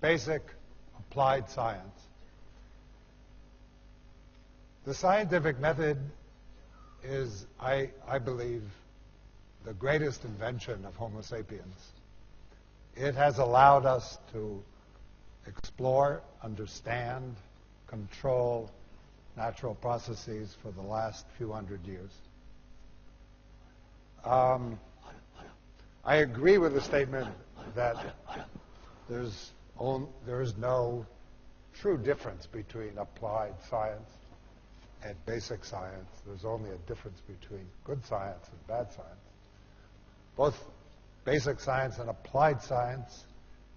Basic applied science. The scientific method is, I believe, the greatest invention of Homo sapiens. It has allowed us to explore, understand, control natural processes for the last few hundred years. I agree with the statement that there is no true difference between applied science and basic science. There's only a difference between good science and bad science. Both basic science and applied science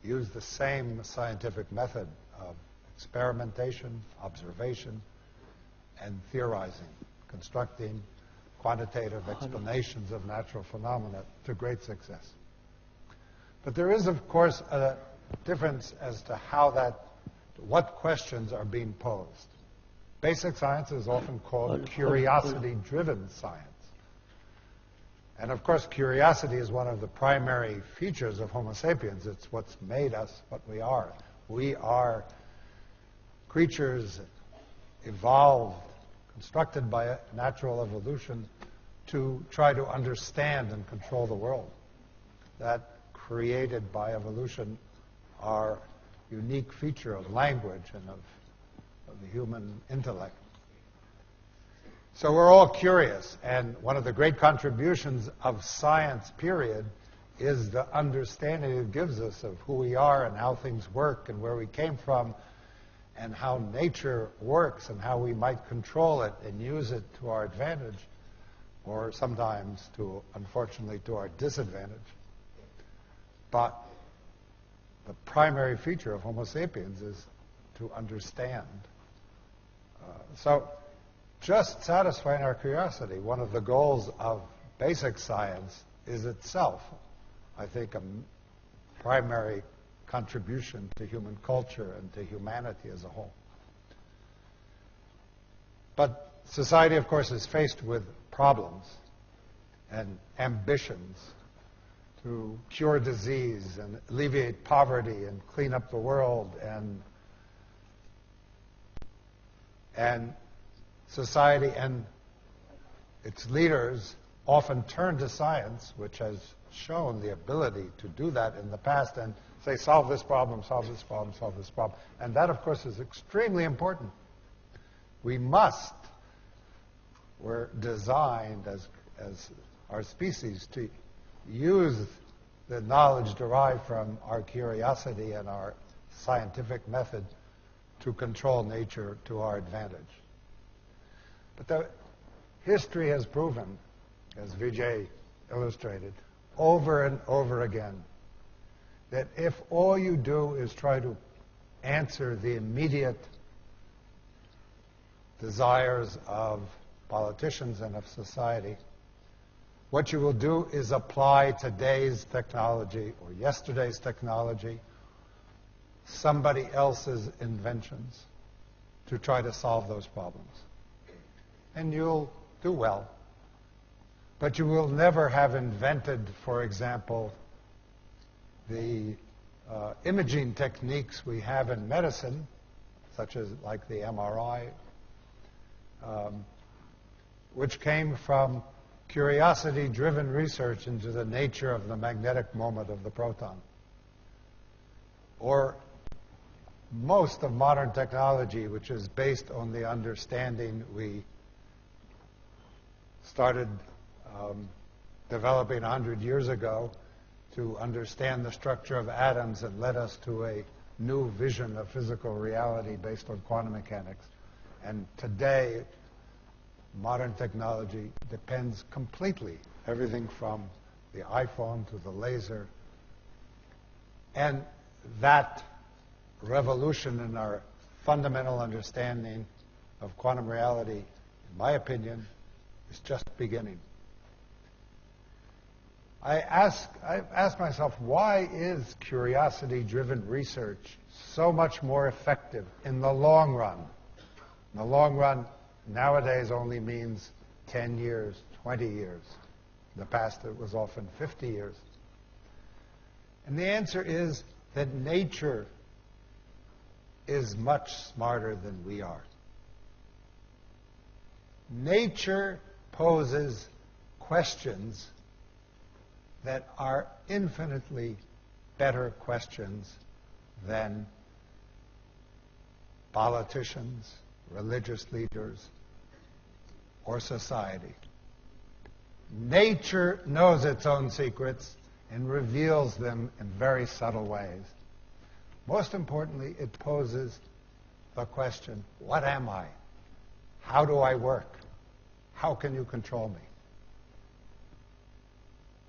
use the same scientific method of experimentation, observation, and theorizing, constructing quantitative explanations of natural phenomena to great success. But there is, of course, a difference as to what questions are being posed. Basic science is often called curiosity-driven science. And of course, curiosity is one of the primary features of Homo sapiens. It's what's made us what we are. We are creatures evolved, constructed by natural evolution to try to understand and control the world. That created by evolution are unique feature of language and of the human intellect. So we're all curious, and one of the great contributions of science, period, is the understanding it gives us of who we are and how things work and where we came from and how nature works and how we might control it and use it to our advantage, or sometimes, unfortunately, to our disadvantage. But the primary feature of Homo sapiens is to understand. So just satisfying our curiosity, one of the goals of basic science, is itself, I think, a primary contribution to human culture and to humanity as a whole. But society, of course, is faced with problems and ambitions to cure disease and alleviate poverty and clean up the world, and society and its leaders often turn to science, which has shown the ability to do that in the past, and say, solve this problem, solve this problem, solve this problem. And that, of course, is extremely important. We're designed as our species to use the knowledge derived from our curiosity and our scientific method to control nature to our advantage. But the history has proven, as Vijay illustrated, over and over again, that if all you do is try to answer the immediate desires of politicians and of society, what you will do is apply today's technology or yesterday's technology, somebody else's inventions, to try to solve those problems. And you'll do well. But you will never have invented, for example, the imaging techniques we have in medicine, such as like the MRI, which came from curiosity-driven research into the nature of the magnetic moment of the proton. Or most of modern technology, which is based on the understanding we started developing 100 years ago to understand the structure of atoms and led us to a new vision of physical reality based on quantum mechanics. And today, modern technology depends completely, everything from the iPhone to the laser. And that revolution in our fundamental understanding of quantum reality, in my opinion, is just beginning. I've asked myself, why is curiosity-driven research so much more effective in the long run? In the long run, nowadays only means 10 years, 20 years. In the past, it was often 50 years. And the answer is that nature is much smarter than we are. Nature poses questions that are infinitely better questions than politicians, religious leaders, or society. Nature knows its own secrets and reveals them in very subtle ways. Most importantly, it poses the question, what am I? How do I work? How can you control me?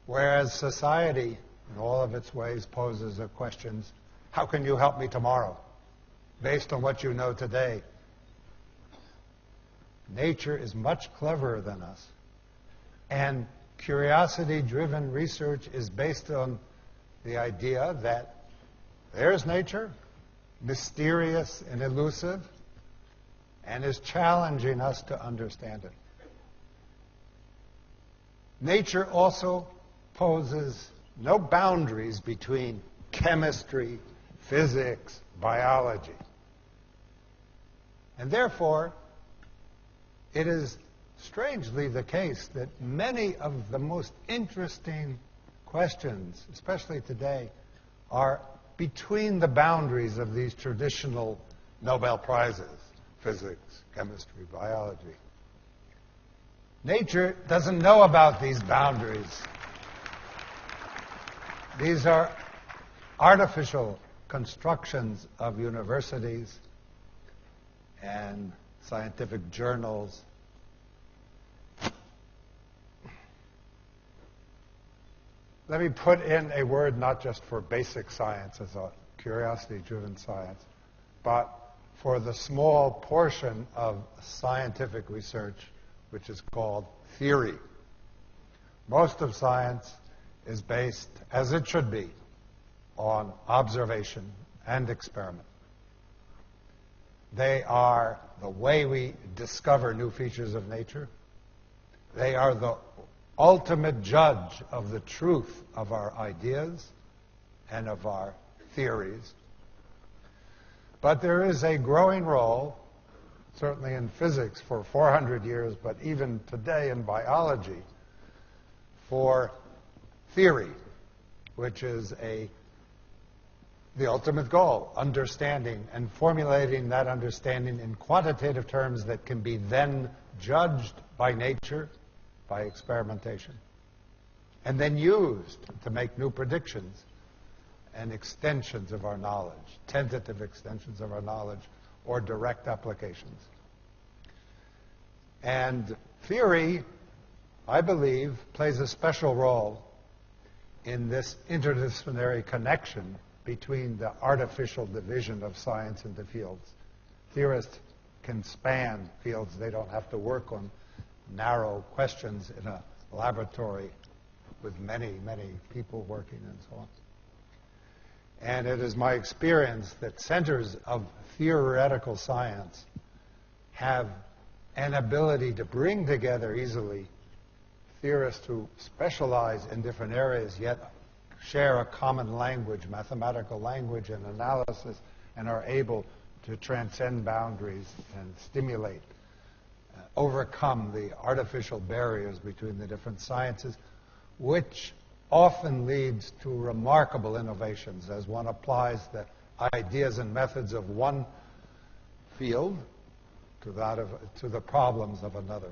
Whereas society, in all of its ways, poses the questions, how can you help me tomorrow, based on what you know today? Nature is much cleverer than us. And curiosity-driven research is based on the idea that there's nature, mysterious and elusive, and is challenging us to understand it. Nature also poses no boundaries between chemistry, physics, biology. And therefore, it is strangely the case that many of the most interesting questions, especially today, are between the boundaries of these traditional Nobel Prizes, physics, chemistry, biology. Nature doesn't know about these boundaries. These are artificial constructions of universities and scientific journals. Let me put in a word not just for basic science as a curiosity-driven science, but for the small portion of scientific research which is called theory. Most of science is based, as it should be, on observation and experiment. They are the way we discover new features of nature. They are the ultimate judge of the truth of our ideas and of our theories. But there is a growing role, certainly in physics for 400 years, but even today in biology, for theory, which is the ultimate goal, understanding and formulating that understanding in quantitative terms that can be then judged by nature, by experimentation, and then used to make new predictions and extensions of our knowledge, tentative extensions of our knowledge, or direct applications. And theory, I believe, plays a special role in this interdisciplinary connection between the artificial division of science into fields. Theorists can span fields. They don't have to work on narrow questions in a laboratory with many, many people working and so on. And it is my experience that centers of theoretical science have an ability to bring together easily theorists who specialize in different areas yet share a common language, mathematical language and analysis, and are able to transcend boundaries and stimulate, overcome the artificial barriers between the different sciences, which often leads to remarkable innovations as one applies the ideas and methods of one field to the problems of another.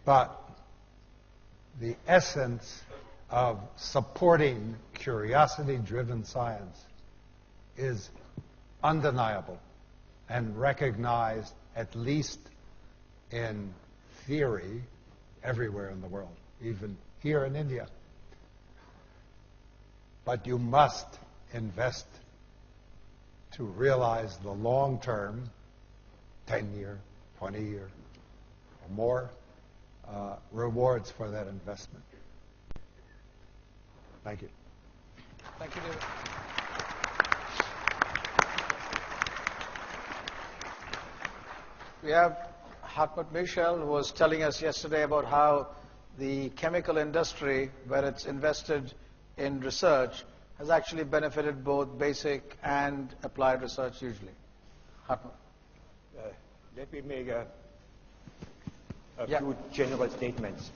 But the essence of supporting curiosity-driven science is undeniable and recognized, at least in theory, everywhere in the world, even here in India. But you must invest to realize the long-term, 10-year, 20-year, or more, rewards for that investment. Thank you. Thank you, David. We have Hartmut Michel, who was telling us yesterday about how the chemical industry, where it's invested in research, has actually benefited both basic and applied research usually? Hartmut. Let me make a few general statements.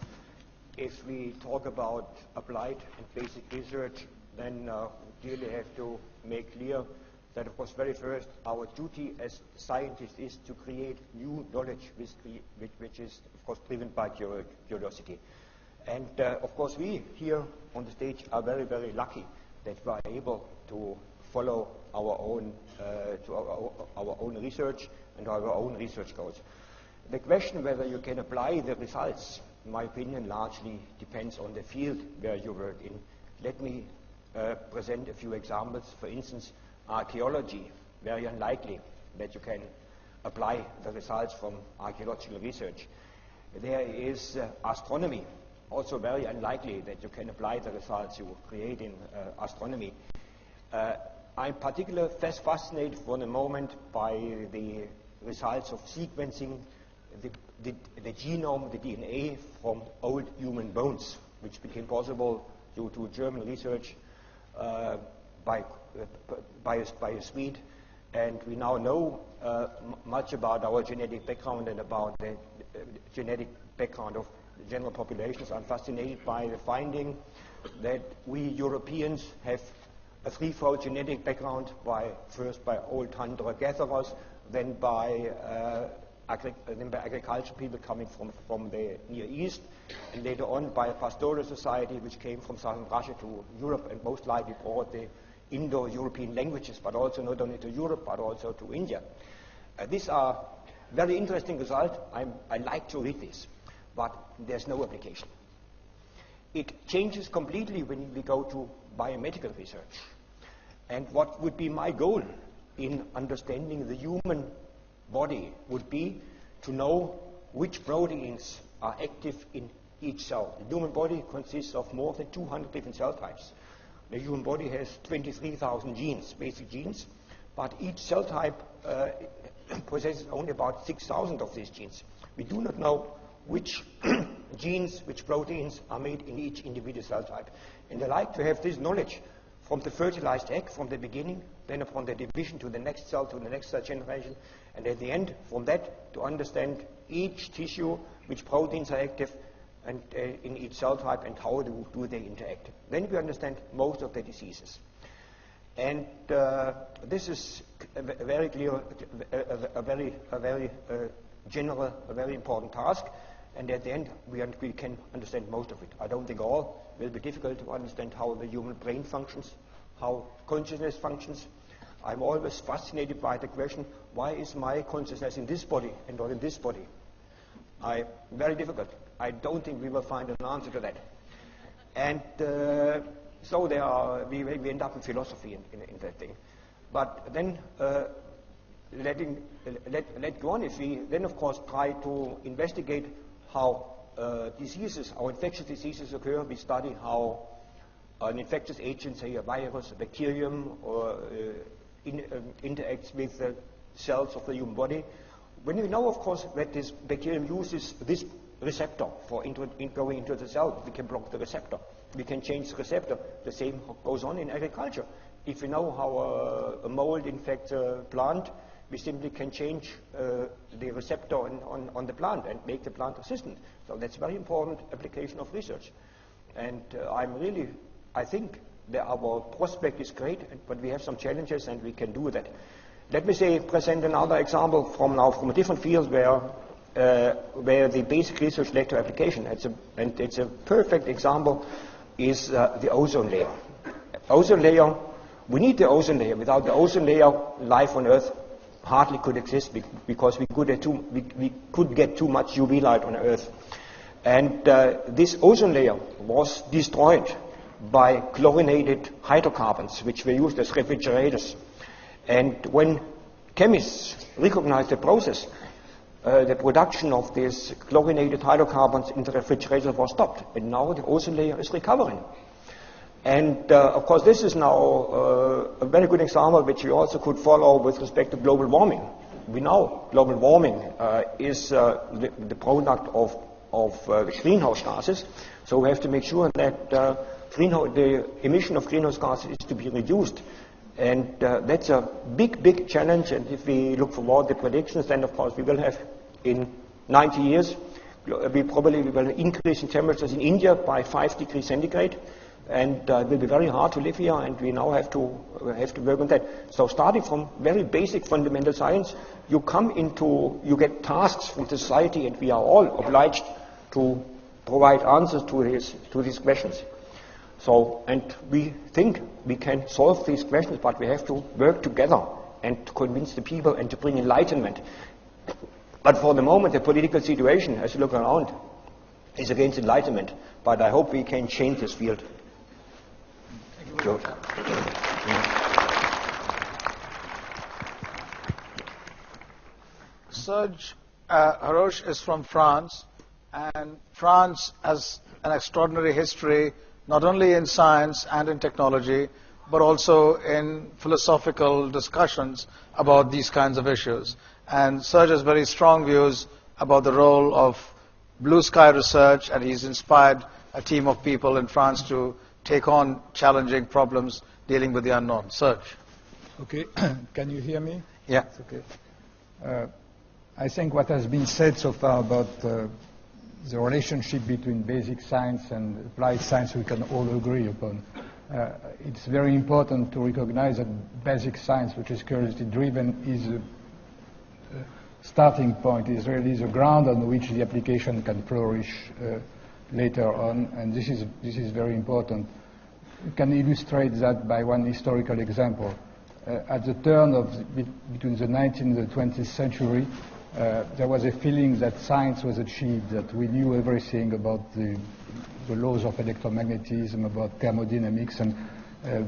If we talk about applied and basic research, then we really have to make clear that, of course, very first, our duty as scientists is to create new knowledge, which is, of course, driven by curiosity. And, of course, we here on the stage are very, very lucky that we are able to follow our own research and our own research goals. The question whether you can apply the results, in my opinion, largely depends on the field where you work in. Let me present a few examples. For instance, archaeology, very unlikely that you can apply the results from archaeological research. There is astronomy, also very unlikely that you can apply the results you create in astronomy. I'm particularly fascinated for the moment by the results of sequencing the genome, the DNA from old human bones, which became possible due to German research by a Swede. And we now know much about our genetic background and about the genetic background of the general populations. I'm fascinated by the finding that we Europeans have a threefold genetic background, first by old hunter-gatherers, then by agricultural people coming from the Near East, and later on by a pastoral society which came from southern Russia to Europe and most likely brought the Indo-European languages, but also not only to Europe but also to India. These are very interesting results. I like to read this, but there's no application. It changes completely when we go to biomedical research. And what would be my goal in understanding the human body would be to know which proteins are active in each cell. The human body consists of more than 200 different cell types. The human body has 23,000 genes, basic genes, but each cell type possesses only about 6,000 of these genes. We do not know which genes, which proteins are made in each individual cell type. And I like to have this knowledge from the fertilized egg, from the beginning, then upon the division to the next cell generation, and at the end, from that, to understand each tissue, which proteins are active and in each cell type, and how do they interact. Then we understand most of the diseases. And this is a very clear, a very general, a very important task. And at the end, we can understand most of it. I don't think all. It will be difficult to understand how the human brain functions, how consciousness functions. I'm always fascinated by the question, why is my consciousness in this body and not in this body? Very difficult. I don't think we will find an answer to that. And so we end up in philosophy in that thing. But then let go on. If we then, of course, try to investigate how diseases, how infectious diseases occur, we study how an infectious agent, say a virus, a bacterium, or interacts with the cells of the human body. When we know, of course, that this bacterium uses this receptor for going into the cell, we can block the receptor. We can change the receptor. The same goes on in agriculture. If we know how a mold infects a plant, we simply can change the receptor on the plant and make the plant resistant. So that's a very important application of research. And I think that our prospect is great, but we have some challenges and we can do that. Let me present another example from a different field where the basic research led to application. It's a perfect example is the ozone layer. Ozone layer, we need the ozone layer. Without the ozone layer, life on Earth hardly could exist because we could get too much UV light on Earth. And this ozone layer was destroyed by chlorinated hydrocarbons, which were used as refrigerators. And when chemists recognized the process, the production of these chlorinated hydrocarbons in the refrigerator was stopped. And now the ozone layer is recovering. And of course, this is now a very good example which we also could follow with respect to global warming. We know global warming is the product of greenhouse gases. So we have to make sure that the emission of greenhouse gases is to be reduced. And that's a big, big challenge. And if we look forward the predictions, then of course we will have in 90 years, we probably will increase in temperatures in India by 5 degrees centigrade. And it will be very hard to live here, and we now have to work on that. So starting from very basic fundamental science, you get tasks from the society, and we are all obliged to provide answers to these questions. So, and we think we can solve these questions, but we have to work together and to convince the people and to bring enlightenment. But for the moment, the political situation, as you look around, is against enlightenment. But I hope we can change this field. Serge Haroche is from France, and France has an extraordinary history, not only in science and in technology, but also in philosophical discussions about these kinds of issues. And Serge has very strong views about the role of blue sky research, and he's inspired a team of people in France to take on challenging problems dealing with the unknown. Serge. Okay, can you hear me? Yeah. It's okay. I think what has been said so far about the relationship between basic science and applied science we can all agree upon. It's very important to recognize that basic science, which is curiosity-driven, is a starting point, is really the ground on which the application can flourish later on, and this is very important. You can illustrate that by one historical example. At the turn between the 19th and the 20th century, there was a feeling that science was achieved, that we knew everything about the laws of electromagnetism, about thermodynamics, and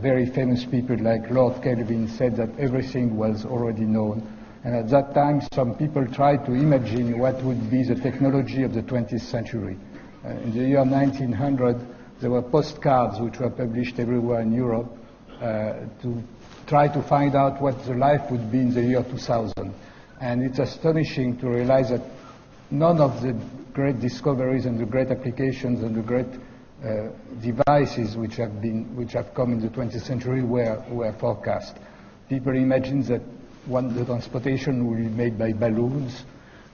very famous people like Lord Kelvin said that everything was already known. And at that time, some people tried to imagine what would be the technology of the 20th century. In the year 1900, there were postcards which were published everywhere in Europe to try to find out what the life would be in the year 2000. And it's astonishing to realize that none of the great discoveries and the great applications and the great devices which have come in the 20th century were forecast. People imagined that the transportation will be made by balloons,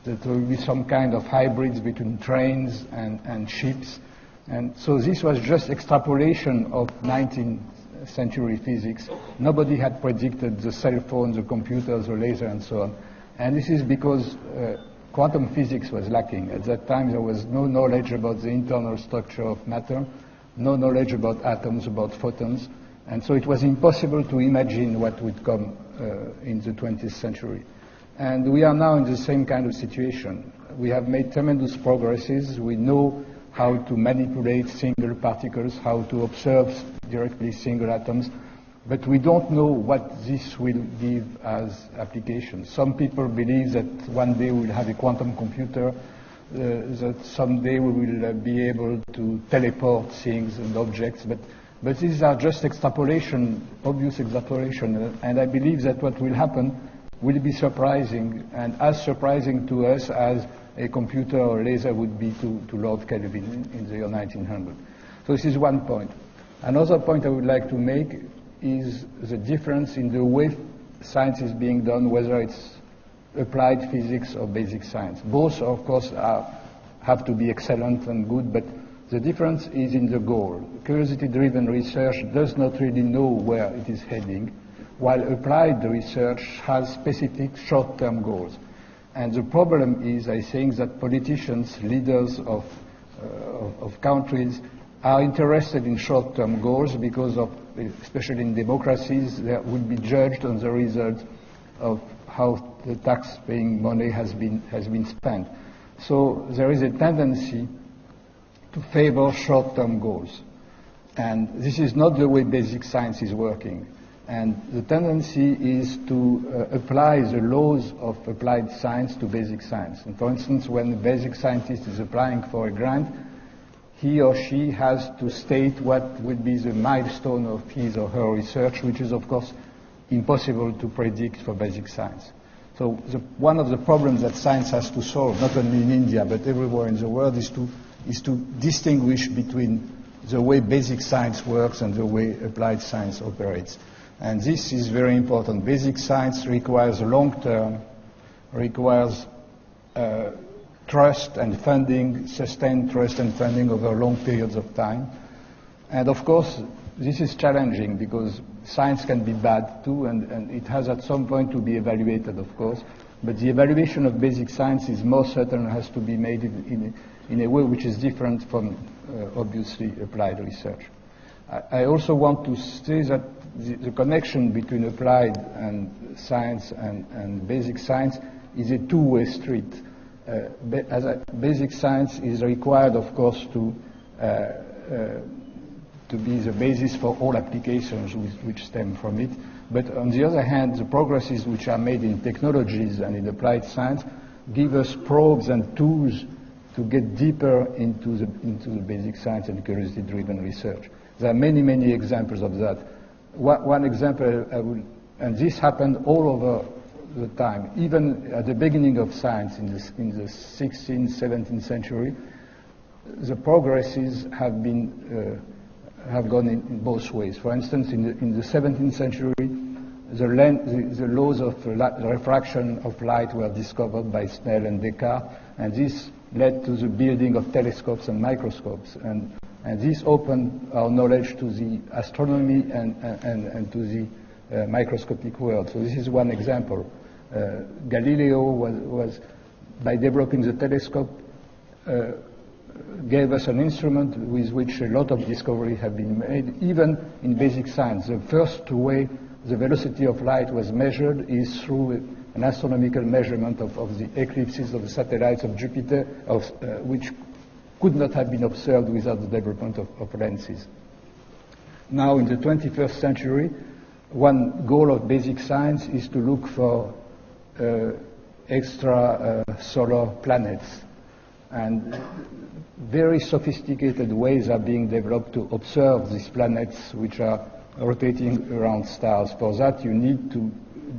that there will be some kind of hybrids between trains and ships. And so this was just extrapolation of 19th century physics. Nobody had predicted the cell phone, the computers, the laser, and so on. And this is because quantum physics was lacking. At that time, there was no knowledge about the internal structure of matter, no knowledge about atoms, about photons. And so it was impossible to imagine what would come in the 20th century. And we are now in the same kind of situation. We have made tremendous progresses. We know how to manipulate single particles, how to observe directly single atoms, but we don't know what this will give as applications. Some people believe that one day we'll have a quantum computer, that someday we will be able to teleport things and objects, but these are just extrapolation, obvious extrapolation, and I believe that what will happen will be surprising, and as surprising to us as a computer or laser would be to Lord Kelvin in the year 1900. So this is one point. Another point I would like to make is the difference in the way science is being done, whether it's applied physics or basic science. Both, of course, have to be excellent and good, but the difference is in the goal. Curiosity-driven research does not really know where it is heading, while applied research has specific short-term goals. And the problem is, I think, that politicians, leaders of countries, are interested in short-term goals because of, especially in democracies, they will be judged on the result of how the tax-paying money has been spent. So there is a tendency to favor short-term goals. And this is not the way basic science is working. And the tendency is to apply the laws of applied science to basic science. And for instance, when a basic scientist is applying for a grant, he or she has to state what will be the milestone of his or her research, which is, of course, impossible to predict for basic science. So one of the problems that science has to solve, not only in India but everywhere in the world, is to distinguish between the way basic science works and the way applied science operates. And this is very important. Basic science requires long-term, requires trust and funding, sustained trust and funding over long periods of time. And of course, this is challenging because science can be bad too, and it has at some point to be evaluated, of course. But the evaluation of basic science is more certain, has to be made in a way which is different from, obviously, applied research. I also want to say that the connection between applied and science and basic science is a two-way street. Basic science is required, of course, to be the basis for all applications which stem from it. But on the other hand, the progresses which are made in technologies and in applied science give us probes and tools to get deeper into the basic science and curiosity-driven research. There are many, many examples of that. One example, and this happened all over the time, even at the beginning of science in the 16th, 17th century, the progresses have gone in both ways. For instance, in the 17th century, the laws of refraction of light were discovered by Snell and Descartes, and this led to the building of telescopes and microscopes. And this opened our knowledge to the astronomy and to the microscopic world. So this is one example. Galileo was, by developing the telescope, gave us an instrument with which a lot of discoveries have been made, even in basic science. The first way the velocity of light was measured is through an astronomical measurement of the eclipses of the satellites of Jupiter, which could not have been observed without the development of lenses. Now, in the 21st century, one goal of basic science is to look for extra solar planets. And very sophisticated ways are being developed to observe these planets which are rotating around stars. For that, you need to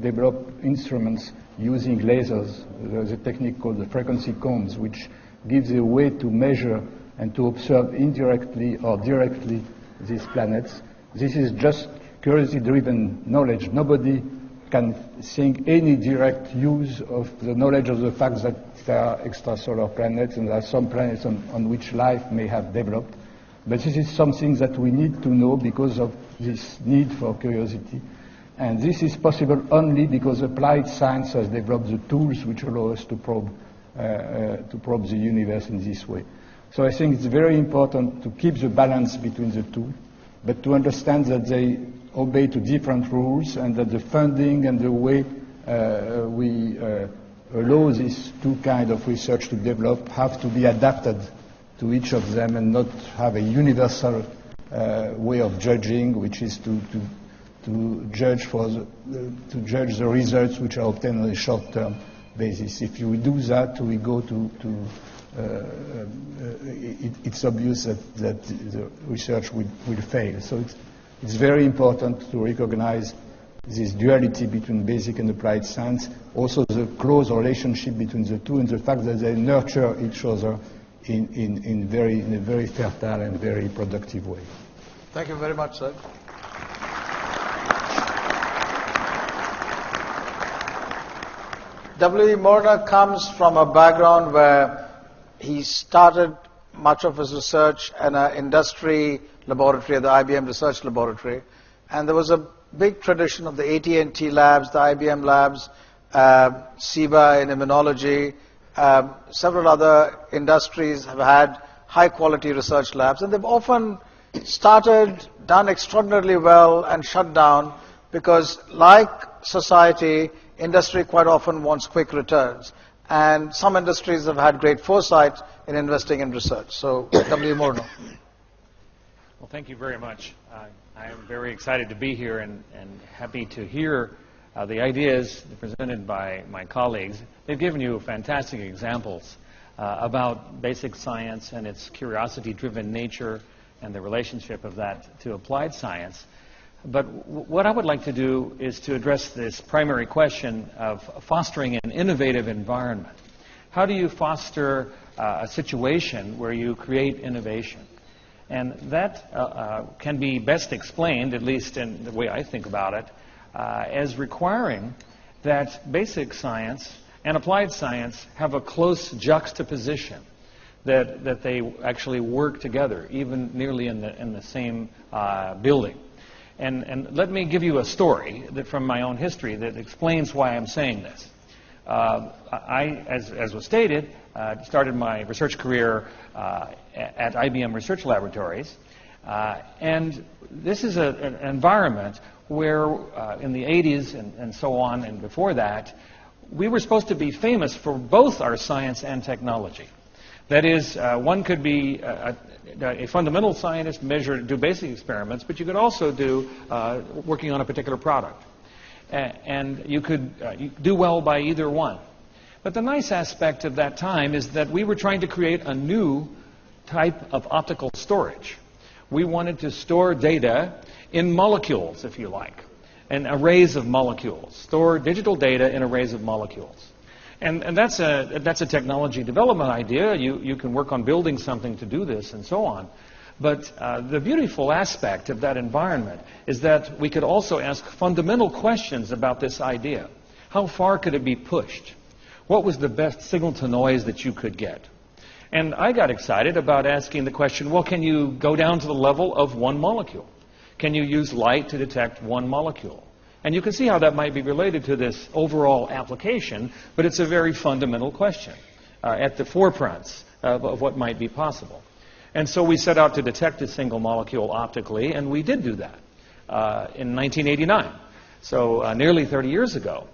develop instruments using lasers. There's a technique called the frequency combs, which gives a way to measure and to observe indirectly or directly these planets. This is just curiosity-driven knowledge. Nobody can think any direct use of the knowledge of the fact that there are extrasolar planets and there are some planets on which life may have developed. But this is something that we need to know because of this need for curiosity. And this is possible only because applied science has developed the tools which allow us to probe the universe in this way. So I think it's very important to keep the balance between the two, but to understand that they obey to different rules and that the funding and the way we allow these two kinds of research to develop have to be adapted to each of them and not have a universal way of judging, which is to judge the results which are obtained on a short-term basis. If you do that, we go it's obvious that the research will fail. So it's very important to recognize this duality between basic and applied science, also the close relationship between the two, and the fact that they nurture each other in a very fertile and very productive way. Thank you very much, sir. W.E. Morna comes from a background where he started much of his research in an industry laboratory, the IBM Research Laboratory, and there was a big tradition of the AT&T labs, the IBM labs, SIBA in immunology. Several other industries have had high-quality research labs, and they've often started, done extraordinarily well, and shut down because, like society, industry quite often wants quick returns. And some industries have had great foresight in investing in research. So, W. Morno. Well, thank you very much. I am very excited to be here and happy to hear the ideas presented by my colleagues. They've given you fantastic examples about basic science and its curiosity-driven nature and the relationship of that to applied science. But what I would like to do is to address this primary question of fostering an innovative environment. How do you foster a situation where you create innovation? And that can be best explained, at least in the way I think about it, as requiring that basic science and applied science have a close juxtaposition, that they actually work together, even nearly in the same building. And let me give you a story from my own history that explains why I'm saying this. I, as was stated, started my research career at IBM Research Laboratories. And this is an environment where in the 80s and so on and before that, we were supposed to be famous for both our science and technology. That is, one could be a fundamental scientist, do basic experiments, but you could also do working on a particular product. And you could do well by either one. But the nice aspect of that time is that we were trying to create a new type of optical storage. We wanted to store data in molecules, if you like, and arrays of molecules. Store digital data in arrays of molecules. And that's a technology development idea. You can work on building something to do this and so on. But the beautiful aspect of that environment is that we could also ask fundamental questions about this idea. How far could it be pushed? What was the best signal to noise that you could get? And I got excited about asking the question, well, can you go down to the level of one molecule? Can you use light to detect one molecule? And you can see how that might be related to this overall application, but it's a very fundamental question at the forefronts of what might be possible. And so we set out to detect a single molecule optically, and we did do that in 1989, so nearly 30 years ago.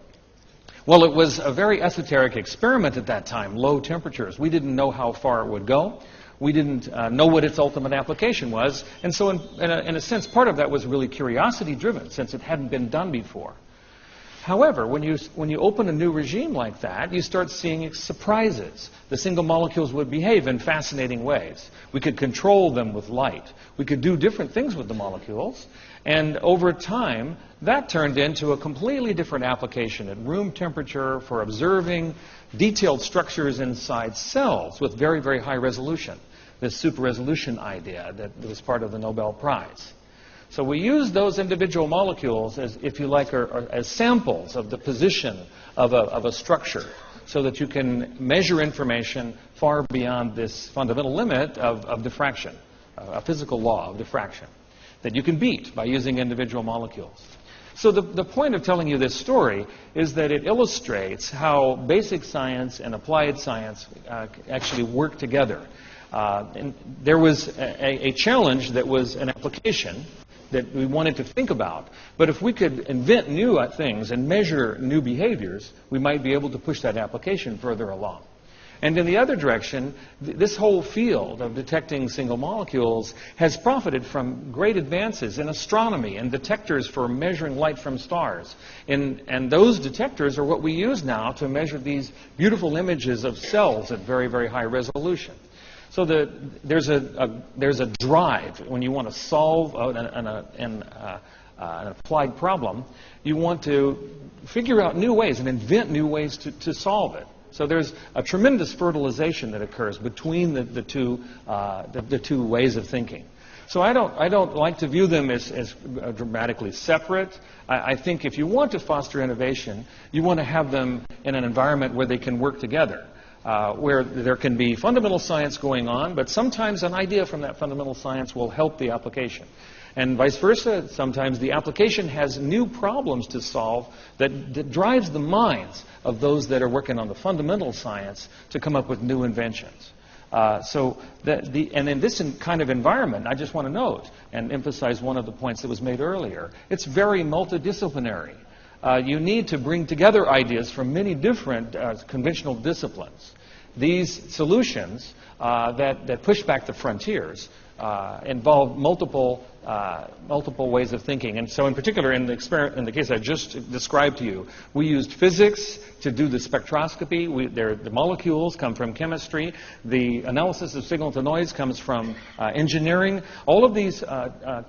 Well, it was a very esoteric experiment at that time, low temperatures. We didn't know how far it would go. We didn't know what its ultimate application was. And so in a sense, part of that was really curiosity-driven, since it hadn't been done before. However, when you open a new regime like that, you start seeing surprises. The single molecules would behave in fascinating ways. We could control them with light. We could do different things with the molecules. And over time, that turned into a completely different application at room temperature for observing detailed structures inside cells with very, very high resolution. This super resolution idea that was part of the Nobel Prize. So we use those individual molecules as, if you like, as samples of the position of a structure, so that you can measure information far beyond this fundamental limit of diffraction, a physical law of diffraction, that you can beat by using individual molecules. So the point of telling you this story is that it illustrates how basic science and applied science actually work together. And there was a challenge that was an application that we wanted to think about. But if we could invent new things and measure new behaviors, we might be able to push that application further along. And in the other direction, this whole field of detecting single molecules has profited from great advances in astronomy and detectors for measuring light from stars. And those detectors are what we use now to measure these beautiful images of cells at very, very high resolution. So there's a drive when you want to solve an applied problem. You want to figure out new ways and invent new ways to solve it. So there's a tremendous fertilization that occurs between the two ways of thinking. So I don't like to view them as dramatically separate. I think if you want to foster innovation, you want to have them in an environment where they can work together. Where there can be fundamental science going on, but sometimes an idea from that fundamental science will help the application. And vice versa, sometimes the application has new problems to solve that drives the minds of those that are working on the fundamental science to come up with new inventions. And in this kind of environment, I just want to note and emphasize one of the points that was made earlier. It's very multidisciplinary. You need to bring together ideas from many different conventional disciplines. these solutions that push back the frontiers involve multiple ways of thinking. And so in particular, in the case I just described to you, we used physics to do the spectroscopy. The molecules come from chemistry. The analysis of signal to noise comes from engineering. All of these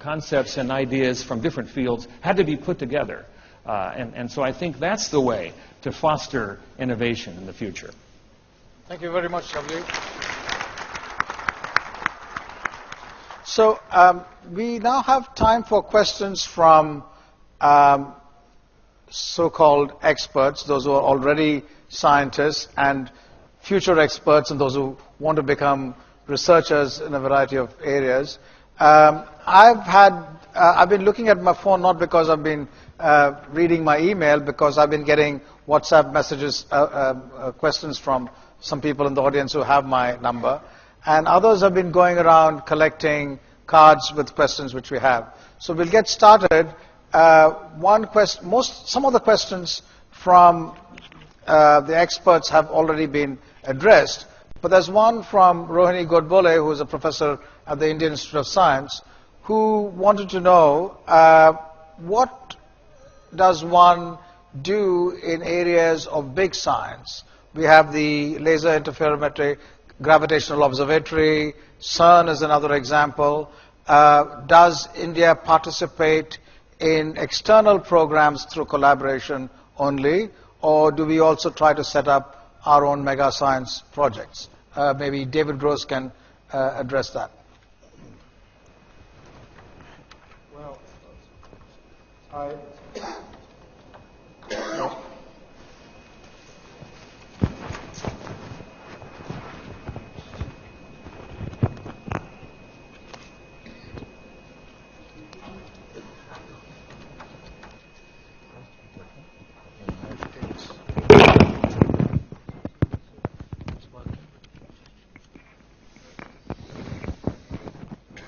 concepts and ideas from different fields had to be put together. And so I think that's the way to foster innovation in the future. Thank you very much, Shabli. So we now have time for questions from so-called experts, those who are already scientists, and future experts, and those who want to become researchers in a variety of areas. I've been looking at my phone not because I've been reading my email, because I've been getting WhatsApp messages, questions from some people in the audience who have my number. And others have been going around collecting cards with questions which we have. So we'll get started. Some of the questions from the experts have already been addressed, but there's one from Rohini Godbole, who is a professor at the Indian Institute of Science, who wanted to know what does one do in areas of big science. We have the laser interferometry gravitational observatory. CERN is another example. Does India participate in external programs through collaboration only, or do we also try to set up our own mega science projects? Maybe David Gross can address that. Well,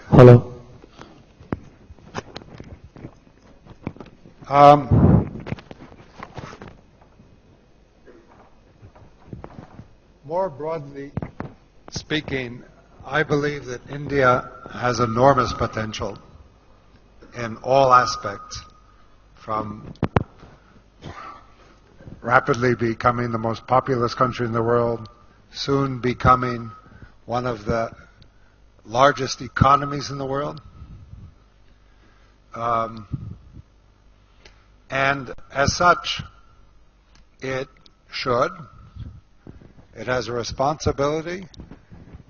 Hello. More broadly speaking, I believe that India has enormous potential in all aspects, from rapidly becoming the most populous country in the world, soon becoming one of the largest economies in the world. And as such, it has a responsibility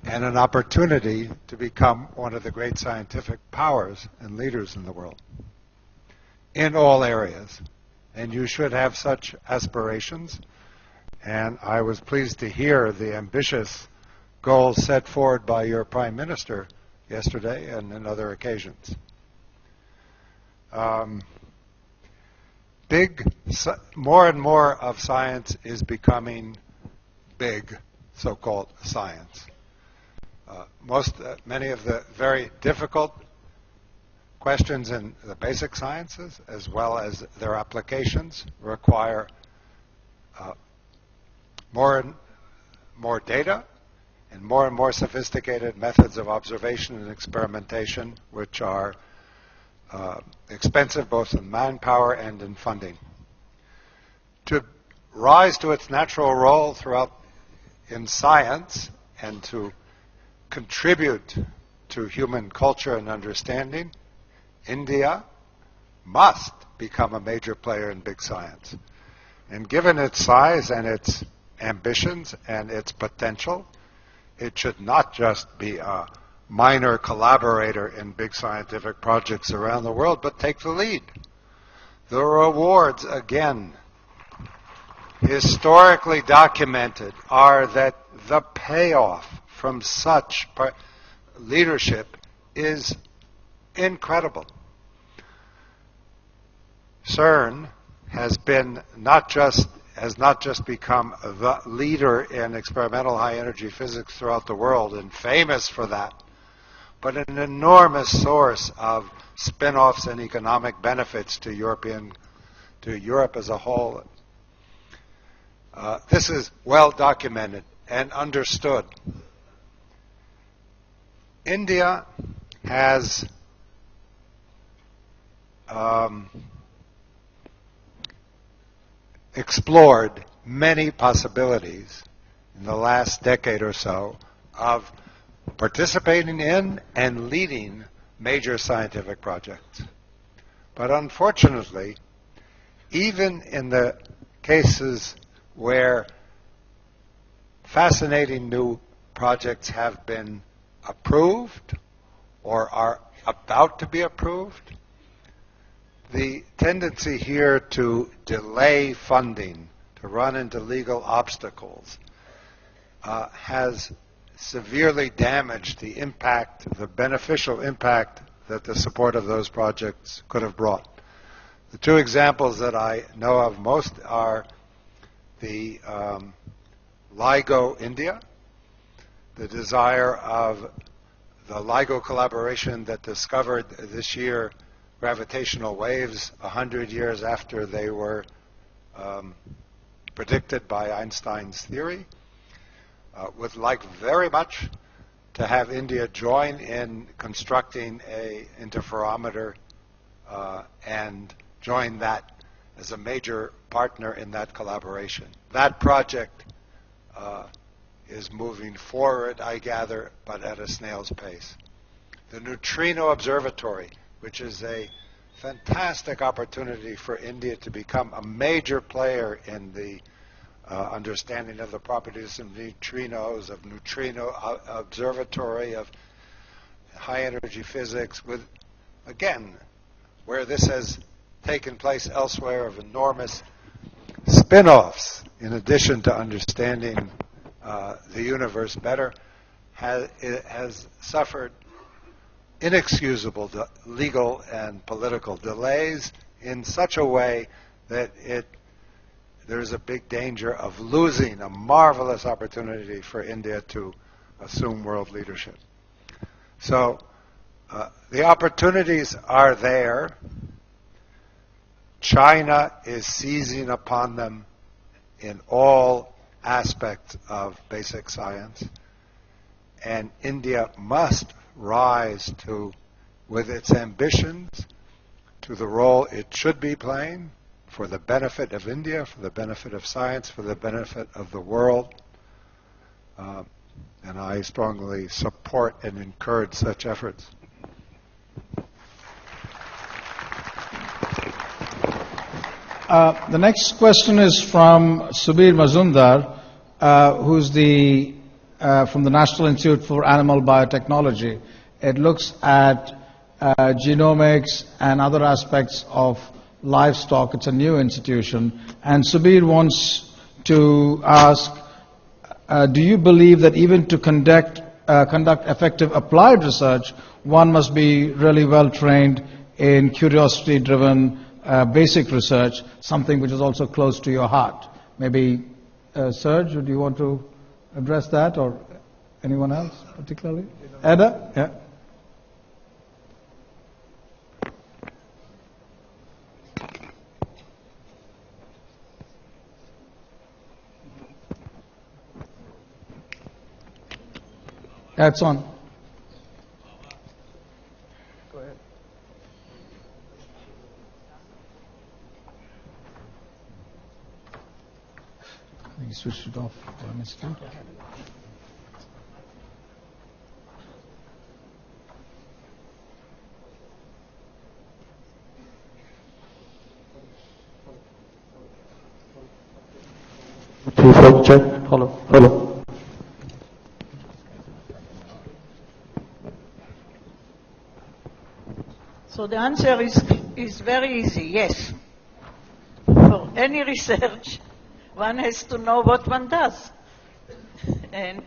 and an opportunity to become one of the great scientific powers and leaders in the world in all areas. And you should have such aspirations. And I was pleased to hear the ambitious goals set forward by your Prime Minister yesterday and on other occasions. More and more of science is becoming big, so-called science. Many of the very difficult questions in the basic sciences, as well as their applications, require more and more data and more sophisticated methods of observation and experimentation, which are expensive both in manpower and in funding. To rise to its natural role in science and to contribute to human culture and understanding, India must become a major player in big science. And given its size and its ambitions and its potential, it should not just be a minor collaborator in big scientific projects around the world, but take the lead. The rewards, again, historically documented, are that the payoff from such leadership is incredible. CERN has not just become the leader in experimental high-energy physics throughout the world, and famous for that, but an enormous source of spin-offs and economic benefits to Europe as a whole. This is well documented. and understood. India has explored many possibilities in the last decade or so of participating in and leading major scientific projects. But unfortunately, even in the cases where fascinating new projects have been approved or are about to be approved, the tendency here to delay funding, to run into legal obstacles, has severely damaged the impact, the beneficial impact that the support of those projects could have brought. The two examples that I know of most are the LIGO India, the desire of the LIGO collaboration that discovered this year gravitational waves 100 years after they were predicted by Einstein's theory, would like very much to have India join in constructing an interferometer and join that as a major partner in that collaboration. That project is moving forward, I gather, but at a snail's pace. The Neutrino Observatory, which is a fantastic opportunity for India to become a major player in the understanding of the properties of neutrinos, of neutrino observatory, of high energy physics, with, again, where this has taken place elsewhere, of enormous spin-offs, in addition to understanding the universe better, has suffered inexcusable legal and political delays in such a way that there's a big danger of losing a marvelous opportunity for India to assume world leadership. So the opportunities are there. China is seizing upon them in all aspects of basic science, and India must rise to, with its ambitions, to the role it should be playing for the benefit of India, for the benefit of science, for the benefit of the world. And I strongly support and encourage such efforts. The next question is from Subir Mazumdar, who's from the National Institute for Animal Biotechnology. It looks at genomics and other aspects of livestock. It's a new institution. And Subir wants to ask, do you believe that even to conduct effective applied research, one must be really well trained in curiosity-driven basic research, something which is also close to your heart? Maybe Serge, do you want to address that, or anyone else particularly? Edda? Yeah. That's on. Go ahead. I think you switched it off. I missed it. Check. Hello. So the answer is very easy, yes. For any research, one has to know what one does. And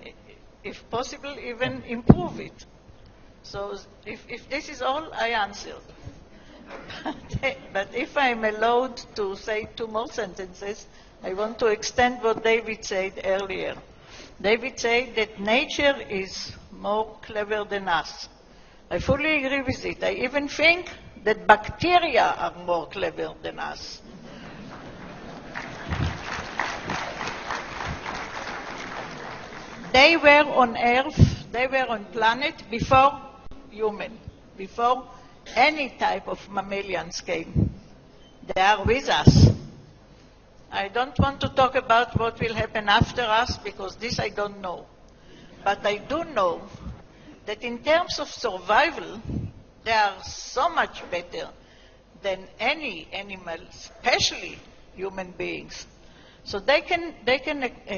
if possible, even improve it. So if this is all, I answered. But if I'm allowed to say 2 more sentences, I want to extend what David said earlier. David said that nature is more clever than us. I fully agree with it. I even think that bacteria are more clever than us. they were on Earth, they were on planet before human, before any type of mammalians came. They are with us. I don't want to talk about what will happen after us because this I don't know. But I do know that in terms of survival, they are so much better than any animal, especially human beings. So they can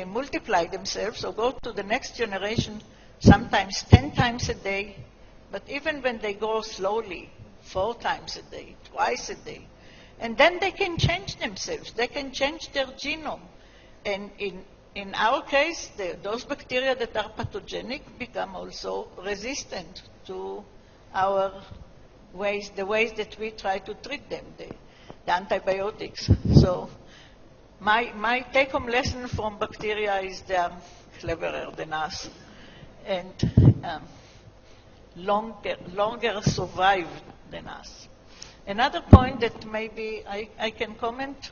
multiply themselves or go to the next generation sometimes 10 times a day, but even when they grow slowly, 4 times a day, twice a day, and then they can change themselves. They can change their genome. And in our case, those bacteria that are pathogenic become also resistant to our ways, the ways that we try to treat them, the antibiotics. So my take-home lesson from bacteria is they are cleverer than us and longer survive than us. Another point that maybe I can comment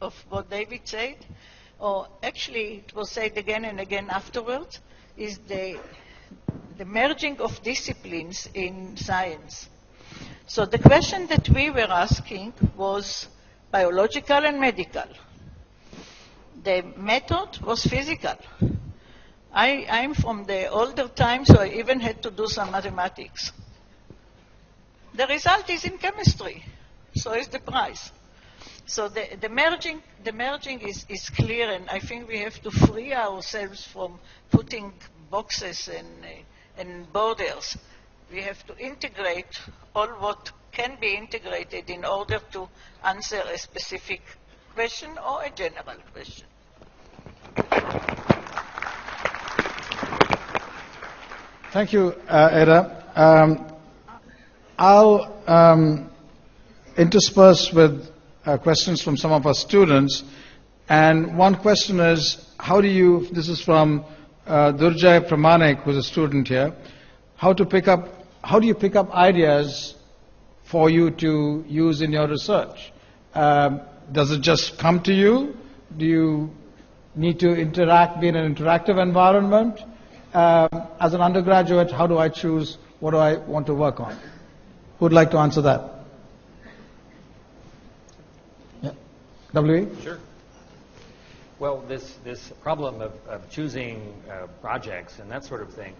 of what David said, or actually it was said again and again afterwards, is the merging of disciplines in science. So the question that we were asking was biological and medical. The method was physical. I'm from the older times, so I even had to do some mathematics. The result is in chemistry, so is the price. So the merging is clear, and I think we have to free ourselves from putting boxes and borders. We have to integrate all what can be integrated in order to answer a specific question or a general question. Thank you, Ada. I'll intersperse with questions from some of our students. And one question is, this is from Durjay Pramanik, who's a student here, how do you pick up ideas for you to use in your research? Does it just come to you? Do you need to be in an interactive environment? As an undergraduate, how do I choose what do I want to work on? Who would like to answer that? Yeah. W.E.? Sure. Well, this problem of choosing projects and that sort of thing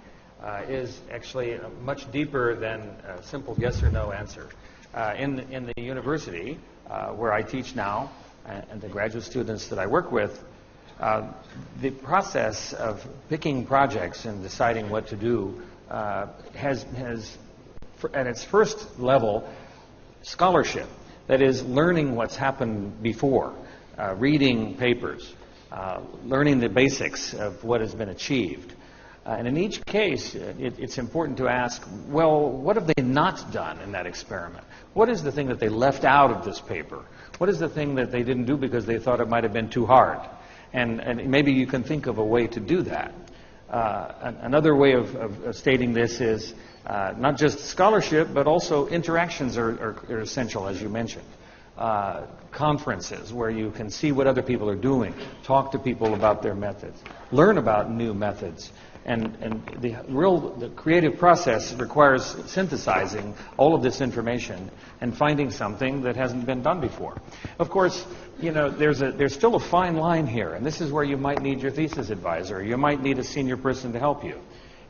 is actually much deeper than a simple yes or no answer. In the university where I teach now, and the graduate students that I work with, the process of picking projects and deciding what to do has at its first level scholarship. That is, learning what's happened before, reading papers, learning the basics of what has been achieved. And in each case, it's important to ask, well, what have they not done in that experiment? What is the thing that they left out of this paper? What is the thing that they didn't do because they thought it might have been too hard? And maybe you can think of a way to do that. Another way of stating this is not just scholarship, but also interactions are essential, as you mentioned. Conferences where you can see what other people are doing, talk to people about their methods, learn about new methods. And the creative process requires synthesizing all of this information and finding something that hasn't been done before. Of course, there's still a fine line here, and this is where you might need your thesis advisor. You might need a senior person to help you.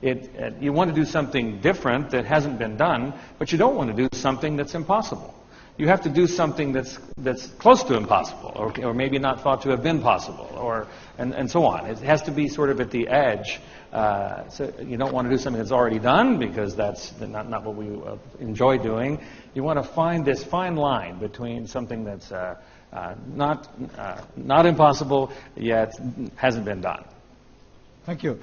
You want to do something different that hasn't been done, but you don't want to do something that's impossible. You have to do something that's close to impossible, or maybe not thought to have been possible, and so on. It has to be sort of at the edge. So you don't want to do something that's already done, because that's not what we enjoy doing. You want to find this fine line between something that's not impossible yet hasn't been done. Thank you.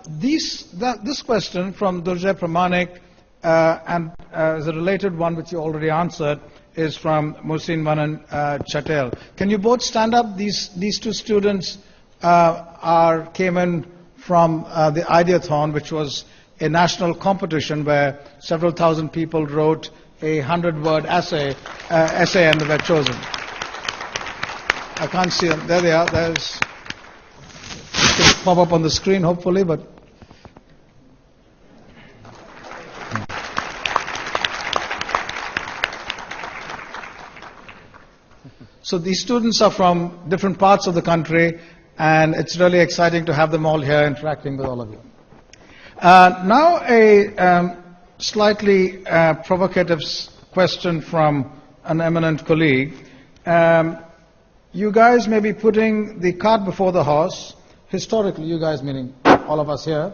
This question from Durjay Pramanik and is a related one which you already answered, is from Mohsin Vanan Chatel. Can you both stand up? These two students came in from the Ideathon, which was a national competition where several thousand people wrote a 100-word essay and they were chosen. I can't see them. There they are. can pop up on the screen, hopefully, but. So these students are from different parts of the country, and it's really exciting to have them all here interacting with all of you. Now a slightly provocative question from an eminent colleague. You guys may be putting the cart before the horse. Historically, you guys meaning all of us here.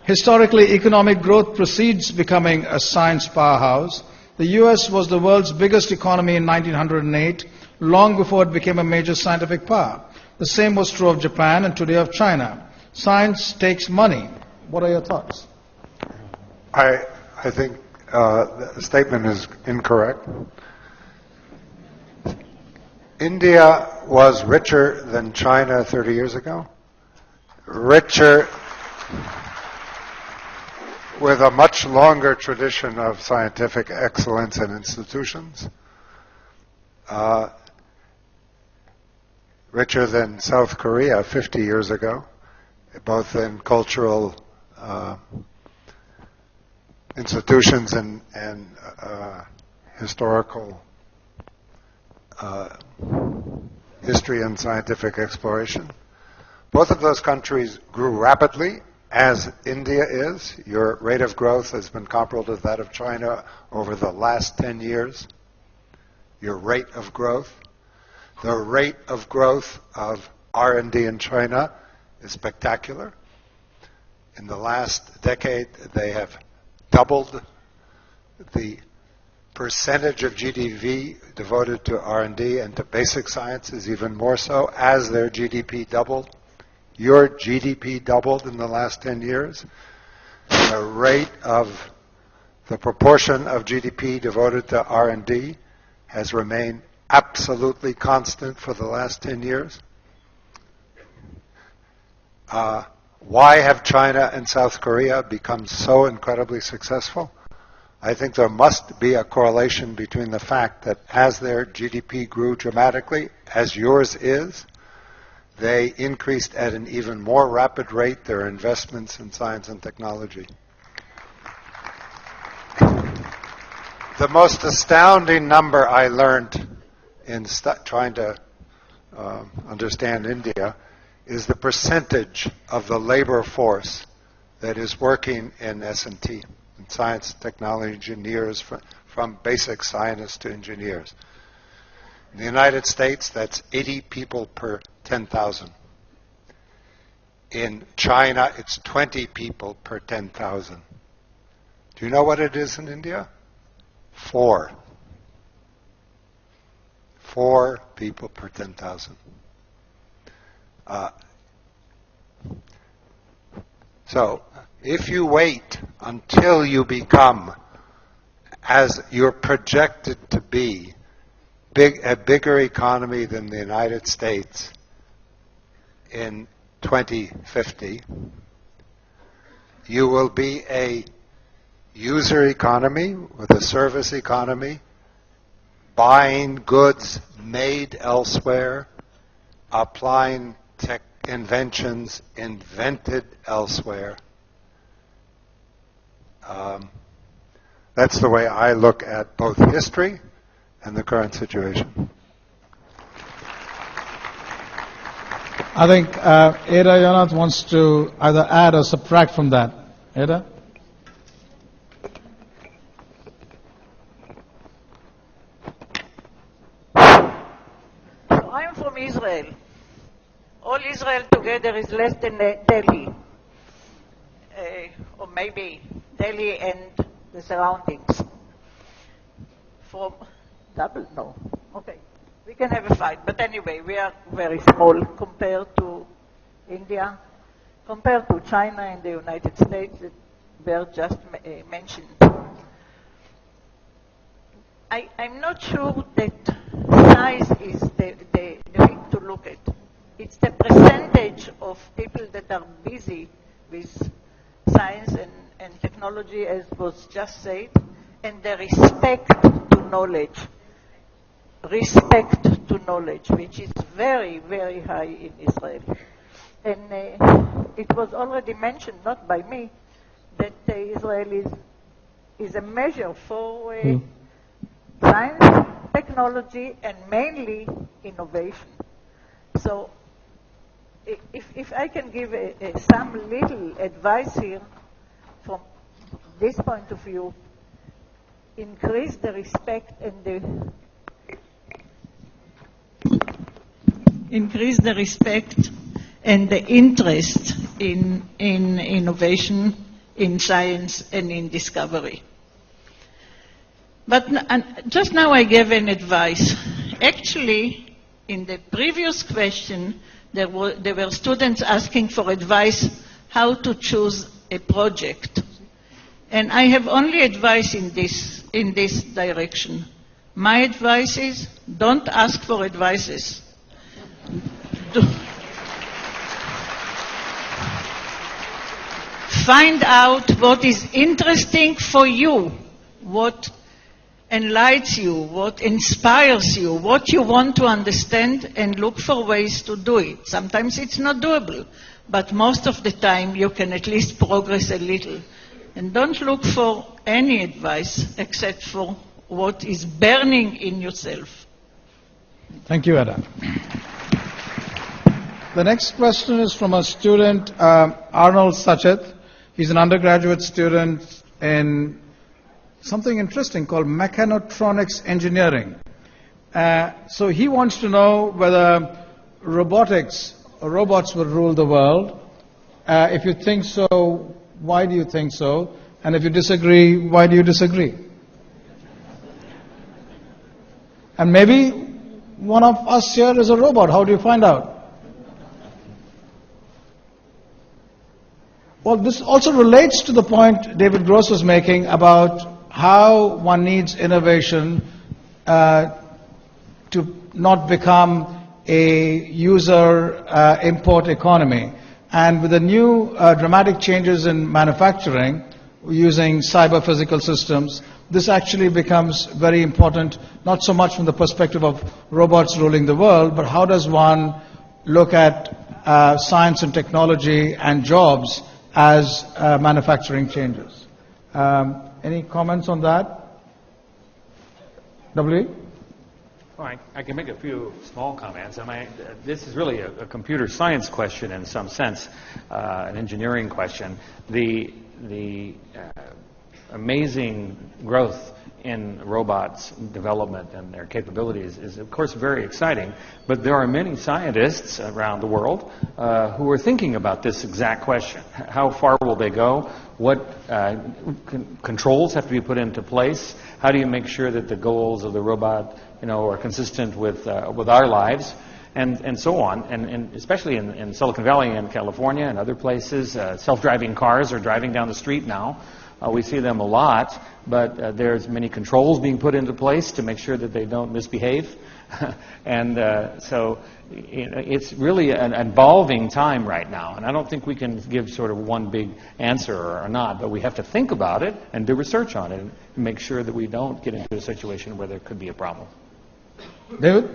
Historically, economic growth precedes becoming a science powerhouse. The US was the world's biggest economy in 1908, long before it became a major scientific power. The same was true of Japan and today of China. Science takes money. What are your thoughts? I think the statement is incorrect. India was richer than China 30 years ago, richer with a much longer tradition of scientific excellence and institutions, richer than South Korea 50 years ago, both in cultural institutions and historical history and scientific exploration. Both of those countries grew rapidly, as India is. Your rate of growth has been comparable to that of China over the last 10 years. Your rate of growth. The rate of growth of R&D in China is spectacular. In the last decade, they have doubled the percentage of GDP devoted to R&D and to basic sciences, even more so, as their GDP doubled. Your GDP doubled in the last 10 years. The rate of the proportion of GDP devoted to R&D has remained absolutely constant for the last 10 years. Why have China and South Korea become so incredibly successful? I think there must be a correlation between the fact that as their GDP grew dramatically, as yours is, they increased at an even more rapid rate their investments in science and technology. The most astounding number I learned in trying to understand India is the percentage of the labor force that is working in S&T, in science, technology, engineers, from basic scientists to engineers. In the United States, that's 80 people per 10,000. In China, it's 20 people per 10,000. Do you know what it is in India? 4. 4 people per 10,000. So, if you wait until you become, as you're projected to be, a bigger economy than the United States in 2050, you will be a user economy with a service economy, buying goods made elsewhere, applying tech inventions invented elsewhere. That's the way I look at both history and the current situation. I think Ada Yonath wants to either add or subtract from that. Ada? I'm from Israel. All Israel together is less than Delhi, or maybe Delhi and the surroundings. From double, no. Okay, we can have a fight. But anyway, we are very small compared to India, compared to China and the United States that were just mentioned. I'm not sure that size is the thing to look at. It's the percentage of people that are busy with science and technology, as was just said, and the respect to knowledge. Respect to knowledge, which is very, very high in Israel. And it was already mentioned, not by me, that Israel is a measure for science, technology, and mainly innovation. So if I can give some little advice here from this point of view, increase the respect and the interest in innovation, in science, and in discovery. But just now I gave an advice. Actually, in the previous question, there were students asking for advice how to choose a project. And I have only advice in this direction. My advice is, don't ask for advices. Find out what is interesting for you, what enlightens you, what inspires you, what you want to understand, and look for ways to do it. Sometimes it's not doable, but most of the time you can at least progress a little. And don't look for any advice except for what is burning in yourself. Thank you, Ada. The next question is from a student, Arnold Sachet. He's an undergraduate student in something interesting called mechanotronics engineering. So he wants to know whether robots will rule the world. If you think so, why do you think so? And if you disagree, why do you disagree? And maybe one of us here is a robot. How do you find out? Well, this also relates to the point David Gross was making about how one needs innovation to not become a user import economy. And with the new dramatic changes in manufacturing using cyber physical systems, this actually becomes very important, not so much from the perspective of robots ruling the world, but how does one look at science and technology and jobs as manufacturing changes. Any comments on that? W? Well, I can make a few small comments. This is really a computer science question in some sense, an engineering question. The amazing growth in robots development and their capabilities is, of course, very exciting. But there are many scientists around the world who are thinking about this exact question. How far will they go? What controls have to be put into place? How do you make sure that the goals of the robot, are consistent with our lives? And so on, and especially in Silicon Valley and California and other places, self-driving cars are driving down the street now. We see them a lot, but there's many controls being put into place to make sure that they don't misbehave. And so it's really an evolving time right now. And I don't think we can give sort of one big answer or not, but we have to think about it and do research on it and make sure that we don't get into a situation where there could be a problem. David?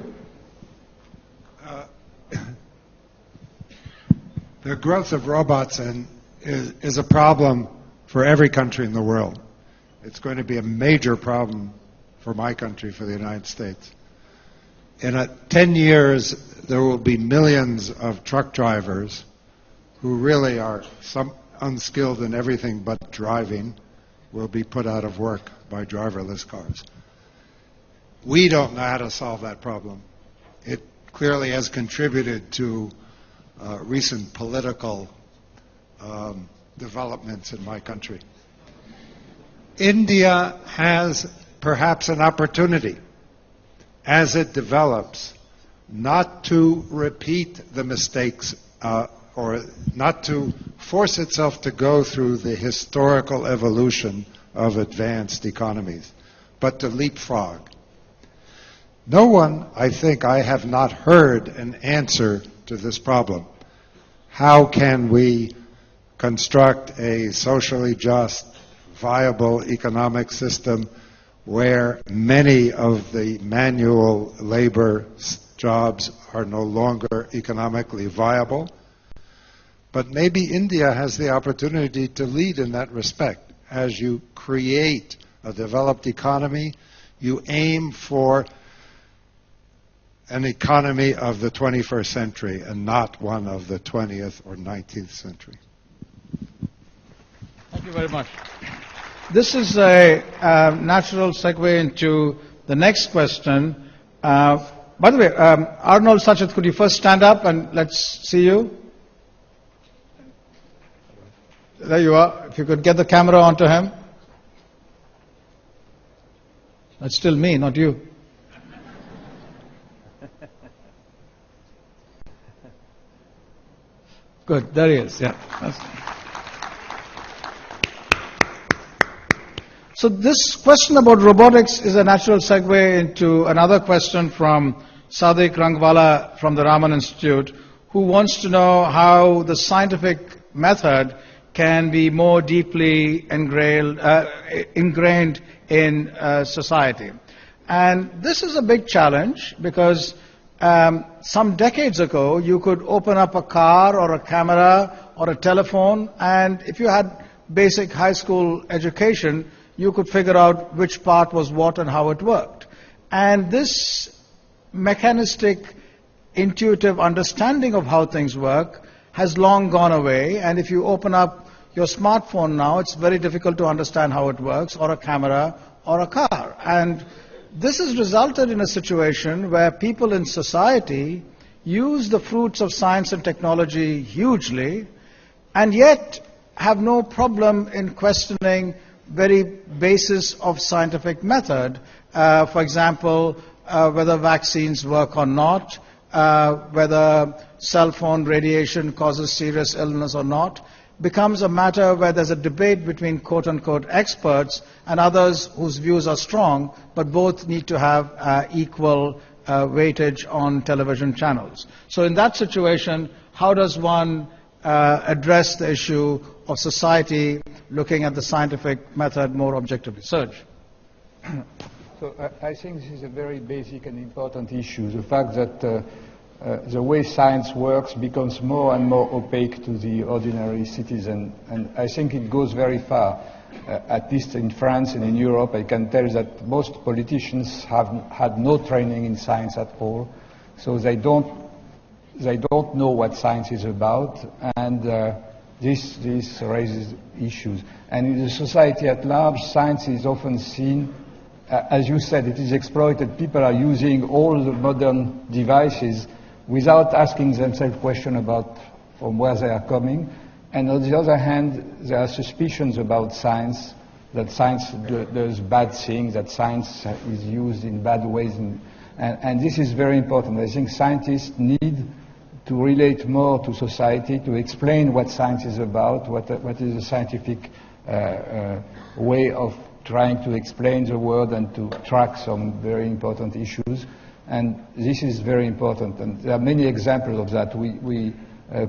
The growth of robots is a problem for every country in the world. It's going to be a major problem for my country, for the United States. In 10 years, there will be millions of truck drivers who really are unskilled in everything but driving, will be put out of work by driverless cars. We don't know how to solve that problem. It clearly has contributed to recent political developments in my country. India has perhaps an opportunity as it develops not to repeat the mistakes or not to force itself to go through the historical evolution of advanced economies, but to leapfrog. No one, I have not heard an answer to this problem. How can we construct a socially just, viable economic system where many of the manual labor jobs are no longer economically viable, But maybe India has the opportunity to lead in that respect. As you create a developed economy, you aim for an economy of the 21st century and not one of the 20th or 19th century. Thank you very much. This is a natural segue into the next question. By the way, Arnold Sachet, could you first stand up and let's see you? There you are. If you could get the camera onto him. That's still me, not you. Good, there he is. Yeah. So this question about robotics is a natural segue into another question from Sadiq Rangwala from the Raman Institute, who wants to know how the scientific method can be more deeply ingrained in society. And this is a big challenge because some decades ago you could open up a car or a camera or a telephone, and if you had basic high school education, you could figure out which part was what and how it worked. And this mechanistic, intuitive understanding of how things work has long gone away, and if you open up your smartphone now, it's very difficult to understand how it works, or a camera, or a car. And this has resulted in a situation where people in society use the fruits of science and technology hugely, and yet have no problem in questioning very basis of scientific method. For example, whether vaccines work or not, whether cell phone radiation causes serious illness or not, becomes a matter where there's a debate between quote-unquote experts and others whose views are strong, but both need to have equal weightage on television channels. So in that situation, how does one address the issue of society looking at the scientific method more objectively? Serge. So I think this is a very basic and important issue, the fact that the way science works becomes more and more opaque to the ordinary citizen, and I think it goes very far. At least in France and in Europe, I can tell that most politicians have had no training in science at all, so they don't know what science is about, and this raises issues. And in the society at large, science is often seen, as you said, it is exploited. People are using all the modern devices without asking themselves questions about from where they are coming. And on the other hand, there are suspicions about science, that science does bad things, that science is used in bad ways. And this is very important. I think scientists need to relate more to society, to explain what science is about, what is the scientific way of trying to explain the world and to track some very important issues. And this is very important. And there are many examples of that. We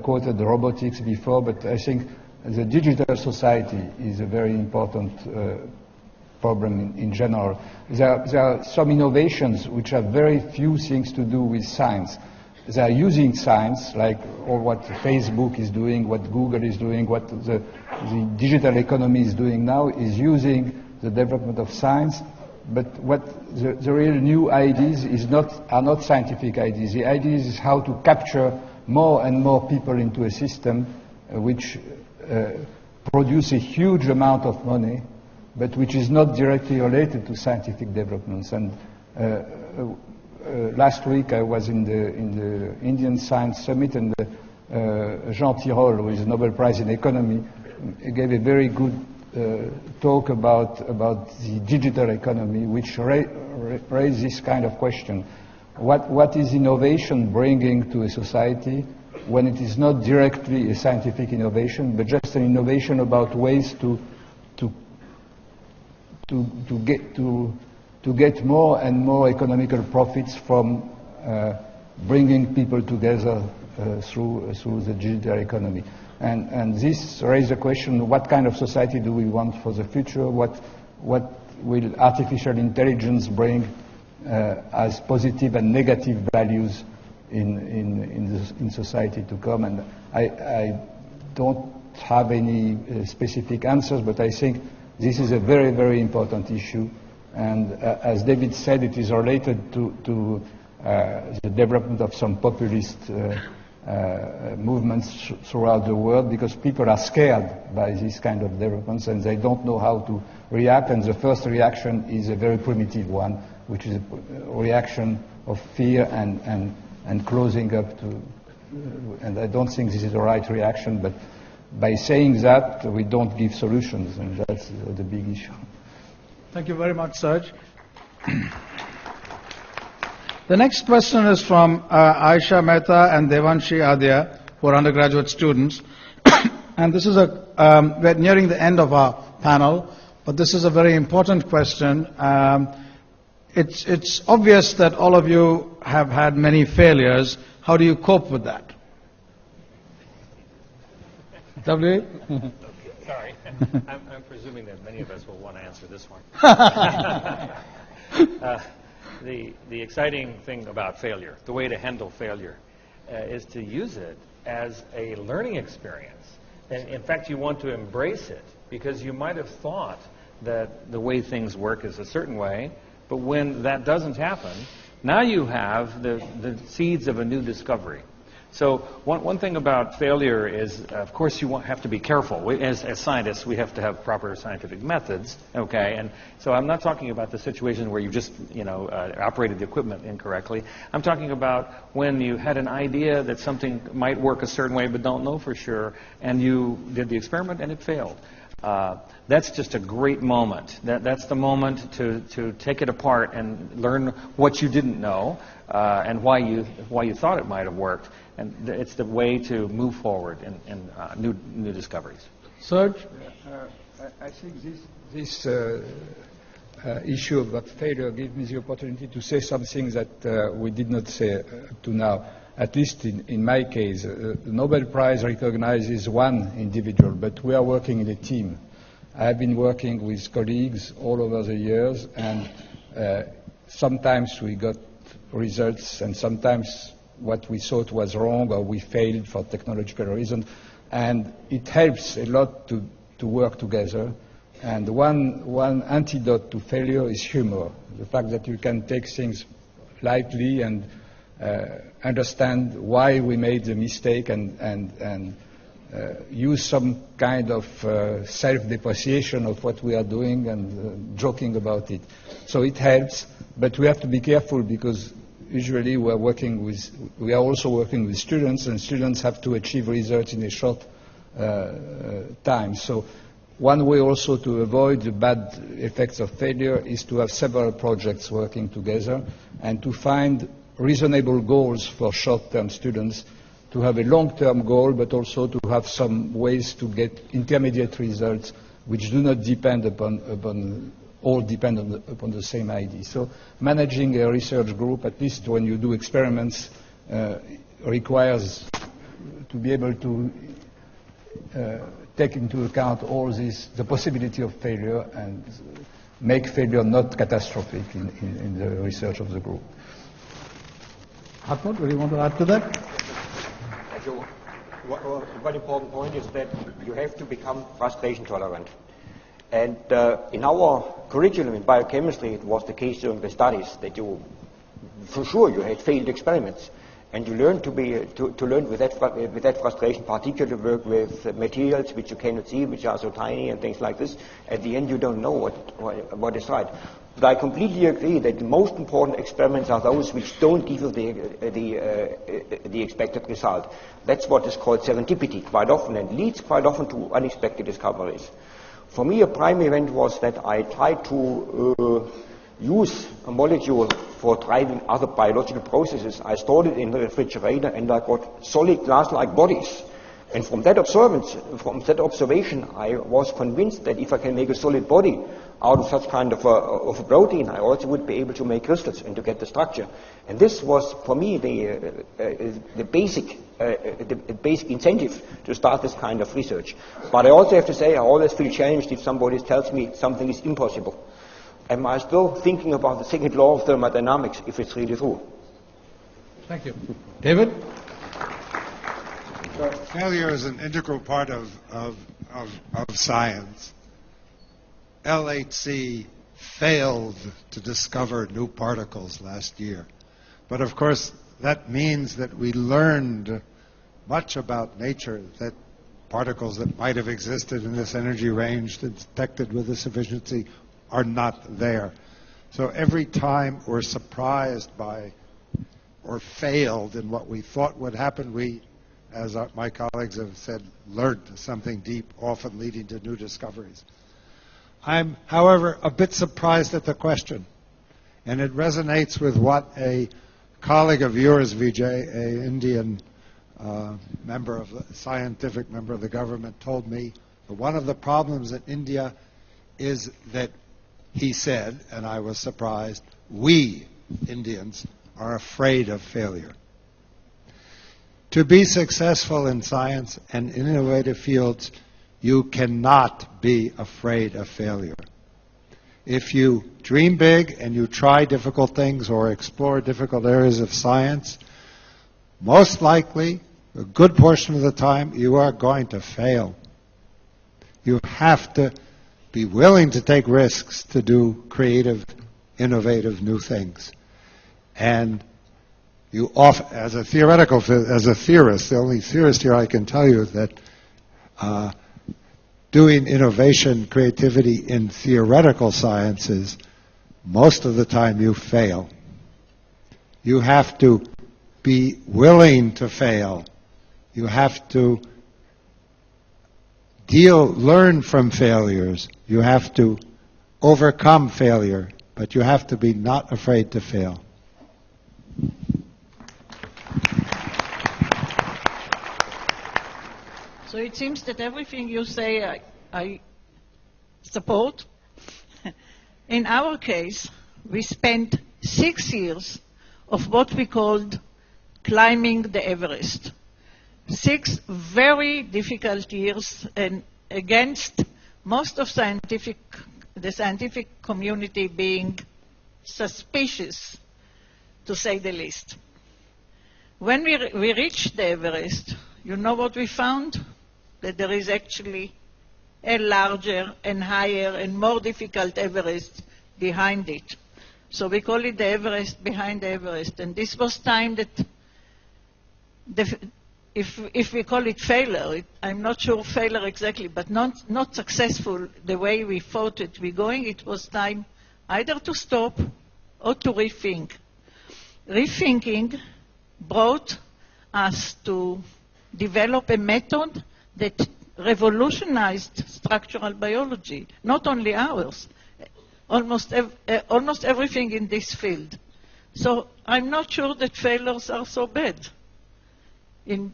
quoted the robotics before, but I think the digital society is a very important problem in general. There are some innovations which have very few things to do with science. They are using science, like or what Facebook is doing, what Google is doing, what the digital economy is doing now, is using the development of science. But what the real new ideas are not scientific ideas. The ideas is how to capture more and more people into a system which produce a huge amount of money, but which is not directly related to scientific developments. And last week I was in the Indian Science Summit, and Jean Tirole, who is a Nobel Prize in Economy, gave a very good talk about the digital economy, which raises this kind of question. What is innovation bringing to a society when it is not directly a scientific innovation, but just an innovation about ways to get more and more economical profits from bringing people together through the digital economy. And this raises the question, what kind of society do we want for the future? What will artificial intelligence bring as positive and negative values in society to come? And I don't have any specific answers, but I think this is a very, very important issue. And as David said, it is related to the development of some populist movements throughout the world, because people are scared by this kind of developments and they don't know how to react. And the first reaction is a very primitive one, which is a reaction of fear and closing up to. And I don't think this is the right reaction, but by saying that, we don't give solutions, and that's the big issue. Thank you very much, Serge. The next question is from Aisha Mehta and Devanshi Adya, who are undergraduate students. And this is we're nearing the end of our panel, but this is a very important question. It's obvious that all of you have had many failures. How do you cope with that? W? Sorry. I'm presuming that many of us will want to answer this one. The exciting thing about failure, the way to handle failure, is to use it as a learning experience. And in fact, you want to embrace it, because you might have thought that the way things work is a certain way, but when that doesn't happen, now you have the seeds of a new discovery. So one thing about failure is, of course, you have to be careful. As scientists, we have to have proper scientific methods, okay? And so I'm not talking about the situation where you just, operated the equipment incorrectly. I'm talking about when you had an idea that something might work a certain way but don't know for sure, and you did the experiment and it failed. That's just a great moment. That's the moment to take it apart and learn what you didn't know and why you thought it might have worked. And it's the way to move forward in new discoveries. Serge? I think this issue about failure gives me the opportunity to say something that we did not say up to now. At least in my case, the Nobel Prize recognizes one individual, but we are working in a team. I have been working with colleagues all over the years, and sometimes we got results, and sometimes what we thought was wrong or we failed for technological reasons. And it helps a lot to work together. And one antidote to failure is humor. The fact that you can take things lightly and understand why we made the mistake and use some kind of self-depreciation of what we are doing and joking about it. So it helps, but we have to be careful, because usually we are also working with students, and students have to achieve results in a short time. So one way also to avoid the bad effects of failure is to have several projects working together and to find reasonable goals for short-term students, to have a long-term goal, but also to have some ways to get intermediate results which do not depend upon the same idea. So managing a research group, at least when you do experiments, requires to be able to take into account all this, the possibility of failure, and make failure not catastrophic in the research of the group. Hartmut, do you want to add to that? One important point is that you have to become frustration tolerant. And in our curriculum in biochemistry, it was the case during the studies that for sure you had failed experiments, and you learn to learn with that frustration, particularly work with materials which you cannot see, which are so tiny and things like this. At the end, you don't know what is right. But I completely agree that the most important experiments are those which don't give you the expected result. That's what is called serendipity quite often, and leads quite often to unexpected discoveries. For me, a prime event was that I tried to use a molecule for driving other biological processes. I stored it in the refrigerator, and I got solid glass-like bodies. And from that observation, I was convinced that if I can make a solid body out of such kind of a protein, I also would be able to make crystals and to get the structure. And this was, for me, the basic incentive to start this kind of research. But I also have to say, I always feel challenged if somebody tells me something is impossible. Am I still thinking about the second law of thermodynamics, if it's really true? Thank you. David? Failure is an integral part of science. LHC failed to discover new particles last year. But of course, that means that we learned much about nature, that particles that might have existed in this energy range detected with this efficiency are not there. So every time we're surprised by or failed in what we thought would happen, we, as my colleagues have said, learned something deep, often leading to new discoveries. I'm, however, a bit surprised at the question, and it resonates with what a colleague of yours, Vijay, an Indian scientific member of the government, told me that one of the problems in India is that, he said, and I was surprised, we Indians are afraid of failure. To be successful in science and in innovative fields, you cannot be afraid of failure. If you dream big and you try difficult things or explore difficult areas of science, most likely, a good portion of the time, you are going to fail. You have to be willing to take risks to do creative, innovative, new things. And you often, as a theorist, the only theorist here I can tell you that doing innovation, creativity in theoretical sciences, most of the time you fail. You have to be willing to fail. You have to learn from failures. You have to overcome failure, but you have to be not afraid to fail. So it seems that everything you say I support. In our case, we spent 6 years of what we called climbing the Everest. 6 very difficult years, and against most of the scientific community being suspicious, to say the least. When we reached the Everest, you know what we found? That there is actually a larger and higher and more difficult Everest behind it. So we call it the Everest behind the Everest. And this was time that, if we call it failure, I'm not sure failure exactly, but not successful the way we thought it we going, it was time either to stop or to rethink. Rethinking brought us to develop a method that revolutionized structural biology, not only ours, almost everything in this field. So I'm not sure that failures are so bad.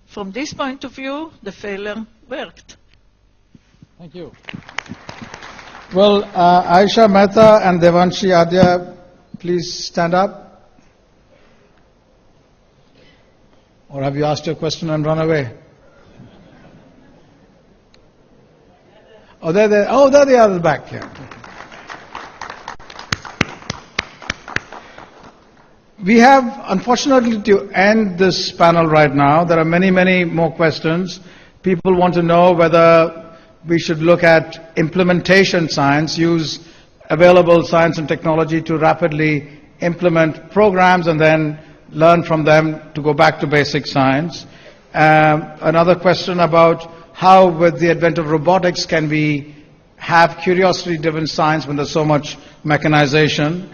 From this point of view, the failure worked. Thank you. Well, Aisha Mehta and Devanshi Adya, please stand up. Or have you asked your question and run away? Oh, there they are at the back here. We have, unfortunately, to end this panel right now. There are many, many more questions. People want to know whether we should look at implementation science, use available science and technology to rapidly implement programs and then learn from them to go back to basic science. Another question about how, with the advent of robotics, can we have curiosity-driven science when there's so much mechanization,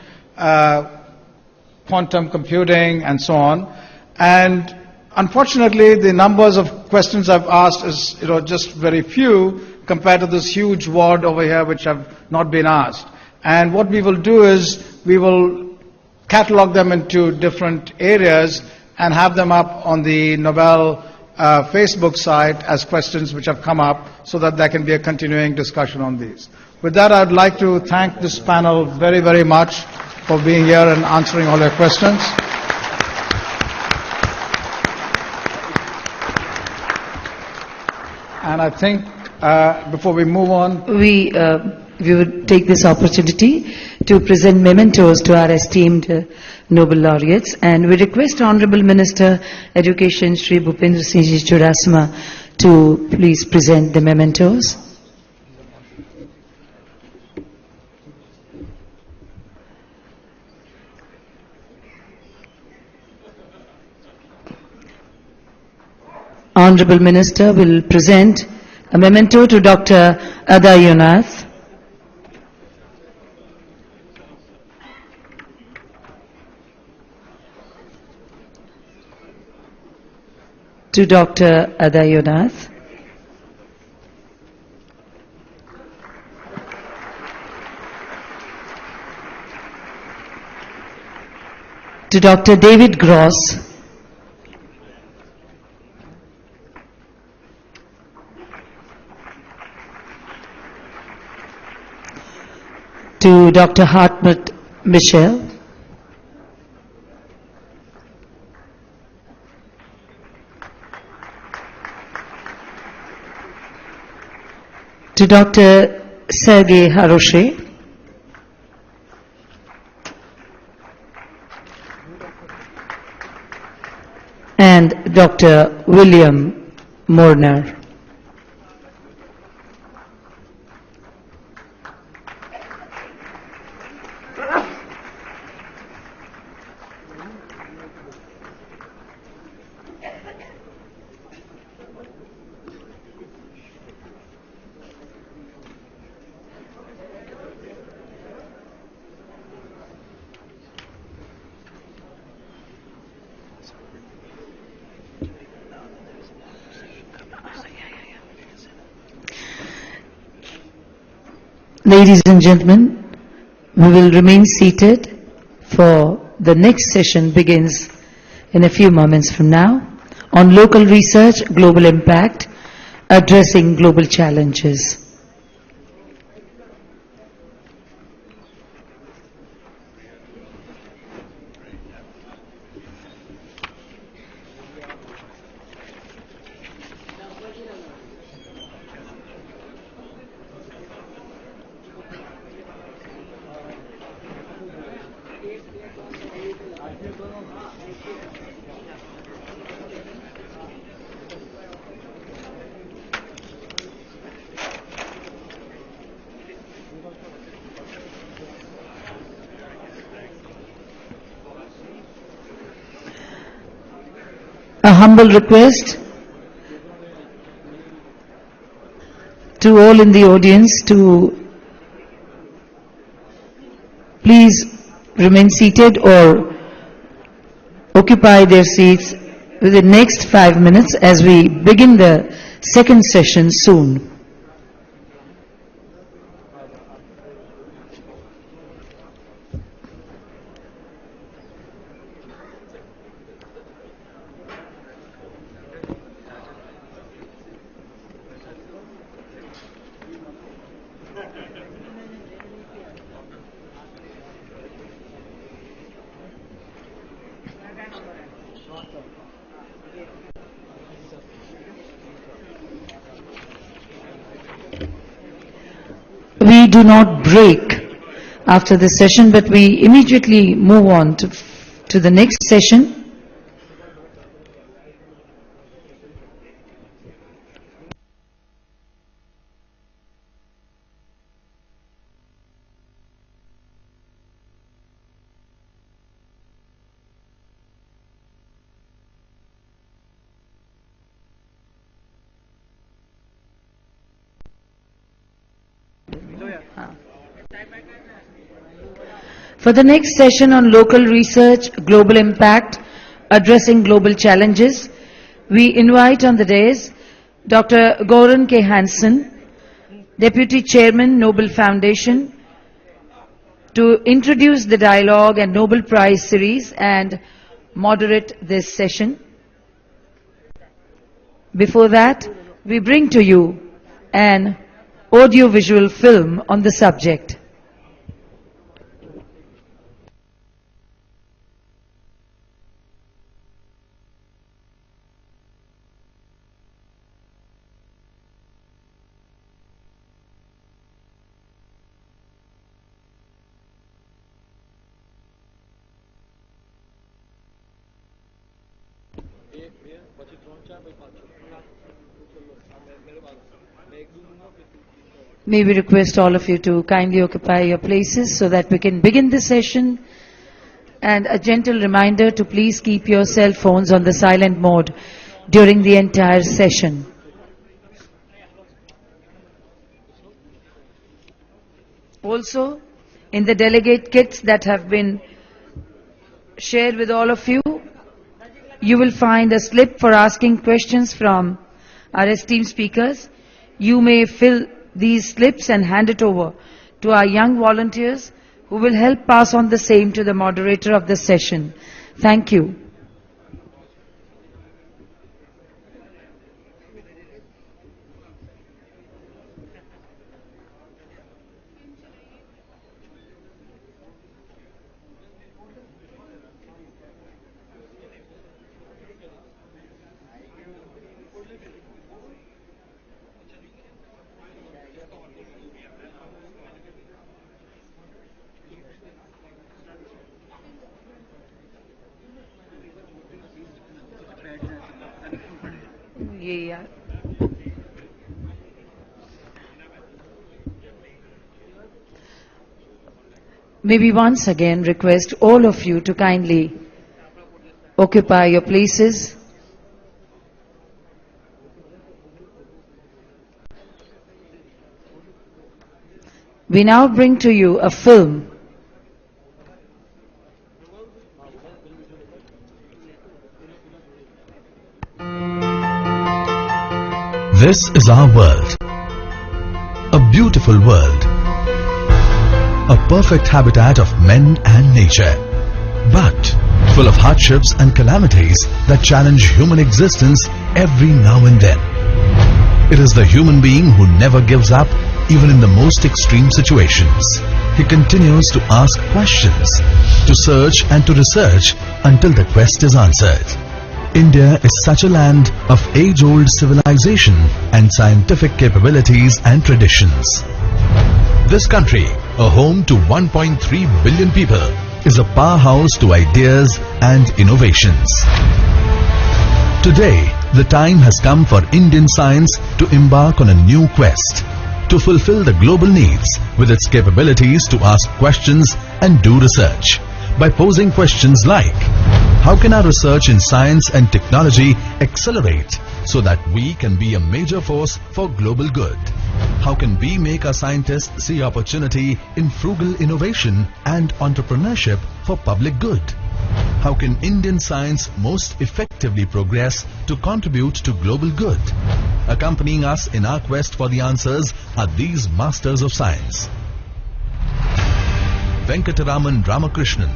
quantum computing, and so on. And unfortunately, the numbers of questions I've asked is just very few compared to this huge ward over here which have not been asked. And what we will do is we will catalog them into different areas and have them up on the Nobel Facebook site as questions which have come up so that there can be a continuing discussion on these. With that, I'd like to thank this panel very, very much for being here and answering all your questions. And I think before we move on, we would take this opportunity to present mementos to our esteemed Nobel laureates, and we request Honorable Minister Education Shri Bhupendra Singh Ji Chudasama to please present the mementos. Honorable Minister will present a memento to Dr. Ada Yonath. To Dr. Ada Yonath. To Dr. David Gross. To Dr. Hartmut Michel. To Dr. Sergei Haroshi. And Dr. William Morner. Ladies and gentlemen, we will remain seated for the next session begins in a few moments from now on local research, global impact, addressing global challenges. A humble request to all in the audience to please remain seated or occupy their seats for the next 5 minutes as we begin the second session soon. We do not break after the session, but we immediately move on to the next session. For the next session on local research, global impact, addressing global challenges, we invite on the dais Dr. Goran K. Hansen, Deputy Chairman, Nobel Foundation, to introduce the dialogue and Nobel Prize series and moderate this session. Before that, we bring to you an audiovisual film on the subject. May we request all of you to kindly occupy your places so that we can begin the session. And a gentle reminder to please keep your cell phones on the silent mode during the entire session. Also, in the delegate kits that have been shared with all of you, you will find a slip for asking questions from our esteemed speakers. You may fill these slips and hand it over to our young volunteers who will help pass on the same to the moderator of the session. Thank you. Yeah. May we once again request all of you to kindly occupy your places. We now bring to you a film. This is our world. A beautiful world. A perfect habitat of men and nature. But full of hardships and calamities that challenge human existence every now and then. It is the human being who never gives up even in the most extreme situations. He continues to ask questions, to search and to research until the quest is answered. India is such a land of age-old civilization and scientific capabilities and traditions. This country, a home to 1.3 billion people, is a powerhouse to ideas and innovations. Today, the time has come for Indian science to embark on a new quest, to fulfill the global needs with its capabilities to ask questions and do research, by posing questions like, how can our research in science and technology accelerate so that we can be a major force for global good? How can we make our scientists see opportunity in frugal innovation and entrepreneurship for public good? How can Indian science most effectively progress to contribute to global good? Accompanying us in our quest for the answers are these masters of science. Venkataraman Ramakrishnan,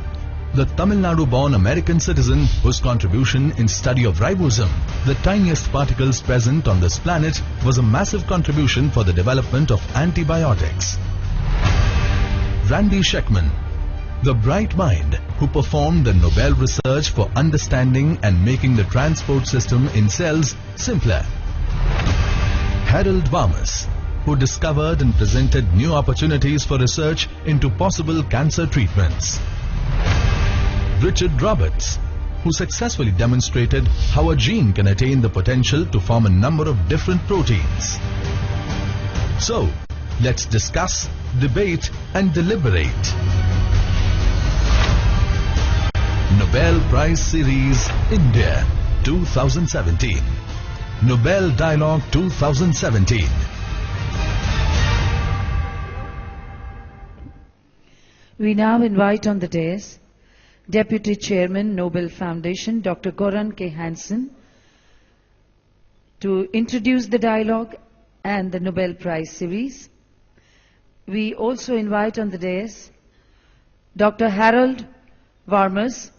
the Tamil Nadu-born American citizen whose contribution in study of ribosome, the tiniest particles present on this planet, was a massive contribution for the development of antibiotics. Randy Sheckman, the bright mind who performed the Nobel research for understanding and making the transport system in cells simpler. Harold Varmus, who discovered and presented new opportunities for research into possible cancer treatments. Richard Roberts, who successfully demonstrated how a gene can attain the potential to form a number of different proteins. So, let's discuss, debate and deliberate. Nobel Prize Series, India, 2017. Nobel Dialogue 2017. We now invite on the dais Deputy Chairman, Nobel Foundation, Dr. Goran K. Hansen, to introduce the dialogue and the Nobel Prize series. We also invite on the dais Dr. Harold Varmus,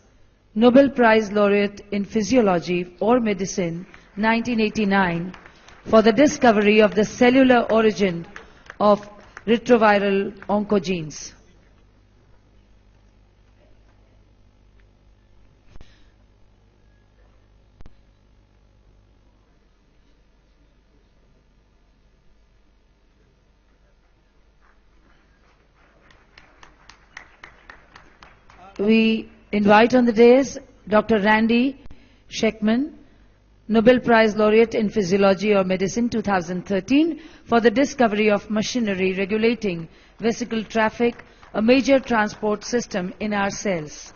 Nobel Prize Laureate in Physiology or Medicine, 1989, for the discovery of the cellular origin of retroviral oncogenes. We invite on the dais Dr. Randy Sheckman, Nobel Prize Laureate in Physiology or Medicine 2013 for the discovery of machinery regulating vesicle traffic, a major transport system in our cells.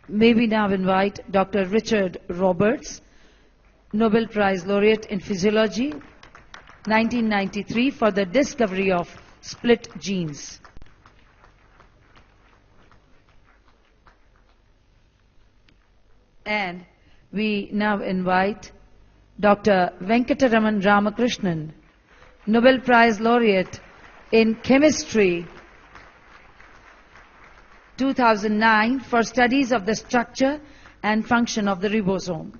May we now invite Dr. Richard Roberts, Nobel Prize Laureate in Physiology, 1993, for the discovery of split genes. And we now invite Dr. Venkataraman Ramakrishnan, Nobel Prize Laureate in Chemistry, 2009, for studies of the structure and function of the ribosome.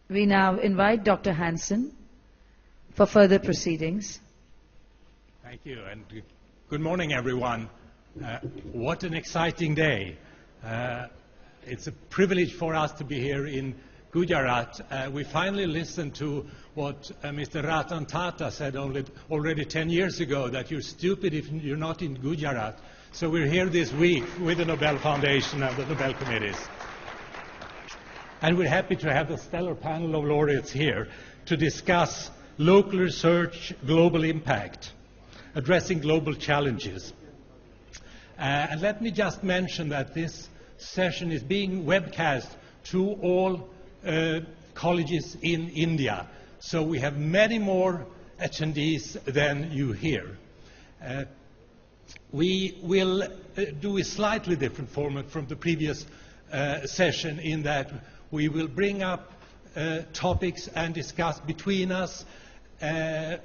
We now invite Dr. Hansen for further proceedings. Thank you, and good morning, everyone. What an exciting day. It's a privilege for us to be here in Gujarat. We finally listened to what Mr. Ratan Tata said already 10 years ago, that you're stupid if you're not in Gujarat. So we're here this week with the Nobel Foundation and the Nobel Committees. And we're happy to have the stellar panel of laureates here to discuss local research, global impact, addressing global challenges. And let me just mention that this session is being webcast to all colleges in India. So we have many more attendees than you here. We will do a slightly different format from the previous session, in that we will bring up topics and discuss between us,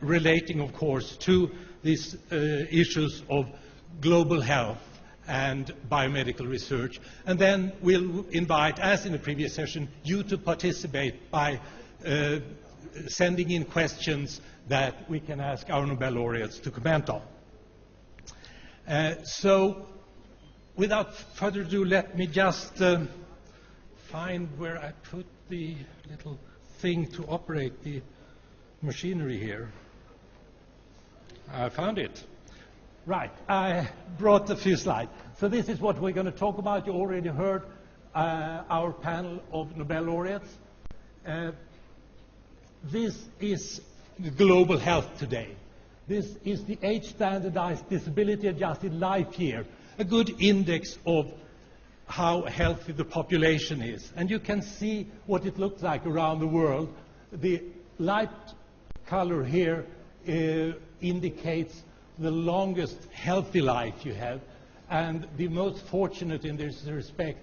relating, of course, to these issues of global health and biomedical research. And then we'll invite, as in the previous session, you to participate by sending in questions that we can ask our Nobel laureates to comment on. So, without further ado, let me just find where I put the little thing to operate the machinery here. I found it. Right, I brought a few slides. So this is what we're going to talk about. You already heard our panel of Nobel laureates. This is global health today. This is the age-standardized disability-adjusted life year, a good index of how healthy the population is. And you can see what it looks like around the world. The light color here indicates the longest healthy life you have, and the most fortunate in this respect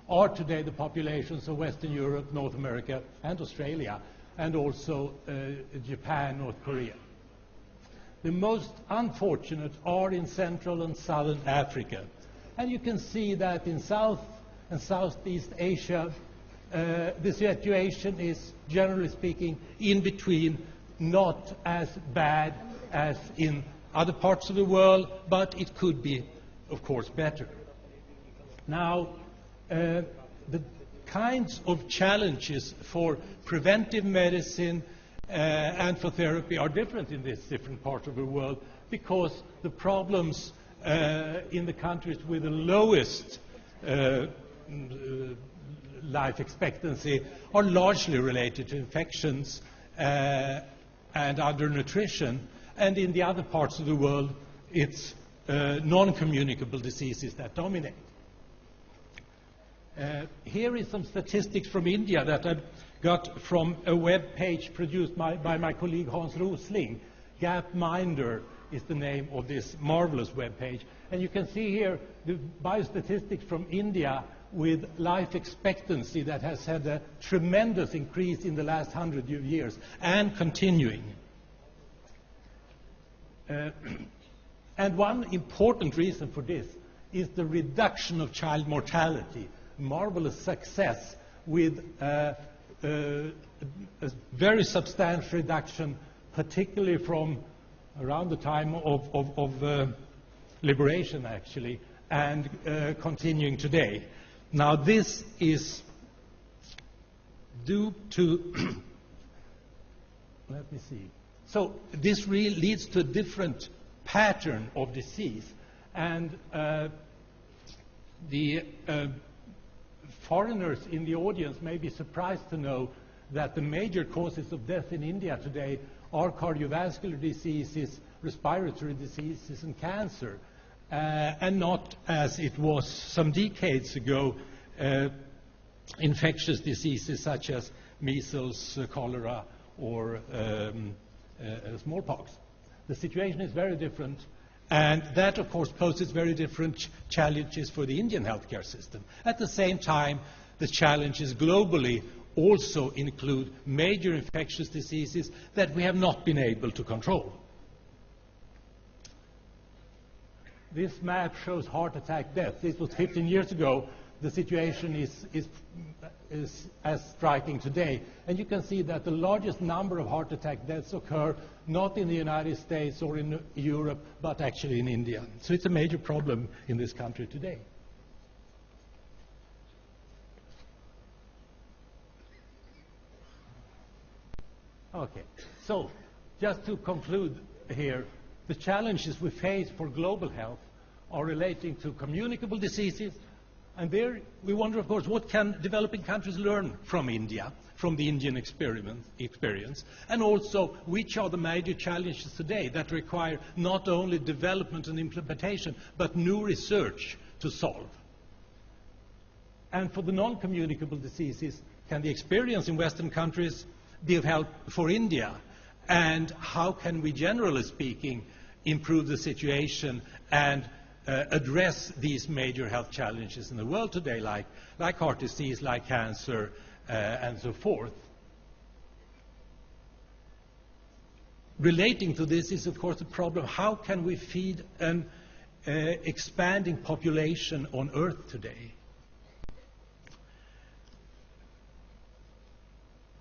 are today the populations of Western Europe, North America, and Australia, and also Japan, North Korea. The most unfortunate are in Central and Southern Africa. And you can see that in South and Southeast Asia, the situation is, generally speaking, in between, not as bad as in other parts of the world, but it could be, of course, better. Now, the kinds of challenges for preventive medicine and for therapy are different in these different parts of the world, because the problems in the countries with the lowest life expectancy are largely related to infections and undernutrition, and in the other parts of the world it's non-communicable diseases that dominate. Here is some statistics from India that I got from a web page produced by my colleague Hans Rosling. Gapminder is the name of this marvelous web page. And you can see here the biostatistics from India with life expectancy that has had a tremendous increase in the last 100 years and continuing. And one important reason for this is the reduction of child mortality. Marvelous success with a very substantial reduction, particularly from around the time of liberation, actually, and continuing today. Now, this is due to, let me see. So this really leads to a different pattern of disease. And the foreigners in the audience may be surprised to know that the major causes of death in India today are cardiovascular diseases, respiratory diseases, and cancer, and not, as it was some decades ago, infectious diseases such as measles, cholera, or smallpox. The situation is very different, and that, of course, poses very different challenges for the Indian healthcare system. At the same time, the challenges globally also include major infectious diseases that we have not been able to control. This map shows heart attack deaths. This was 15 years ago. The situation is as striking today. And you can see that the largest number of heart attack deaths occur not in the United States or in Europe, but actually in India. So it's a major problem in this country today. Okay, so just to conclude here, the challenges we face for global health are relating to communicable diseases, and there we wonder, of course, what can developing countries learn from India, from the Indian experience, and also which are the major challenges today that require not only development and implementation, but new research to solve. And for the non-communicable diseases, can the experience in Western countries be of help for India? And how can we, generally speaking, improve the situation and address these major health challenges in the world today, like heart disease, like cancer, and so forth? Relating to this is, of course, the problem: how can we feed an expanding population on Earth today?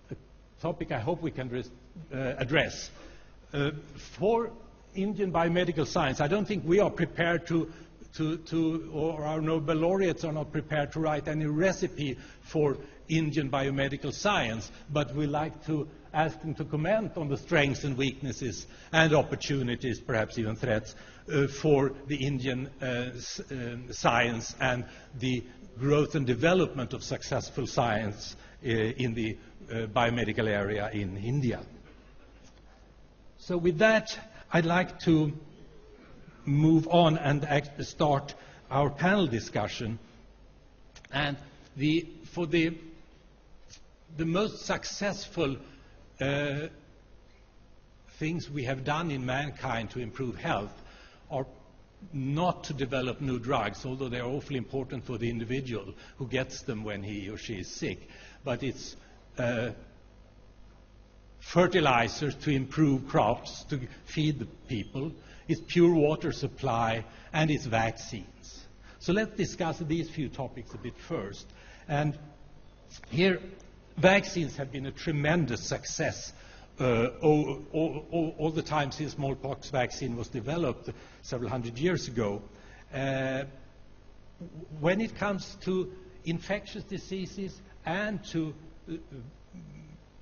A topic I hope we can address. For Indian biomedical science, I don't think we are prepared or our Nobel laureates are not prepared to write any recipe for Indian biomedical science, but we like to ask them to comment on the strengths and weaknesses and opportunities, perhaps even threats, for the Indian science and the growth and development of successful science in the biomedical area in India. So with that, I'd like to move on and start our panel discussion. And for the most successful things we have done in mankind to improve health are not to develop new drugs, although they are awfully important for the individual who gets them when he or she is sick, but it's fertilizers to improve crops, to feed the people, it's pure water supply, and it's vaccines. So let's discuss these few topics a bit first. And here, vaccines have been a tremendous success all the time since smallpox vaccine was developed several hundred years ago. When it comes to infectious diseases and to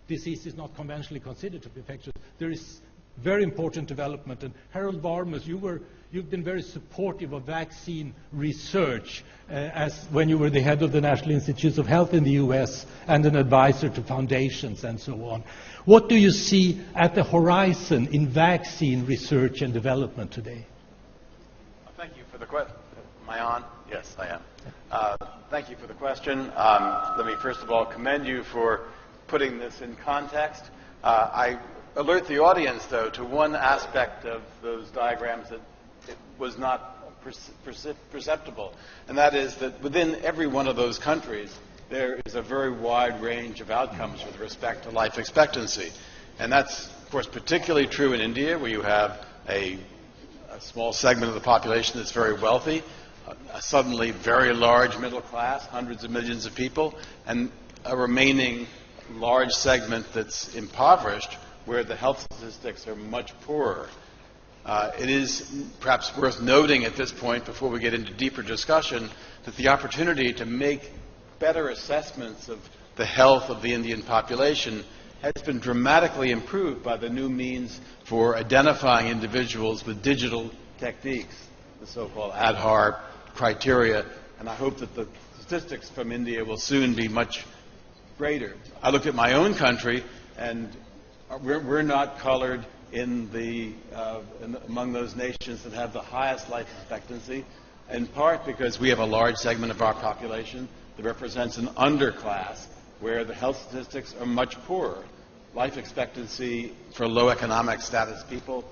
diseases not conventionally considered to be infectious, there is very important development. And Harold Varmus, you've been very supportive of vaccine research as when you were the head of the National Institutes of Health in the US and an advisor to foundations and so on. What do you see at the horizon in vaccine research and development today? Thank you for the question. Am I on? Yes, I am. Thank you for the question. Let me first of all commend you for putting this in context. I alert the audience, though, to one aspect of those diagrams that it was not perceptible, and that is that within every one of those countries, there is a very wide range of outcomes with respect to life expectancy. And that's, of course, particularly true in India, where you have a small segment of the population that's very wealthy, a suddenly very large middle class, hundreds of millions of people, and a remaining large segment that's impoverished, where the health statistics are much poorer. It is perhaps worth noting at this point, before we get into deeper discussion, that the opportunity to make better assessments of the health of the Indian population has been dramatically improved by the new means for identifying individuals with digital techniques, the so-called Aadhaar criteria, and I hope that the statistics from India will soon be much greater. I looked at my own country, and we're not colored among those nations that have the highest life expectancy, in part because we have a large segment of our population that represents an underclass where the health statistics are much poorer. Life expectancy for low economic status people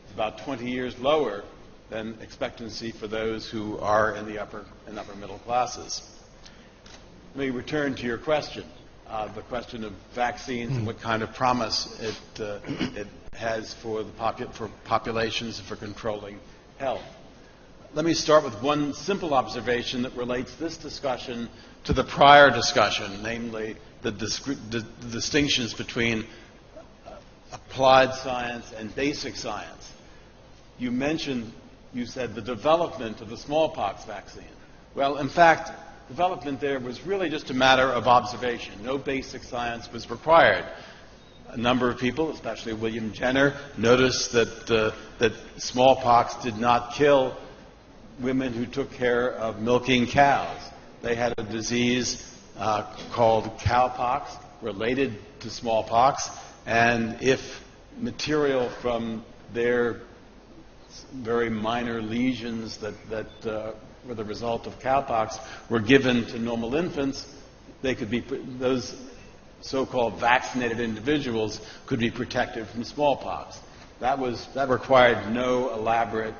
is about 20 years lower than expectancy for those who are in the upper middle classes. Let me return to your question, the question of vaccines and what kind of promise it has for populations and for controlling health. Let me start with one simple observation that relates this discussion to the prior discussion, namely the distinctions between applied science and basic science. You said the development of the smallpox vaccine. Well, in fact, development there was really just a matter of observation. No basic science was required. A number of people, especially William Jenner, noticed that smallpox did not kill women who took care of milking cows. They had a disease called cowpox, related to smallpox, and if material from their very minor lesions that were the result of cowpox were given to normal infants, those so-called vaccinated individuals could be protected from smallpox. That required no elaborate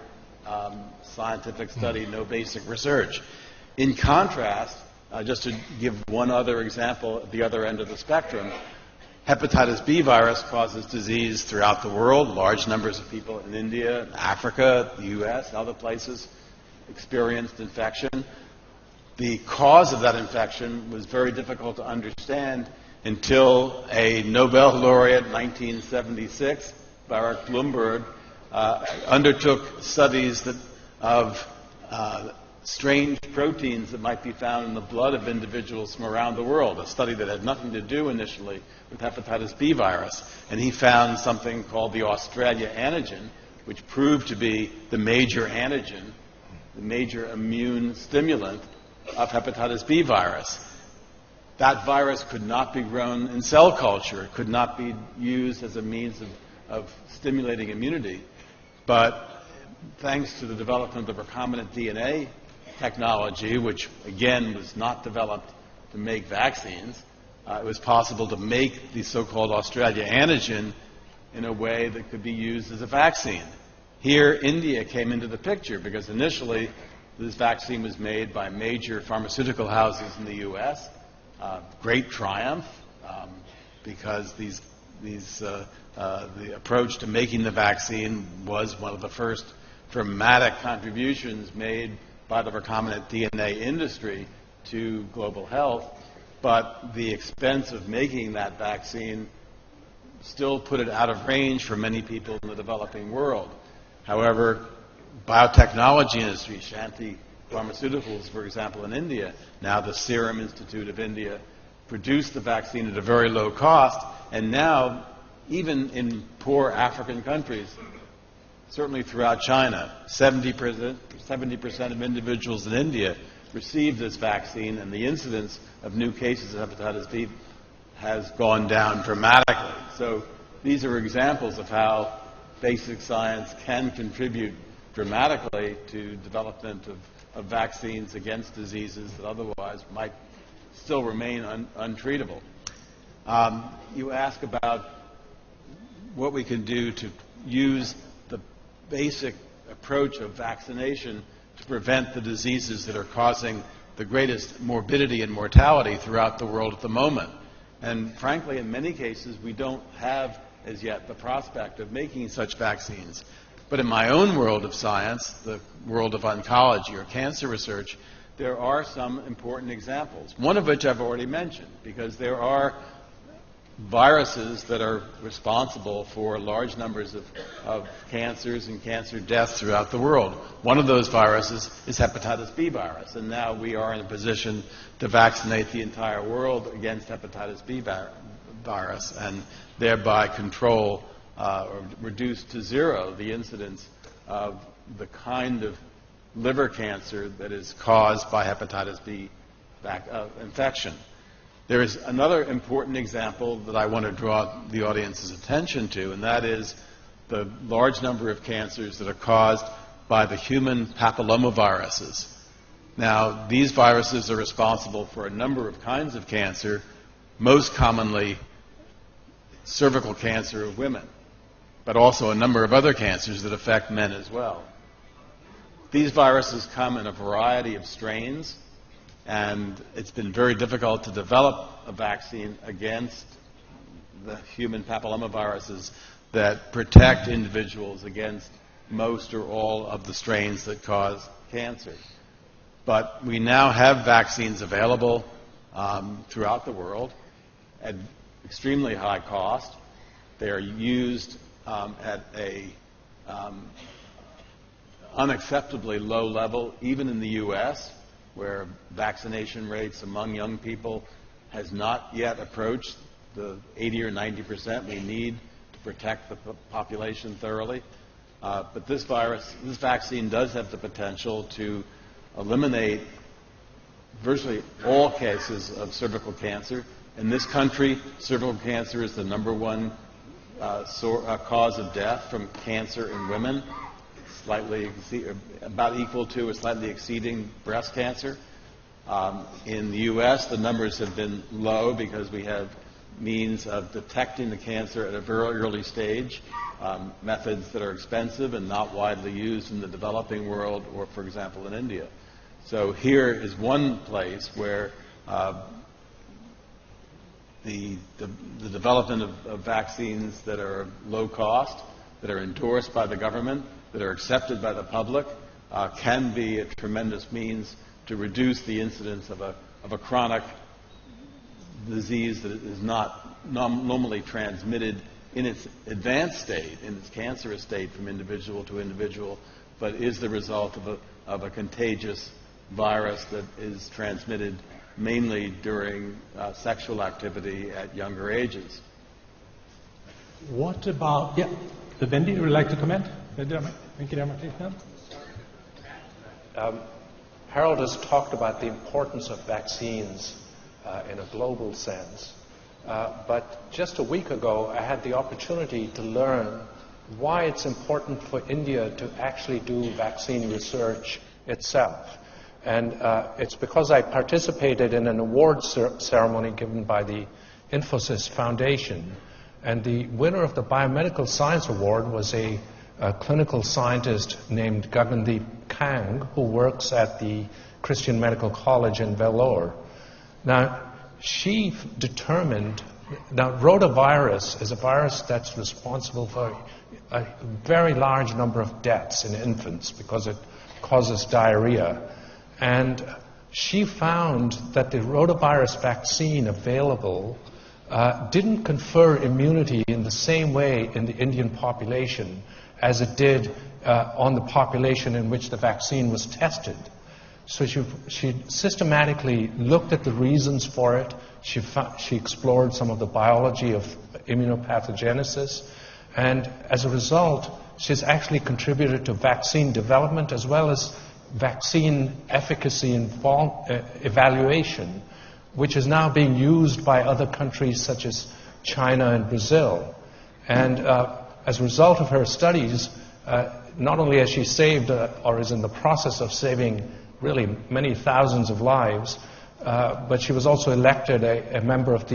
scientific study, no basic research. In contrast, just to give one other example at the other end of the spectrum, hepatitis B virus causes disease throughout the world. Large numbers of people in India, Africa, the U.S., other places experienced infection. The cause of that infection was very difficult to understand until a Nobel laureate in 1976, Barack Bloomberg, undertook studies of strange proteins that might be found in the blood of individuals from around the world, a study that had nothing to do initially with hepatitis B virus. And he found something called the Australia antigen, which proved to be the major antigen, the major immune stimulant of hepatitis B virus. That virus could not be grown in cell culture. It could not be used as a means of stimulating immunity. But thanks to the development of recombinant DNA technology, which again was not developed to make vaccines, it was possible to make the so-called Australia antigen in a way that could be used as a vaccine. Here, India came into the picture because initially this vaccine was made by major pharmaceutical houses in the U.S. Great triumph because the approach to making the vaccine was one of the first dramatic contributions made by the recombinant DNA industry to global health, but the expense of making that vaccine still put it out of range for many people in the developing world. However, biotechnology industry, Shanti Pharmaceuticals, for example, in India, now the Serum Institute of India, produced the vaccine at a very low cost, and now, even in poor African countries, certainly throughout China, 70% of individuals in India receive this vaccine, and the incidence of new cases of hepatitis B has gone down dramatically. So these are examples of how basic science can contribute dramatically to development of vaccines against diseases that otherwise might still remain untreatable. You ask about what we can do to use the basic approach of vaccination to prevent the diseases that are causing the greatest morbidity and mortality throughout the world at the moment. And frankly, in many cases, we don't have as yet the prospect of making such vaccines. But in my own world of science, the world of oncology or cancer research, there are some important examples, one of which I've already mentioned, because there are viruses that are responsible for large numbers of cancers and cancer deaths throughout the world. One of those viruses is hepatitis B virus, and now we are in a position to vaccinate the entire world against hepatitis B virus and thereby control or reduce to zero the incidence of the kind of liver cancer that is caused by hepatitis B infection. There is another important example that I want to draw the audience's attention to, and that is the large number of cancers that are caused by the human papillomaviruses. Now, these viruses are responsible for a number of kinds of cancer, most commonly cervical cancer of women, but also a number of other cancers that affect men as well. These viruses come in a variety of strains, and it's been very difficult to develop a vaccine against the human papillomaviruses that protect individuals against most or all of the strains that cause cancer. But we now have vaccines available throughout the world at extremely high cost. They are used at a unacceptably low level, even in the U.S., where vaccination rates among young people has not yet approached the 80 or 90% we need to protect the population thoroughly. But this vaccine does have the potential to eliminate virtually all cases of cervical cancer. In this country, cervical cancer is the #1 cause of death from cancer in women, about equal to or slightly exceeding breast cancer. In the U.S., the numbers have been low because we have means of detecting the cancer at a very early stage, methods that are expensive and not widely used in the developing world or, for example, in India. So here is one place where the development of vaccines that are low cost, that are endorsed by the government, that are accepted by the public, can be a tremendous means to reduce the incidence of a chronic disease that is not normally transmitted in its advanced state, in its cancerous state from individual to individual, but is the result of a contagious virus that is transmitted mainly during sexual activity at younger ages. What about, Wendy, would you like to comment? Harold has talked about the importance of vaccines in a global sense. But just a week ago, I had the opportunity to learn why it's important for India to actually do vaccine research itself. And it's because I participated in an awards ceremony given by the Infosys Foundation. And the winner of the Biomedical Science Award was a clinical scientist named Gagandeep Kang, who works at the Christian Medical College in Vellore. Now, she determined, rotavirus is a virus that's responsible for a very large number of deaths in infants because it causes diarrhea. And she found that the rotavirus vaccine available didn't confer immunity in the same way in the Indian population as it did on the population in which the vaccine was tested. So she systematically looked at the reasons for it. She explored some of the biology of immunopathogenesis. And as a result, she's actually contributed to vaccine development as well as vaccine efficacy evaluation, which is now being used by other countries such as China and Brazil. And as a result of her studies, not only has she saved or is in the process of saving really many thousands of lives, but she was also elected a member of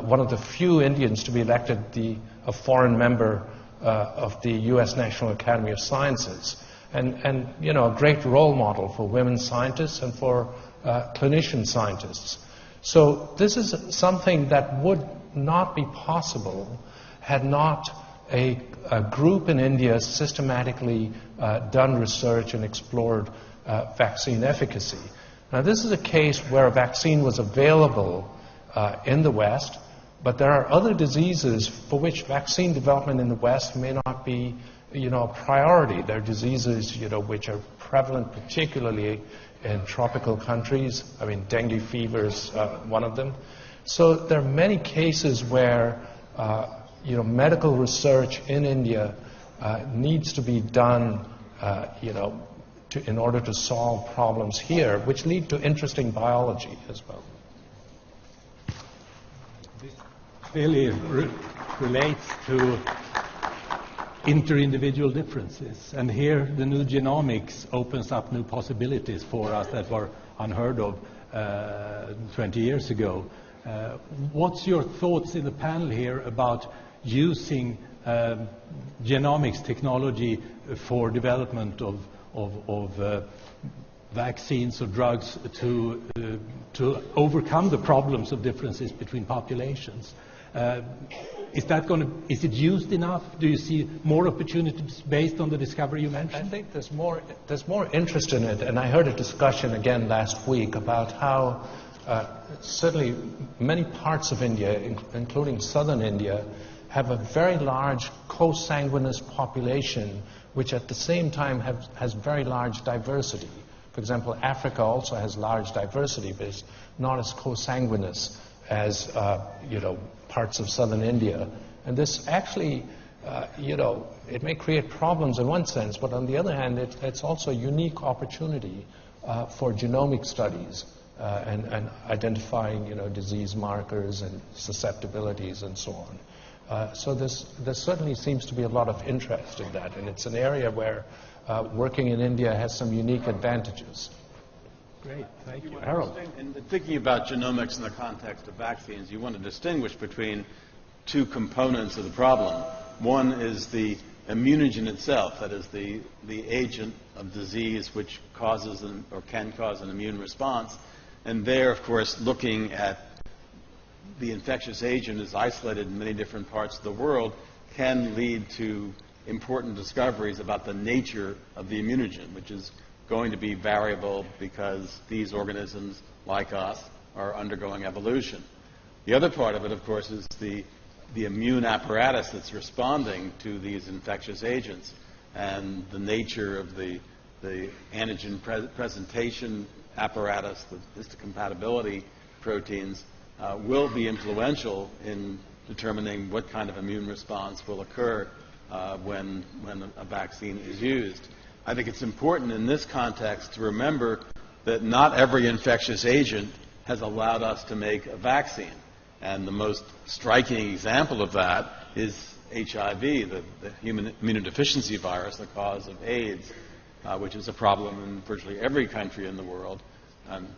one of the few Indians to be elected a foreign member of the U.S. National Academy of Sciences. And you know, a great role model for women scientists and for clinician scientists. So this is something that would not be possible had not a group in India systematically done research and explored vaccine efficacy. Now, this is a case where a vaccine was available in the West, But there are other diseases for which vaccine development in the West may not be, a priority. There are diseases, which are prevalent particularly in tropical countries. I mean, dengue fever is one of them. So there are many cases where, medical research in India needs to be done, in order to solve problems here, which lead to interesting biology as well. This really relates to inter-individual differences. And here the new genomics opens up new possibilities for us that were unheard of 20 years ago. What's your thoughts in the panel here about using genomics technology for development of vaccines or drugs to overcome the problems of differences between populations? Is it used enough? Do you see more opportunities based on the discovery you mentioned? I think there's more interest in it, and I heard a discussion again last week about how certainly many parts of India, including southern India, have a very large co-sanguineous population, which at the same time has very large diversity. For example, Africa also has large diversity, but it's not as co-sanguineous as parts of southern India. And this actually, it may create problems in one sense, but on the other hand, it's also a unique opportunity for genomic studies and identifying, disease markers and susceptibilities and so on. So there certainly seems to be a lot of interest in that, and it's an area where working in India has some unique advantages. Great, thank you. Harold? In thinking about genomics in the context of vaccines, you want to distinguish between two components of the problem. One is the immunogen itself, that is the agent of disease which causes or can cause an immune response. And there, of course, looking at the infectious agent is isolated in many different parts of the world can lead to important discoveries about the nature of the immunogen, which is going to be variable because these organisms, like us, are undergoing evolution. The other part of it, of course, is the immune apparatus that's responding to these infectious agents, and the nature of the antigen presentation apparatus, the histocompatibility proteins, will be influential in determining what kind of immune response will occur when a vaccine is used. I think it's important in this context to remember that not every infectious agent has allowed us to make a vaccine. And the most striking example of that is HIV, the human immunodeficiency virus, the cause of AIDS, which is a problem in virtually every country in the world.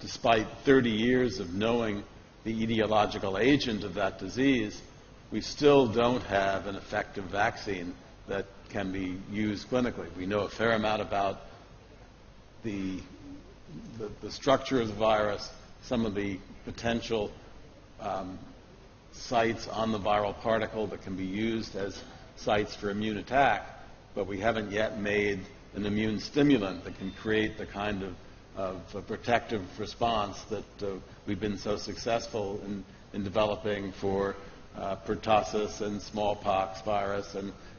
Despite 30 years of knowing the etiological agent of that disease, we still don't have an effective vaccine that can be used clinically. We know a fair amount about the structure of the virus, some of the potential sites on the viral particle that can be used as sites for immune attack, but we haven't yet made an immune stimulant that can create the kind of a protective response that we've been so successful in developing for pertussis and smallpox virus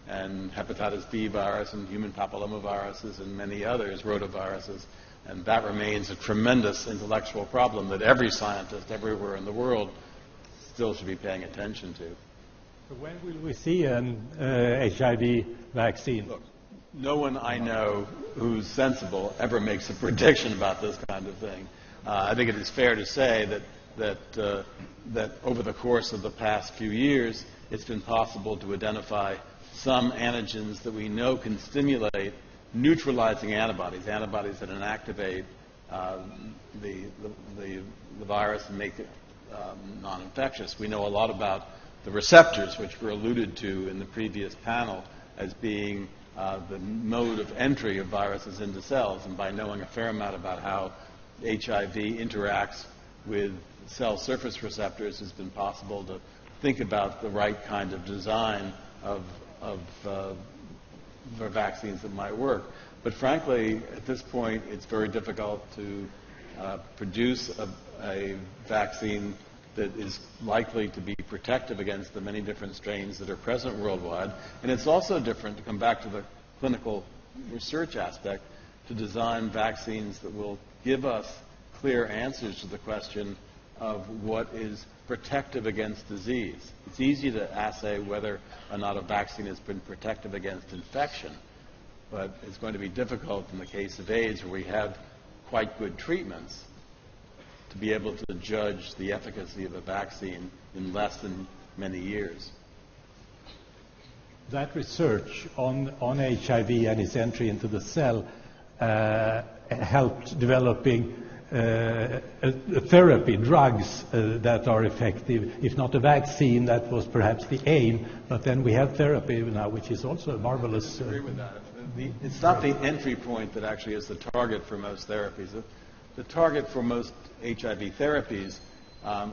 and hepatitis B virus and human papillomaviruses and many others, rotaviruses. And that remains a tremendous intellectual problem that every scientist everywhere in the world still should be paying attention to. So when will we see an HIV vaccine? Look, no one I know who's sensible ever makes a prediction about this kind of thing. I think it is fair to say that over the course of the past few years, it's been possible to identify some antigens that we know can stimulate neutralizing antibodies that inactivate the virus and make it non-infectious. We know a lot about the receptors, which were alluded to in the previous panel as being the mode of entry of viruses into cells. And by knowing a fair amount about how HIV interacts with cell surface receptors, it's been possible to think about the right kind of design for vaccines that might work. But frankly, at this point, it's very difficult to produce a vaccine that is likely to be protective against the many different strains that are present worldwide. And it's also different, to come back to the clinical research aspect, to design vaccines that will give us clear answers to the question of what is protective against disease. It's easy to assay whether or not a vaccine has been protective against infection, but it's going to be difficult in the case of AIDS, where we have quite good treatments, to be able to judge the efficacy of a vaccine in less than many years. That research on HIV and its entry into the cell helped developing a therapy, drugs that are effective. If not a vaccine, that was perhaps the aim, but then we have therapy now, which is also a marvelous... I agree with that. It's not the entry point that actually is the target for most therapies. The target for most HIV therapies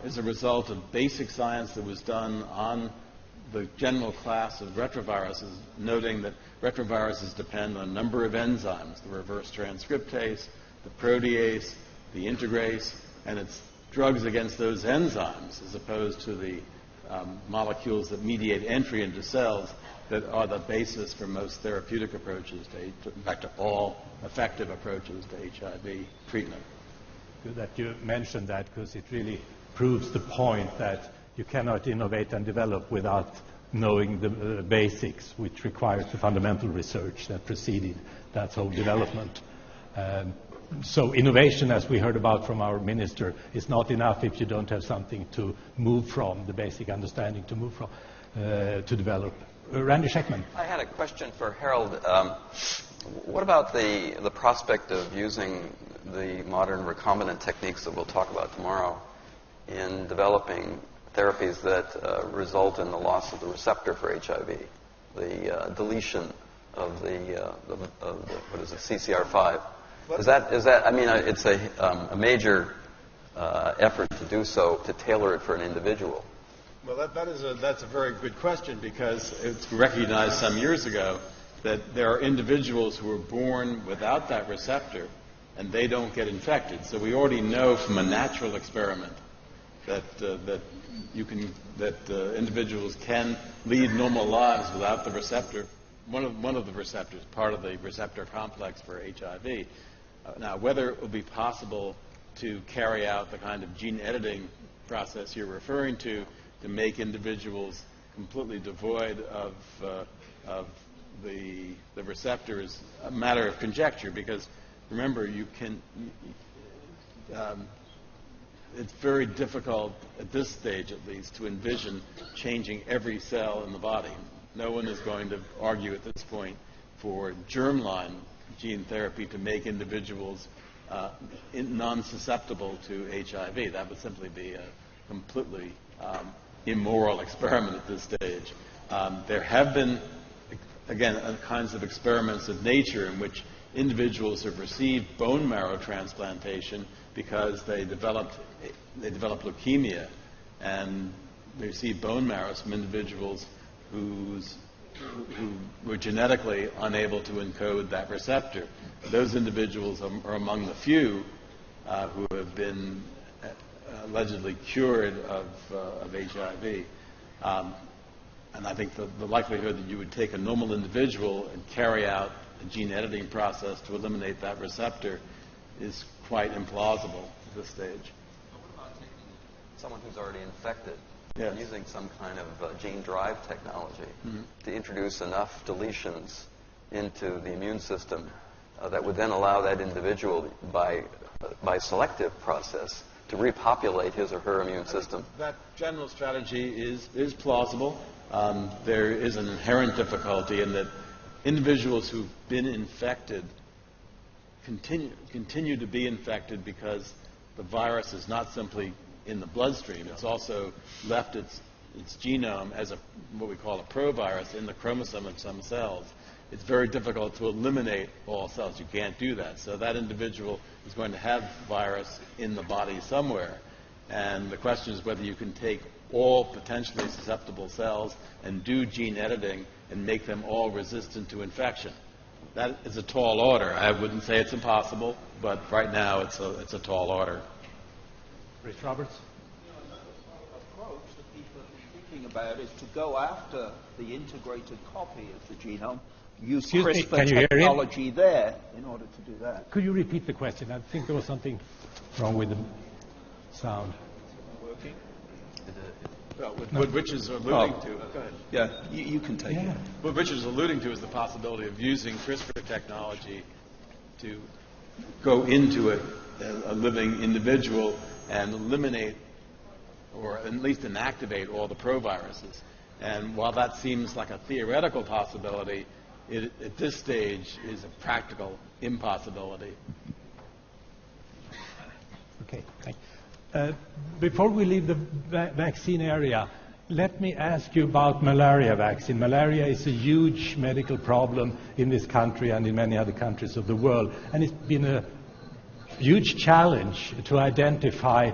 is a result of basic science that was done on the general class of retroviruses, noting that retroviruses depend on a number of enzymes, the reverse transcriptase, the protease, the integrase, and it's drugs against those enzymes, as opposed to the molecules that mediate entry into cells, that are the basis for most therapeutic approaches, in fact, all effective approaches to HIV treatment. Good that you mentioned that, because it really proves the point that you cannot innovate and develop without knowing the basics, which requires the fundamental research that preceded that whole development. So innovation, as we heard about from our minister, is not enough if you don't have something to move from, the basic understanding to move from, to develop. Randy Scheckman. I had a question for Harold. What about the prospect of using the modern recombinant techniques that we'll talk about tomorrow in developing therapies that result in the loss of the receptor for HIV, the deletion of the what is it, CCR5? Is that? I mean, it's a major effort to do so, to tailor it for an individual. Well, that's a very good question, because it's recognized some years ago that there are individuals who are born without that receptor, and they don't get infected. So we already know from a natural experiment that individuals can lead normal lives without the receptor. One of the receptors, part of the receptor complex for HIV. Now, whether it will be possible to carry out the kind of gene editing process you're referring to make individuals completely devoid of the receptor is a matter of conjecture, because remember, it's very difficult at this stage, at least, to envision changing every cell in the body. No one is going to argue at this point for germline gene therapy to make individuals non-susceptible to HIV. That would simply be a completely immoral experiment at this stage. There have been, again, kinds of experiments of nature in which individuals have received bone marrow transplantation because they developed leukemia, and they received bone marrows from individuals who were genetically unable to encode that receptor. Those individuals are among the few who have been allegedly cured of HIV. And I think the likelihood that you would take a normal individual and carry out a gene editing process to eliminate that receptor is quite implausible at this stage. What about taking someone who's already infected, yes, using some kind of gene drive technology to introduce enough deletions into the immune system that would then allow that individual, by selective process, to repopulate his or her immune system? That general strategy is plausible. There is an inherent difficulty in that individuals who've been infected continue to be infected because the virus is not simply in the bloodstream. It's also left its genome as what we call a provirus in the chromosome of some cells. It's very difficult to eliminate all cells. You can't do that. So that individual is going to have virus in the body somewhere. And the question is whether you can take all potentially susceptible cells and do gene editing and make them all resistant to infection. That is a tall order. I wouldn't say it's impossible, but right now it's a tall order. Rich Roberts? people have been thinking about is to go after the integrated copy of the genome, use Excuse me, CRISPR can you hear him? technology there in order to do that. Could you repeat the question? I think there was something wrong with the sound. Working? Well, what Richard's alluding to, go ahead. Yeah, you can take it. What Richard's alluding to is the possibility of using CRISPR technology to go into a living individual and eliminate, or at least inactivate, all the proviruses. And while that seems like a theoretical possibility, it at this stage is a practical impossibility. Okay, thank you. Before we leave the vaccine area, let me ask you about malaria vaccine. Malaria is a huge medical problem in this country and in many other countries of the world, and it's been a huge challenge to identify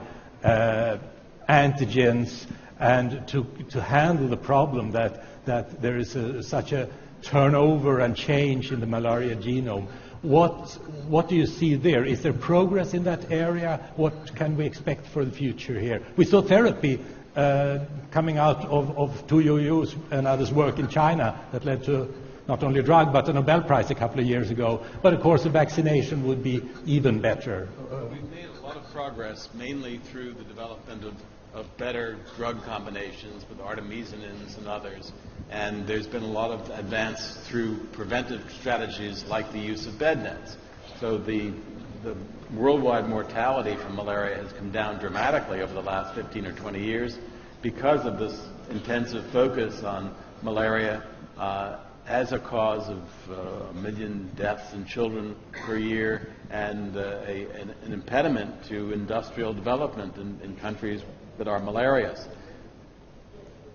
antigens and to handle the problem that there is such a turnover and change in the malaria genome. What do you see there? Is there progress in that area? What can we expect for the future here? We saw therapy coming out of Tu Youyou's and others' work in China that led to not only a drug but a Nobel Prize a couple of years ago. But of course, a vaccination would be even better. We've made a lot of progress, mainly through the development of better drug combinations with artemisinin and others. And there's been a lot of advance through preventive strategies like the use of bed nets. So the worldwide mortality from malaria has come down dramatically over the last 15 or 20 years because of this intensive focus on malaria as a cause of 1 million deaths in children per year and an impediment to industrial development in countries that are malarious.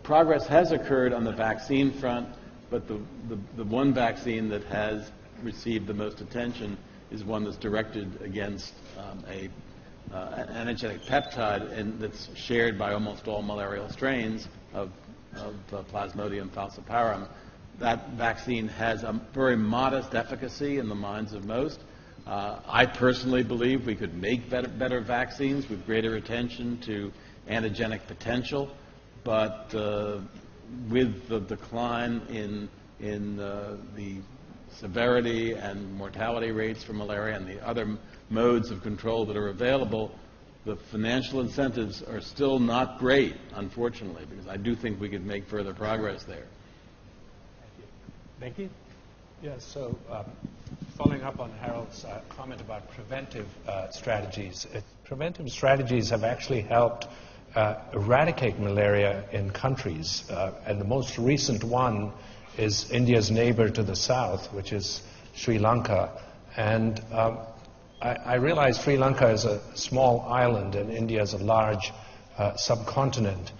Progress has occurred on the vaccine front, but the one vaccine that has received the most attention is one that's directed against an antigenic peptide and that's shared by almost all malarial strains of Plasmodium falciparum. That vaccine has a very modest efficacy in the minds of most. I personally believe we could make better vaccines with greater attention to antigenic potential. But with the decline in the severity and mortality rates for malaria and the other modes of control that are available, the financial incentives are still not great, unfortunately, because I do think we could make further progress there. Thank you. Yes, so following up on Harold's comment about preventive strategies, preventive strategies have actually helped eradicate malaria in countries. And the most recent one is India's neighbor to the south, which is Sri Lanka. And I realize Sri Lanka is a small island and India is a large subcontinent.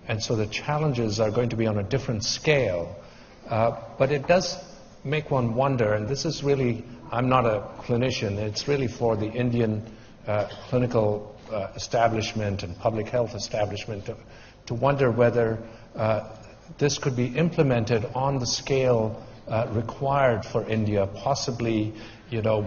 And so the challenges are going to be on a different scale. But it does make one wonder, and this is really, I'm not a clinician, it's really for the Indian clinical establishment and public health establishment to wonder whether this could be implemented on the scale required for India, possibly,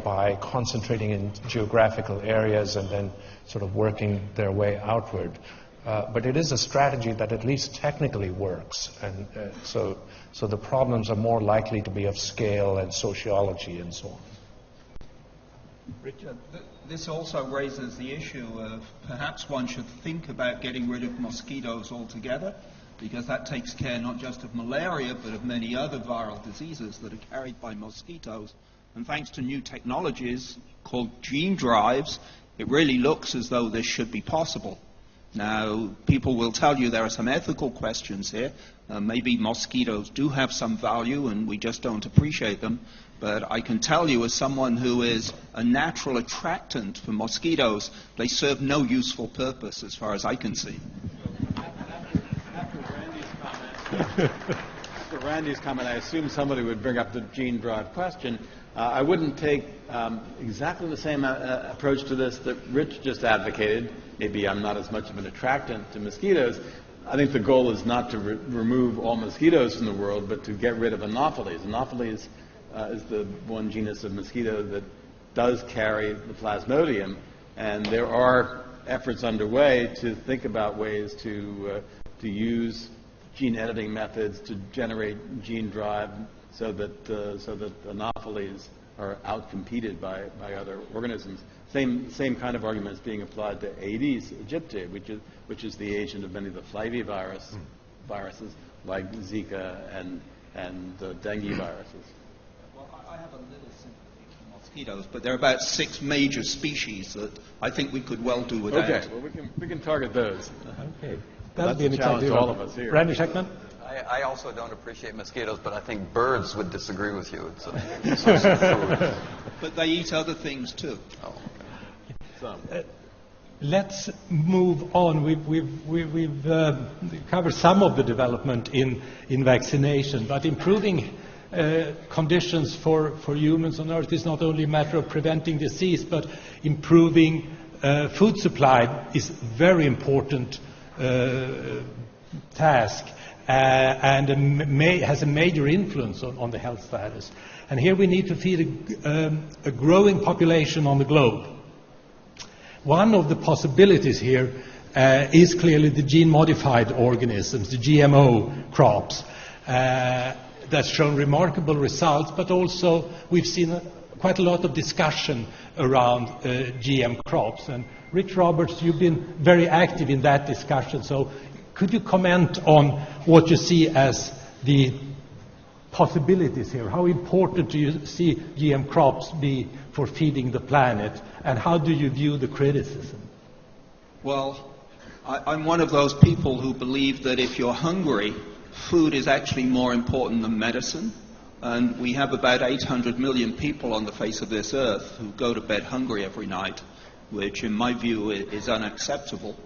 by concentrating in geographical areas and then sort of working their way outward. But it is a strategy that at least technically works, and so the problems are more likely to be of scale and sociology and so on. Richard, this also raises the issue of perhaps one should think about getting rid of mosquitoes altogether, because that takes care not just of malaria but of many other viral diseases that are carried by mosquitoes. And thanks to new technologies called gene drives, it really looks as though this should be possible. Now, people will tell you there are some ethical questions here. Maybe mosquitoes do have some value and we just don't appreciate them. But I can tell you, as someone who is a natural attractant for mosquitoes, they serve no useful purpose as far as I can see. After Randy's comment, I assume somebody would bring up the gene drive question. I wouldn't take exactly the same approach to this that Rich just advocated. Maybe I'm not as much of an attractant to mosquitoes. I think the goal is not to remove all mosquitoes from the world, but to get rid of Anopheles. Anopheles is the one genus of mosquito that does carry the Plasmodium, and there are efforts underway to think about ways to to use gene editing methods to generate gene drive so that anopheles are outcompeted by other organisms. Same kind of argument is being applied to Aedes aegypti, which is the agent of many of the viruses like Zika and dengue viruses. Well, I have a little sympathy for mosquitoes, but there are about 6 major species that I think we could well do without. Okay, well we can target those. Okay, That's a challenge to all of us here. Randy Sheckman? I also don't appreciate mosquitoes, but I think birds would disagree with you. It's a source of food. But they eat other things too. Oh, okay. Let's move on. We've covered some of the development in vaccination, but improving conditions for humans on Earth is not only a matter of preventing disease, but improving food supply is a very important task and has a major influence on the health status. And here we need to feed a growing population on the globe. One of the possibilities here is clearly the gene-modified organisms, the GMO crops. That's shown remarkable results, but also we've seen quite a lot of discussion around GM crops. And Rich Roberts, you've been very active in that discussion, so could you comment on what you see as the possibilities here? How important do you see GM crops be for feeding the planet, and how do you view the criticism? Well, I'm one of those people who believe that if you're hungry, food is actually more important than medicine. And we have about 800 million people on the face of this earth who go to bed hungry every night, which in my view is unacceptable.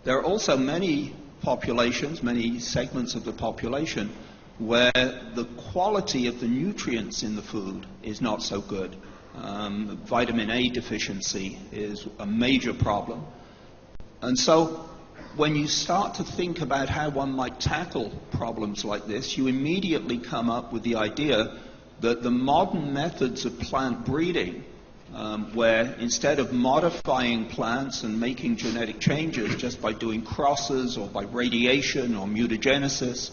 There are also many populations, many segments of the population, where the quality of the nutrients in the food is not so good. Vitamin A deficiency is a major problem. And so when you start to think about how one might tackle problems like this, you immediately come up with the idea that the modern methods of plant breeding, where instead of modifying plants and making genetic changes just by doing crosses or by radiation or mutagenesis,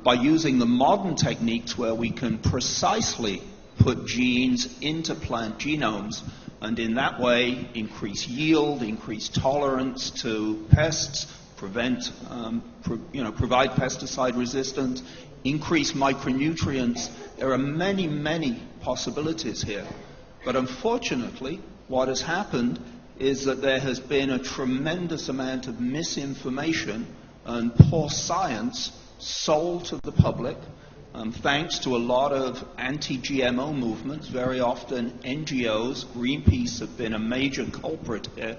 by using the modern techniques where we can precisely put genes into plant genomes and in that way increase yield, increase tolerance to pests, provide pesticide resistance, increase micronutrients. There are many, many possibilities here. But unfortunately, what has happened is that there has been a tremendous amount of misinformation and poor science sold to the public, thanks to a lot of anti-GMO movements. Very often NGOs, Greenpeace have been a major culprit here,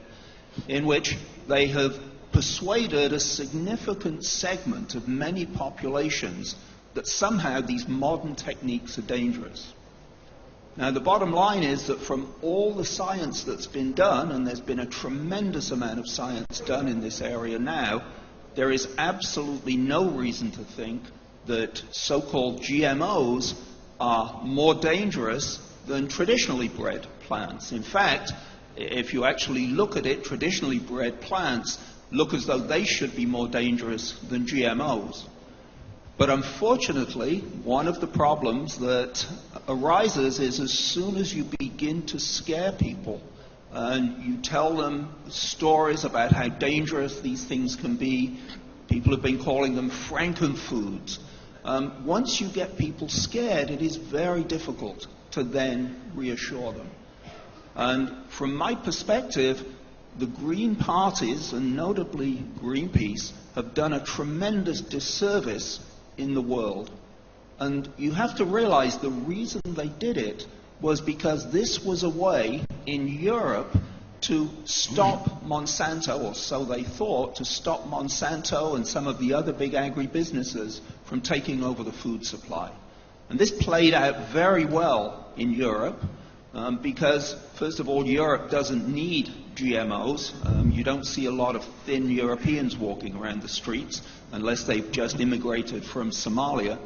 in which they have persuaded a significant segment of many populations that somehow these modern techniques are dangerous. Now, the bottom line is that from all the science that's been done, and there's been a tremendous amount of science done in this area now, there is absolutely no reason to think that so-called GMOs are more dangerous than traditionally bred plants. In fact, if you actually look at it, traditionally bred plants look as though they should be more dangerous than GMOs. But unfortunately, one of the problems that arises is as soon as you begin to scare people and you tell them stories about how dangerous these things can be, people have been calling them frankenfoods. Once you get people scared, it is very difficult to then reassure them. And from my perspective, the Green parties, and notably Greenpeace, have done a tremendous disservice in the world. And you have to realize the reason they did it was because this was a way in Europe to stop Monsanto, or so they thought, to stop Monsanto and some of the other big agribusinesses from taking over the food supply. And this played out very well in Europe because, first of all, Europe doesn't need GMOs. You don't see a lot of thin Europeans walking around the streets unless they've just immigrated from Somalia.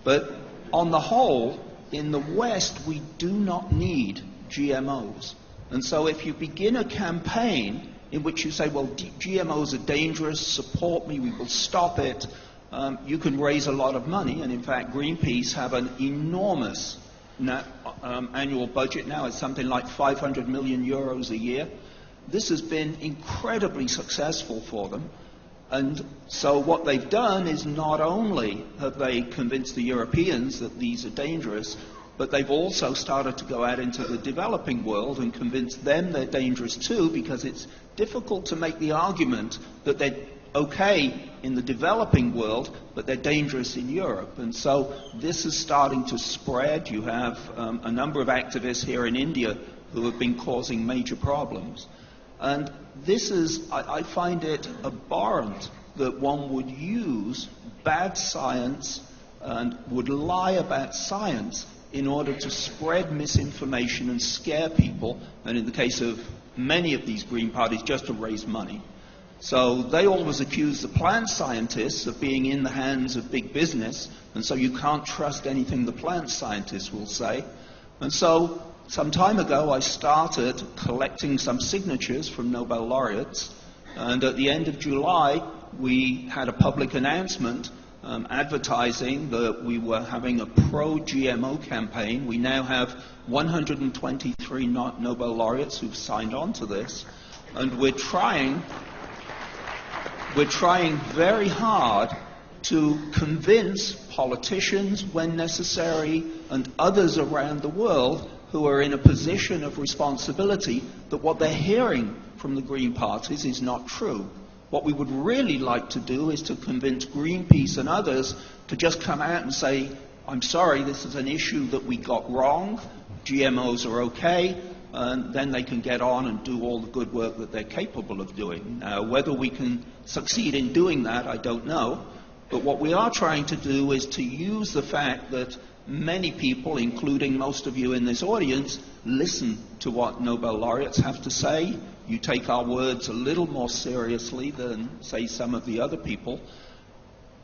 But on the whole, in the West, we do not need GMOs. And so if you begin a campaign in which you say, well, GMOs are dangerous, support me, we will stop it, you can raise a lot of money. And in fact, Greenpeace have an enormous annual budget now. It's something like 500 million euros a year. This has been incredibly successful for them. And so what they've done is not only have they convinced the Europeans that these are dangerous, but they've also started to go out into the developing world and convince them they're dangerous too, because it's difficult to make the argument that they're okay in the developing world, but they're dangerous in Europe. And so this is starting to spread. You have a number of activists here in India who have been causing major problems. And this is, I find it abhorrent that one would use bad science and would lie about science in order to spread misinformation and scare people, and in the case of many of these green parties, just to raise money. So they always accuse the plant scientists of being in the hands of big business, and so you can't trust anything the plant scientists will say. And so some time ago I started collecting some signatures from Nobel laureates, and at the end of July we had a public announcement advertising that we were having a pro-GMO campaign. We now have 123 Nobel laureates who've signed on to this, and we're trying very hard to convince politicians, when necessary, and others around the world who are in a position of responsibility that what they're hearing from the Green parties is not true. What we would really like to do is to convince Greenpeace and others to just come out and say, I'm sorry, this is an issue that we got wrong, GMOs are okay, and then they can get on and do all the good work that they're capable of doing. Now, whether we can succeed in doing that, I don't know. But what we are trying to do is to use the fact that many people, including most of you in this audience, listen to what Nobel laureates have to say. You take our words a little more seriously than, say, some of the other people.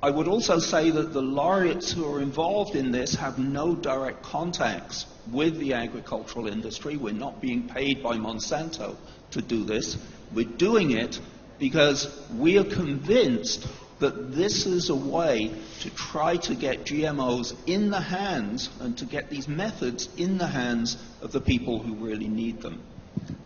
I would also say that the laureates who are involved in this have no direct contacts with the agricultural industry. We're not being paid by Monsanto to do this. We're doing it because we are convinced that this is a way to try to get GMOs in the hands and to get these methods in the hands of the people who really need them.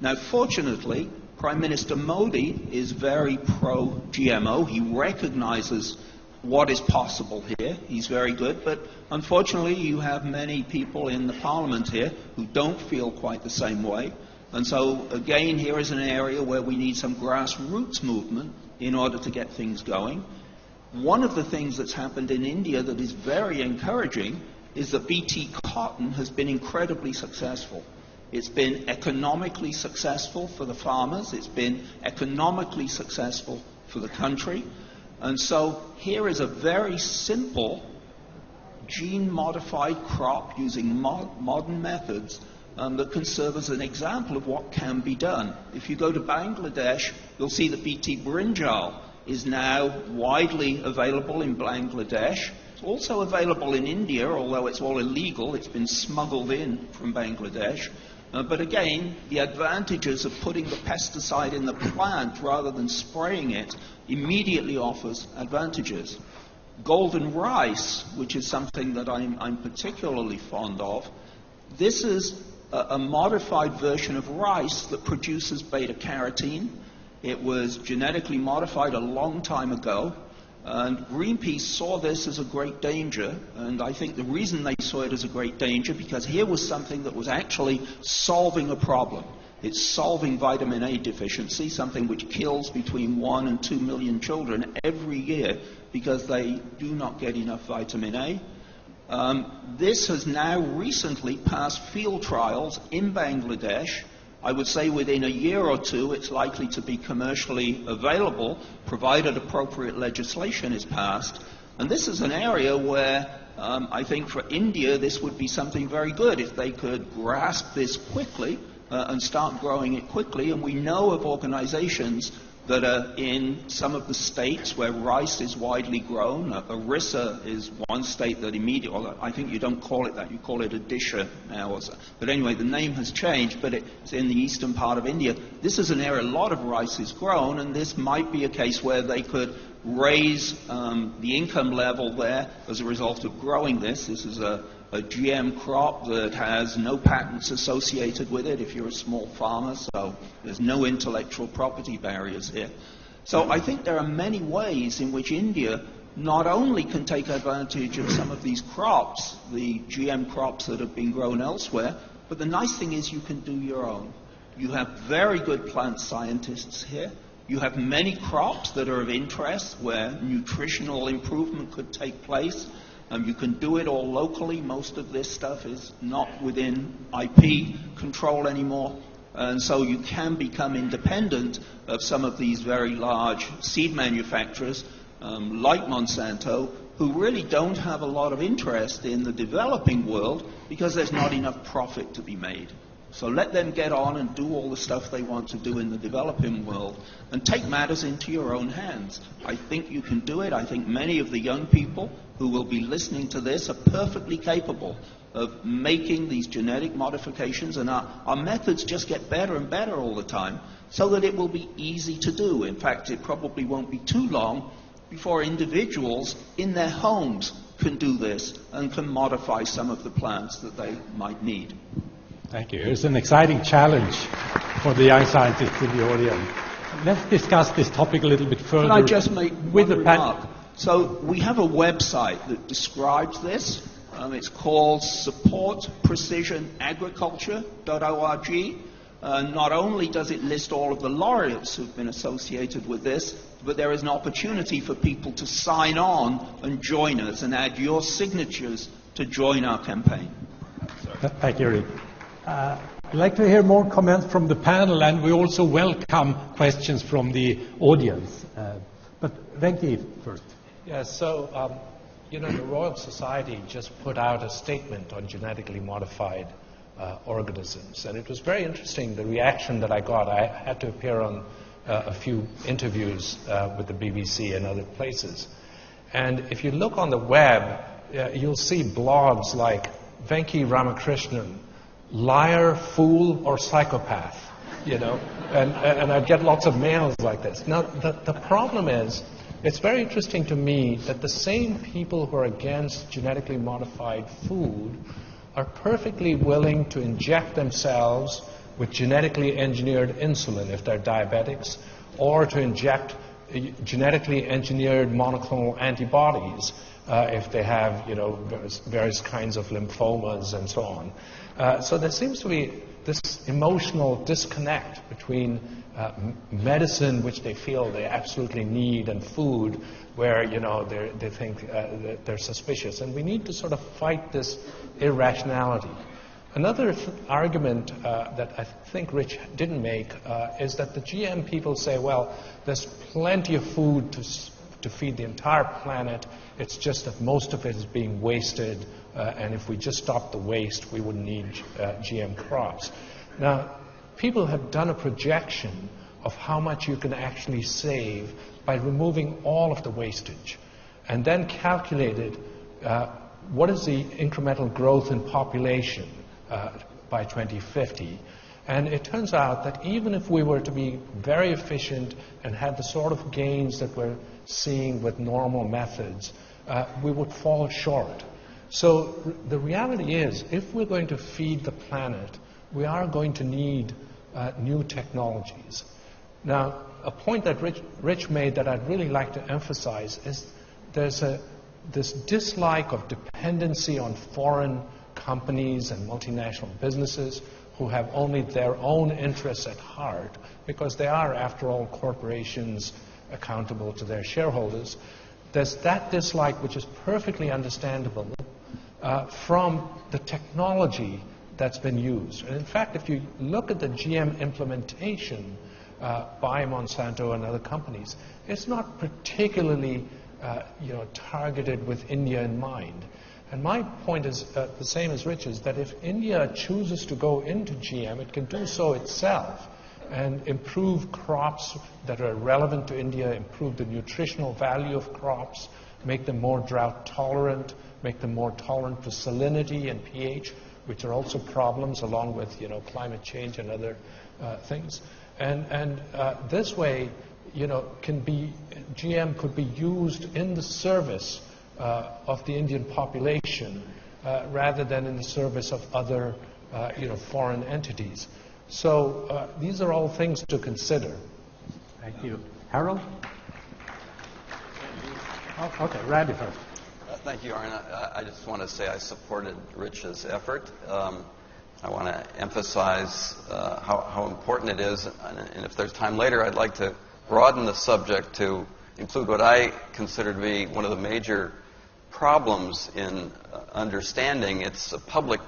Now, fortunately, Prime Minister Modi is very pro-GMO. He recognizes what is possible here. He's very good, but unfortunately you have many people in the Parliament here who don't feel quite the same way. And so, again, here is an area where we need some grassroots movement in order to get things going. One of the things that's happened in India that is very encouraging is that BT cotton has been incredibly successful. It's been economically successful for the farmers. It's been economically successful for the country. And so here is a very simple gene-modified crop using modern methods that can serve as an example of what can be done. If you go to Bangladesh, you'll see that BT brinjal is now widely available in Bangladesh. It's also available in India, although it's all illegal. It's been smuggled in from Bangladesh. But again, the advantages of putting the pesticide in the plant rather than spraying it immediately offers advantages. Golden rice, which is something that I'm particularly fond of, this is a modified version of rice that produces beta-carotene. It was genetically modified a long time ago, and Greenpeace saw this as a great danger, and I think the reason they saw it as a great danger because here was something that was actually solving a problem. It's solving vitamin A deficiency, something which kills between 1 and 2 million children every year because they do not get enough vitamin A. This has now recently passed field trials in Bangladesh. I would say within a year or two it's likely to be commercially available, provided appropriate legislation is passed. And this is an area where I think for India this would be something very good if they could grasp this quickly and start growing it quickly. And we know of organizations that are in some of the states where rice is widely grown. Orissa is one state that immediately, I think you don't call it that, you call it Odisha now. But anyway, the name has changed, but it's in the eastern part of India. This is an area a lot of rice is grown, and this might be a case where they could raise the income level there as a result of growing this. This is a GM crop that has no patents associated with it if you're a small farmer, so there's no intellectual property barriers here. So I think there are many ways in which India not only can take advantage of some of these crops, the GM crops that have been grown elsewhere, but the nice thing is you can do your own. You have very good plant scientists here. You have many crops that are of interest where nutritional improvement could take place. You can do it all locally. Most of this stuff is not within IP control anymore. And so you can become independent of some of these very large seed manufacturers like Monsanto, who really don't have a lot of interest in the developing world because there's not enough profit to be made. So let them get on and do all the stuff they want to do in the developing world and take matters into your own hands. I think you can do it. I think many of the young people who will be listening to this are perfectly capable of making these genetic modifications, and our methods just get better and better all the time so that it will be easy to do. In fact, it probably won't be too long before individuals in their homes can do this and can modify some of the plants that they might need. Thank you. It's an exciting challenge for the young scientists in the audience. Let's discuss this topic a little bit further. Can I just make one remark? So we have a website that describes this. It's called supportprecisionagriculture.org. Not only does it list all of the laureates who've been associated with this, but there is an opportunity for people to sign on and join us and add your signatures to join our campaign. Thank you, Rick. I'd like to hear more comments from the panel, and we also welcome questions from the audience. But Venki first. Yes, so, the Royal Society just put out a statement on genetically modified organisms, and it was very interesting, the reaction that I got. I had to appear on a few interviews with the BBC and other places. And if you look on the web, you'll see blogs like Venki Ramakrishnan, liar, fool, or psychopath, and I get lots of mails like this. Now, the problem is, it's very interesting to me that the same people who are against genetically modified food are perfectly willing to inject themselves with genetically engineered insulin if they're diabetics, or to inject genetically engineered monoclonal antibodies if they have, various kinds of lymphomas and so on. So there seems to be this emotional disconnect between medicine, which they feel they absolutely need, and food, where they think that they're suspicious. And we need to sort of fight this irrationality. Another argument that I think Rich didn't make is that the GM people say, well, there's plenty of food to feed the entire planet. It's just that most of it is being wasted, and if we just stop the waste, we wouldn't need GM crops. Now, people have done a projection of how much you can actually save by removing all of the wastage, and then calculated what is the incremental growth in population by 2050. And it turns out that even if we were to be very efficient and had the sort of gains that we're seeing with normal methods, we would fall short. So the reality is, if we're going to feed the planet, we are going to need new technologies. Now, a point that Rich made that I'd really like to emphasize is there's this dislike of dependency on foreign companies and multinational businesses who have only their own interests at heart, because they are, after all, corporations accountable to their shareholders. There's that dislike, which is perfectly understandable, from the technology that's been used. And in fact, if you look at the GM implementation by Monsanto and other companies, it's not particularly targeted with India in mind. And my point is the same as Rich's, that if India chooses to go into GM, it can do so itself. and improve crops that are relevant to India, improve the nutritional value of crops, make them more drought tolerant, make them more tolerant to salinity and pH, which are also problems along with climate change and other things. And this way, GM could be used in the service of the Indian population rather than in the service of other foreign entities. So these are all things to consider. Thank you. Harold? Oh, okay, Randy first. Thank you, Arne. I just want to say I supported Rich's effort. I want to emphasize how important it is, and if there's time later, I'd like to broaden the subject to include what I consider to be one of the major problems in understanding its public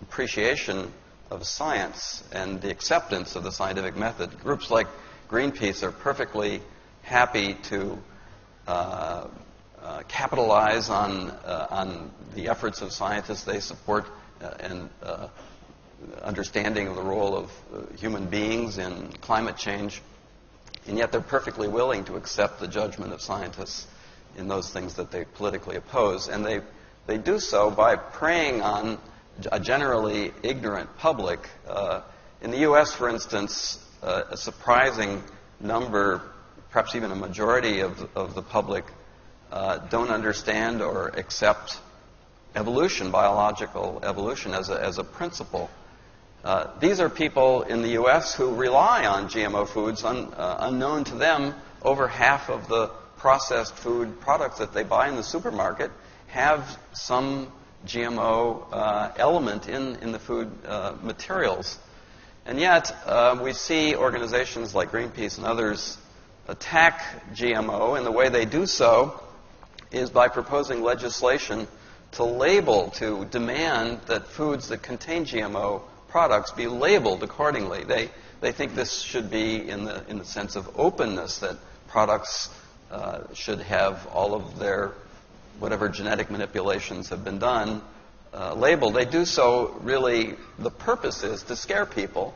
appreciation of science and the acceptance of the scientific method. Groups like Greenpeace are perfectly happy to capitalize on the efforts of scientists they support and understanding of the role of human beings in climate change, and yet they're perfectly willing to accept the judgment of scientists in those things that they politically oppose. And they do so by preying on a generally ignorant public. In the U.S., for instance, a surprising number, perhaps even a majority of the public don't understand or accept evolution, biological evolution, as a principle. These are people in the U.S. who rely on GMO foods. Unknown to them, over half of the processed food products that they buy in the supermarket have some GMO element in the food materials. And yet, we see organizations like Greenpeace and others attack GMO, and the way they do so is by proposing legislation to label, to demand that foods that contain GMO products be labeled accordingly. They think this should be in the sense of openness, that products should have all of their whatever genetic manipulations have been done labeled. They do so really, the purpose is to scare people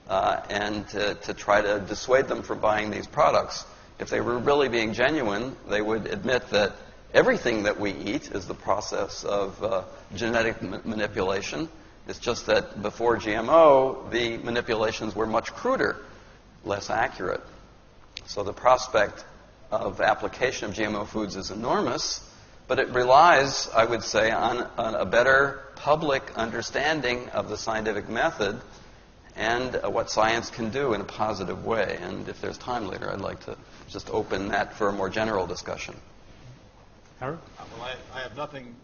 and to try to dissuade them from buying these products. If they were really being genuine, they would admit that everything that we eat is the process of genetic manipulation. It's just that before GMO, the manipulations were much cruder, less accurate. So the prospect of application of GMO foods is enormous, but it relies, I would say, on a better public understanding of the scientific method and what science can do in a positive way. And if there's time later, I'd like to just open that for a more general discussion. Harold? Well, I have nothing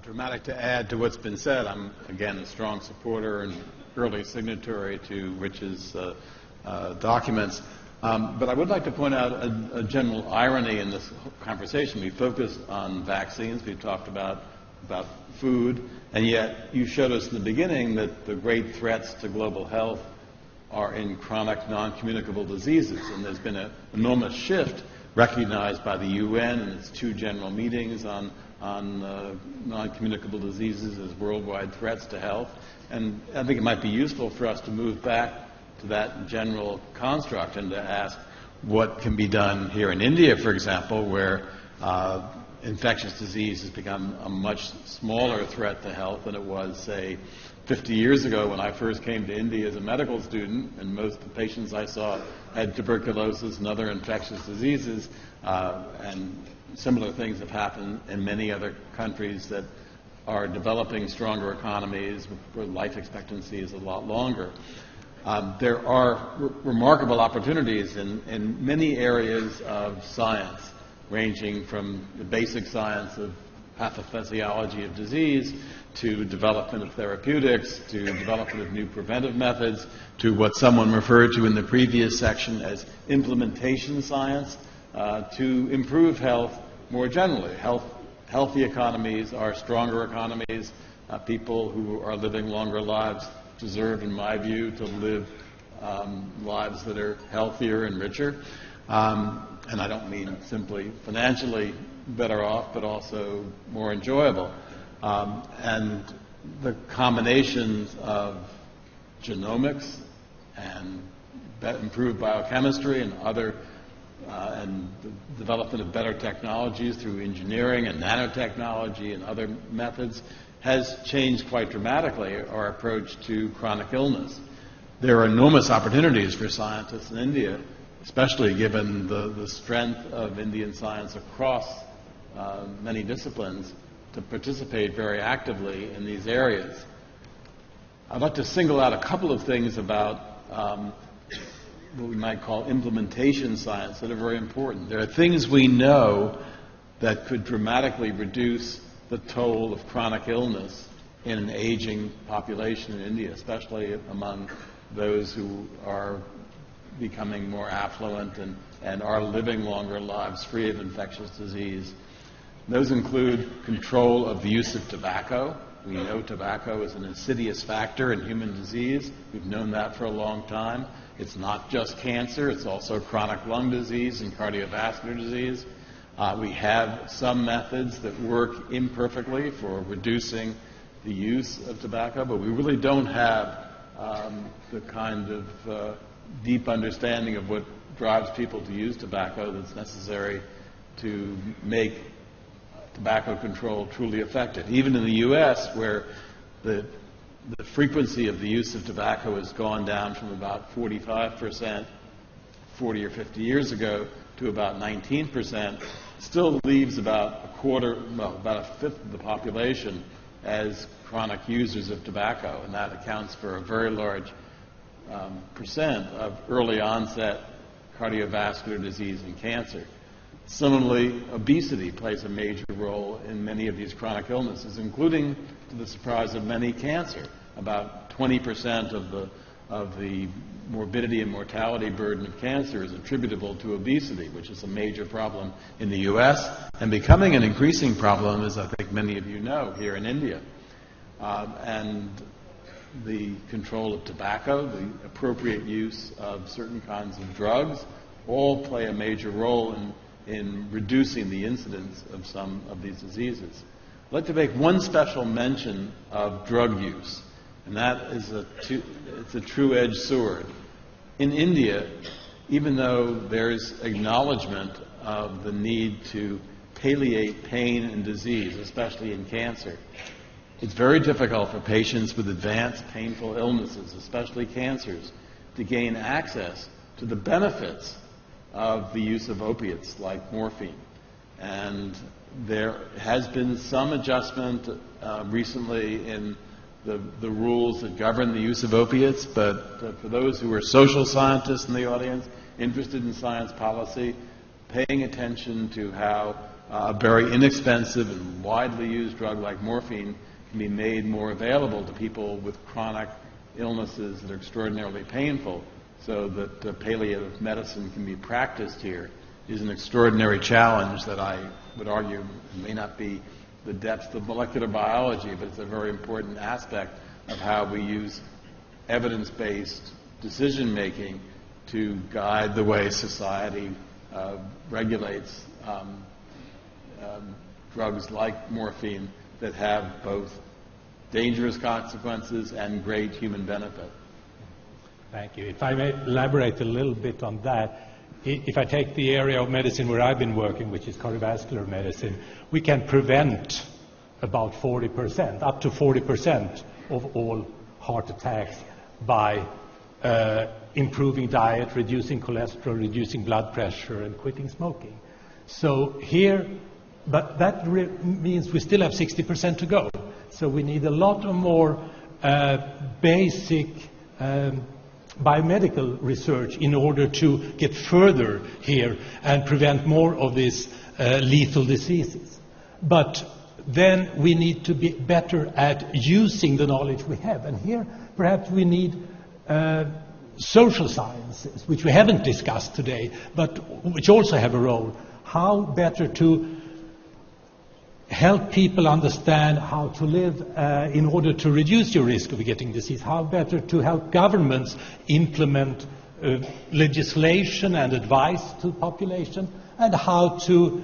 dramatic to add to what's been said. I'm, again, a strong supporter and early signatory to Rich's documents. But I would like to point out a general irony in this conversation. We focused on vaccines. We talked about food. And yet you showed us in the beginning that the great threats to global health are in chronic non-communicable diseases. And there's been an enormous shift recognized by the UN in its 2 general meetings on non-communicable diseases as worldwide threats to health. And I think it might be useful for us to move back to that general construct and to ask what can be done here in India, for example, where infectious disease has become a much smaller threat to health than it was, say, 50 years ago when I first came to India as a medical student, and most of the patients I saw had tuberculosis and other infectious diseases, and similar things have happened in many other countries that are developing stronger economies where life expectancy is a lot longer. There are remarkable opportunities in many areas of science, ranging from the basic science of pathophysiology of disease to development of therapeutics, to development of new preventive methods, to what someone referred to in the previous section as implementation science, to improve health more generally. Healthy economies are stronger economies. People who are living longer lives deserve, in my view, to live lives that are healthier and richer. And I don't mean simply financially better off, but also more enjoyable. And the combinations of genomics and improved biochemistry and other and the development of better technologies through engineering and nanotechnology and other methods has changed quite dramatically our approach to chronic illness. There are enormous opportunities for scientists in India, especially given the strength of Indian science across many disciplines, to participate very actively in these areas. I'd like to single out a couple of things about what we might call implementation science that are very important. There are things we know that could dramatically reduce the toll of chronic illness in an aging population in India, especially among those who are becoming more affluent and are living longer lives free of infectious disease. Those include control of the use of tobacco. We know tobacco is an insidious factor in human disease. We've known that for a long time. It's not just cancer, it's also chronic lung disease and cardiovascular disease. We have some methods that work imperfectly for reducing the use of tobacco, but we really don't have the kind of deep understanding of what drives people to use tobacco that's necessary to make tobacco control truly effective. Even in the U.S., where the frequency of the use of tobacco has gone down from about 45% 40 or 50 years ago to about 19%, still leaves about about a fifth of the population as chronic users of tobacco, and that accounts for a very large percent of early onset cardiovascular disease and cancer. Similarly, obesity plays a major role in many of these chronic illnesses, including, to the surprise of many, cancer. About 20% of the morbidity and mortality burden of cancer is attributable to obesity, which is a major problem in the U.S. and becoming an increasing problem, as I think many of you know, here in India. And the control of tobacco, the appropriate use of certain kinds of drugs, all play a major role in reducing the incidence of some of these diseases. I'd like to make one special mention of drug use, and that is it's a two-edged sword. In India, even though there's acknowledgement of the need to palliate pain and disease, especially in cancer, it's very difficult for patients with advanced painful illnesses, especially cancers, to gain access to the benefits of the use of opiates like morphine. And there has been some adjustment recently in the rules that govern the use of opiates, but for those who are social scientists in the audience, interested in science policy, paying attention to how a very inexpensive and widely used drug like morphine can be made more available to people with chronic illnesses that are extraordinarily painful, so that palliative medicine can be practiced here, is an extraordinary challenge that I would argue may not be the depth of molecular biology, but it's a very important aspect of how we use evidence-based decision-making to guide the way society regulates drugs like morphine that have both dangerous consequences and great human benefit. Thank you. If I may elaborate a little bit on that, if I take the area of medicine where I've been working, which is cardiovascular medicine, we can prevent about 40%, up to 40% of all heart attacks by improving diet, reducing cholesterol, reducing blood pressure, and quitting smoking. So here, but that means we still have 60% to go. So we need a lot of more basic biomedical research in order to get further here and prevent more of these lethal diseases. But then we need to be better at using the knowledge we have. And here perhaps we need social sciences, which we haven't discussed today, but which also have a role. How better to help people understand how to live in order to reduce your risk of getting disease, how better to help governments implement legislation and advice to the population, and how to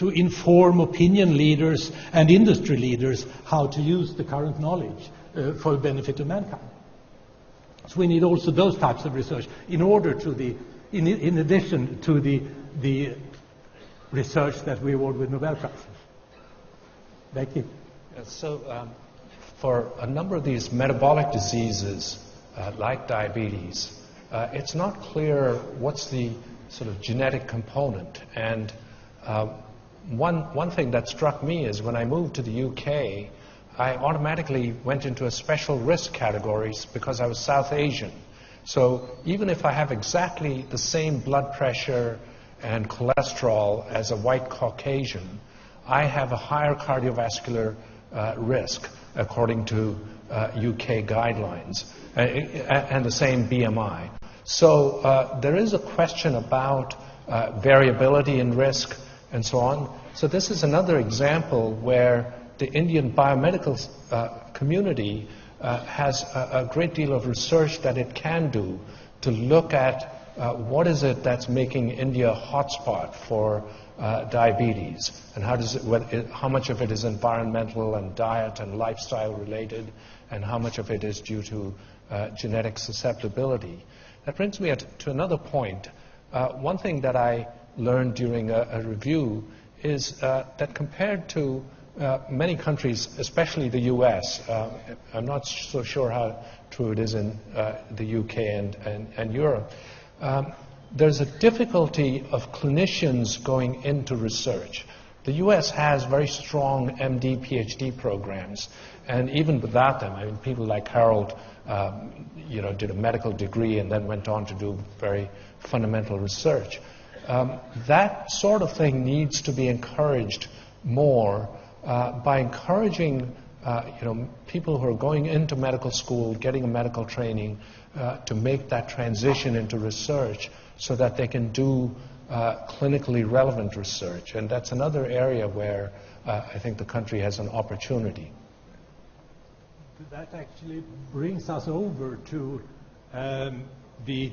inform opinion leaders and industry leaders how to use the current knowledge for the benefit of mankind. So we need also those types of research in order to the, in addition to the research that we award with Nobel Prizes. Thank you. For a number of these metabolic diseases, like diabetes, it's not clear what's the sort of genetic component. And one thing that struck me is when I moved to the UK, I automatically went into a special risk categories because I was South Asian. So even if I have exactly the same blood pressure and cholesterol as a white Caucasian, I have a higher cardiovascular risk according to UK guidelines, and the same BMI. So there is a question about variability in risk and so on. So this is another example where the Indian biomedical community has a great deal of research that it can do to look at what is it that's making India a hotspot for diabetes, and how much of it is environmental and diet and lifestyle related, and how much of it is due to genetic susceptibility. That brings me to another point. One thing that I learned during a review is that compared to many countries, especially the US, I'm not so sure how true it is in the UK and Europe, there's a difficulty of clinicians going into research. The US has very strong MD, PhD programs, and even without them, I mean, people like Harold, did a medical degree and then went on to do very fundamental research. That sort of thing needs to be encouraged more by encouraging people who are going into medical school, getting a medical training, to make that transition into research so that they can do clinically relevant research. And that's another area where I think the country has an opportunity. That actually brings us over to the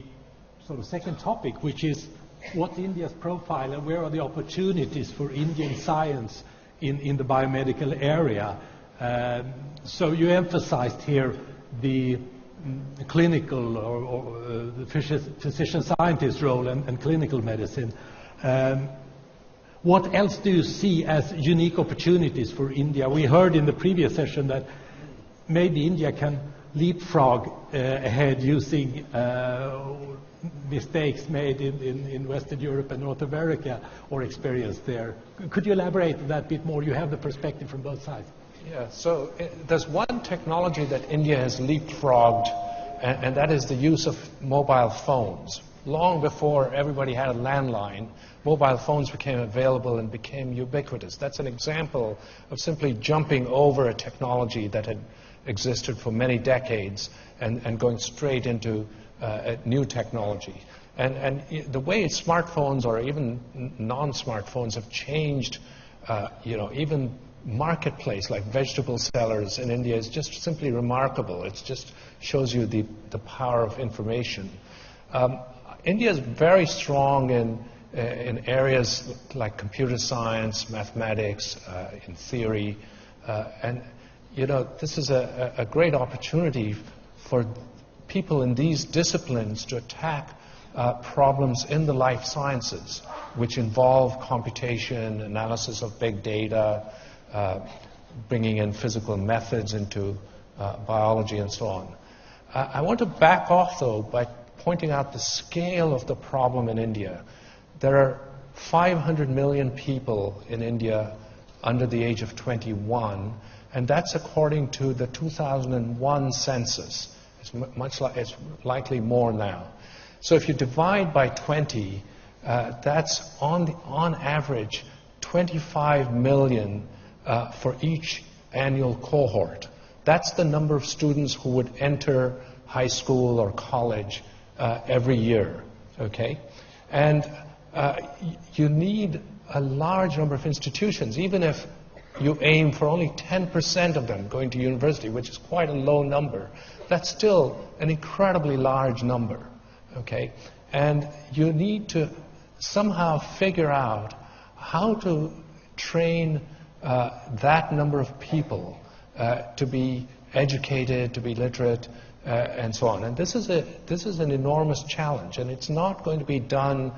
sort of second topic, which is what's India's profile and where are the opportunities for Indian science in the biomedical area. So you emphasized here the clinical or the physician-scientist role and clinical medicine. What else do you see as unique opportunities for India? We heard in the previous session that maybe India can leapfrog ahead using mistakes made in Western Europe and North America or experienced there. Could you elaborate on that a bit more? You have the perspective from both sides. Yeah, so there's one technology that India has leapfrogged, and that is the use of mobile phones. Long before everybody had a landline, mobile phones became available and became ubiquitous. That's an example of simply jumping over a technology that had existed for many decades and going straight into a new technology. And the way smartphones or even non-smartphones have changed, even marketplace like vegetable sellers in India is just simply remarkable. It just shows you the power of information. India is very strong in areas like computer science, mathematics, in theory, and this is a great opportunity for people in these disciplines to attack problems in the life sciences, which involve computation, analysis of big data, bringing in physical methods into biology and so on. I want to back off, though, by pointing out the scale of the problem in India. There are 500 million people in India under the age of 21, and that's according to the 2001 census. It's likely more now. So if you divide by 20, that's on average 25 million for each annual cohort. That's the number of students who would enter high school or college every year, okay? And you need a large number of institutions, even if you aim for only 10% of them going to university, which is quite a low number. That's still an incredibly large number, okay? And you need to somehow figure out how to train that number of people to be educated, to be literate, and so on. And this is an enormous challenge, and it's not going to be done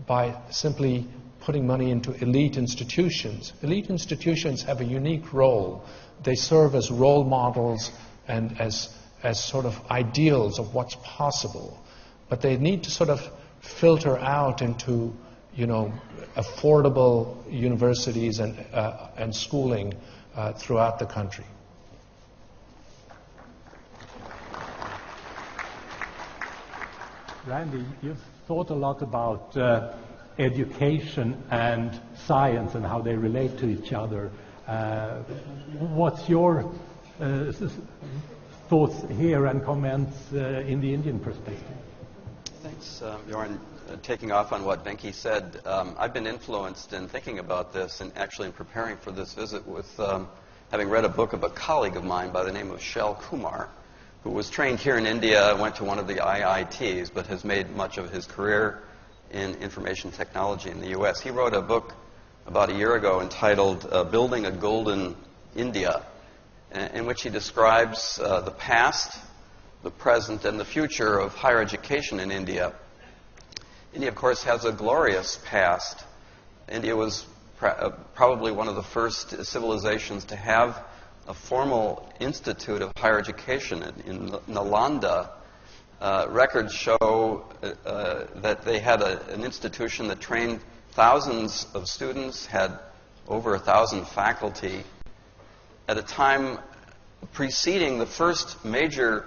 by simply putting money into elite institutions. Elite institutions have a unique role. They serve as role models and as sort of ideals of what's possible. But they need to sort of filter out into, affordable universities and schooling throughout the country. Randy, you've thought a lot about education and science and how they relate to each other. What's your thoughts here and comments in the Indian perspective? Thanks, Bjorn. Taking off on what Venki said, I've been influenced in thinking about this and actually in preparing for this visit with having read a book of a colleague of mine by the name of Shel Kumar, who was trained here in India, went to one of the IITs, but has made much of his career in information technology in the U.S. He wrote a book about a year ago entitled Building a Golden India, in which he describes the past, the present, and the future of higher education in India. India, of course, has a glorious past. India was probably one of the first civilizations to have a formal institute of higher education in Nalanda. Records show that they had an institution that trained thousands of students, had over 1,000 faculty, at a time preceding the first major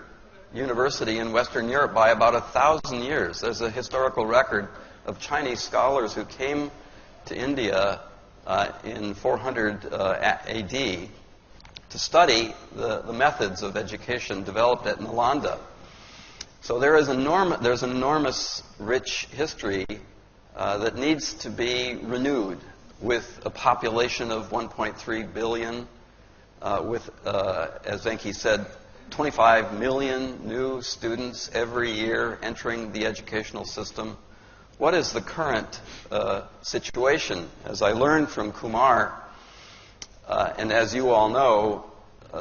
university in Western Europe by about 1,000 years. There's a historical record of Chinese scholars who came to India in 400 AD to study the methods of education developed at Nalanda. So there's enormous rich history that needs to be renewed with a population of 1.3 billion, with, as Venki said, 25 million new students every year entering the educational system. What is the current situation? As I learned from Kumar, and as you all know,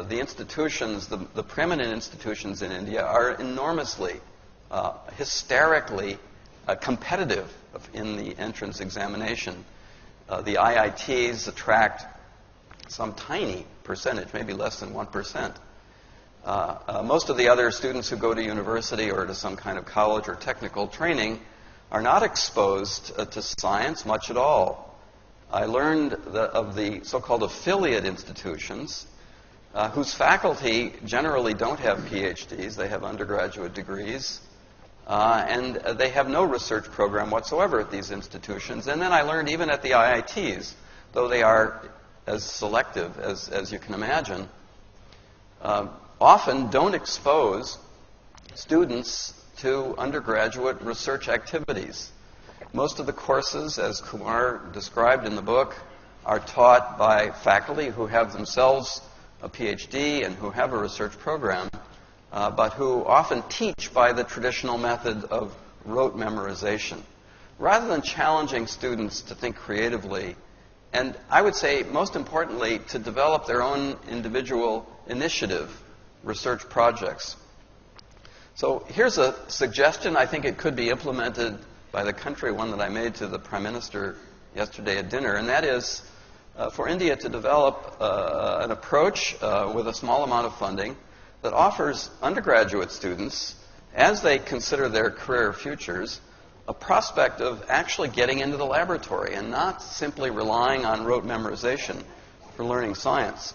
the institutions, the preeminent institutions in India are enormously, hysterically competitive in the entrance examination. The IITs attract some tiny percentage, maybe less than 1%. Most of the other students who go to university or to some kind of college or technical training are not exposed to science much at all. I learned of the so-called affiliate institutions, whose faculty generally don't have PhDs, they have undergraduate degrees, and they have no research program whatsoever at these institutions. And then I learned even at the IITs, though they are as selective as you can imagine, often don't expose students to undergraduate research activities. Most of the courses, as Kumar described in the book, are taught by faculty who have themselves a PhD and who have a research program, but who often teach by the traditional method of rote memorization. Rather than challenging students to think creatively, and I would say, most importantly, to develop their own individual initiative research projects. So here's a suggestion. I think it could be implemented by the country, one that I made to the Prime Minister yesterday at dinner, and that is for India to develop an approach with a small amount of funding that offers undergraduate students, as they consider their career futures, a prospect of actually getting into the laboratory and not simply relying on rote memorization for learning science.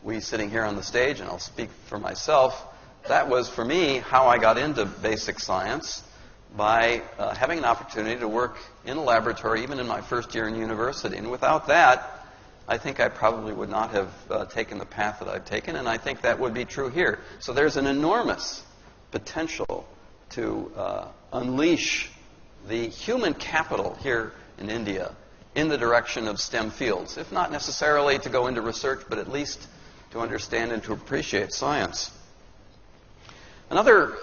We sitting here on the stage, and I'll speak for myself, that was for me how I got into basic science, by having an opportunity to work in a laboratory even in my first year in university. And without that, I think I probably would not have taken the path that I've taken, and I think that would be true here. So there's an enormous potential to unleash the human capital here in India in the direction of STEM fields, if not necessarily to go into research, but at least to understand and to appreciate science. Another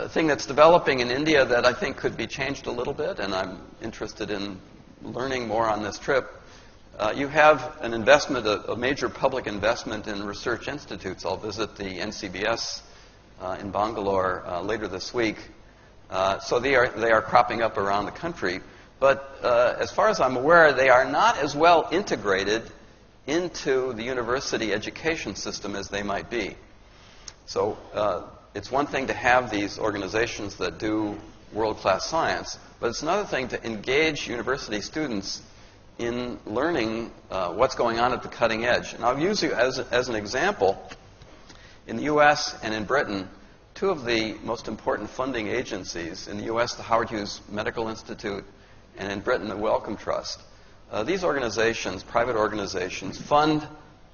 thing that's developing in India that I think could be changed a little bit, and I'm interested in learning more on this trip, you have an investment, a major public investment in research institutes. I'll visit the NCBS in Bangalore later this week. So they are cropping up around the country. But as far as I'm aware, they are not as well integrated into the university education system as they might be. So it's one thing to have these organizations that do world-class science, but it's another thing to engage university students in learning what's going on at the cutting edge. And I'll use you as an example. In the U.S. and in Britain, two of the most important funding agencies, in the U.S., the Howard Hughes Medical Institute, and in Britain, the Wellcome Trust. These organizations, private organizations, fund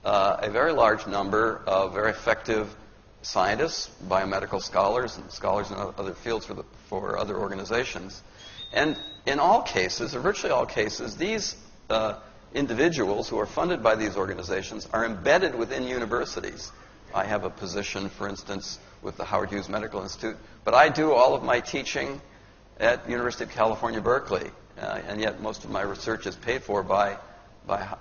a very large number of very effective scientists, biomedical scholars, and scholars in other fields for other organizations. And in all cases, or virtually all cases, these individuals who are funded by these organizations are embedded within universities. I have a position, for instance, with the Howard Hughes Medical Institute, but I do all of my teaching at University of California, Berkeley, and yet most of my research is paid for by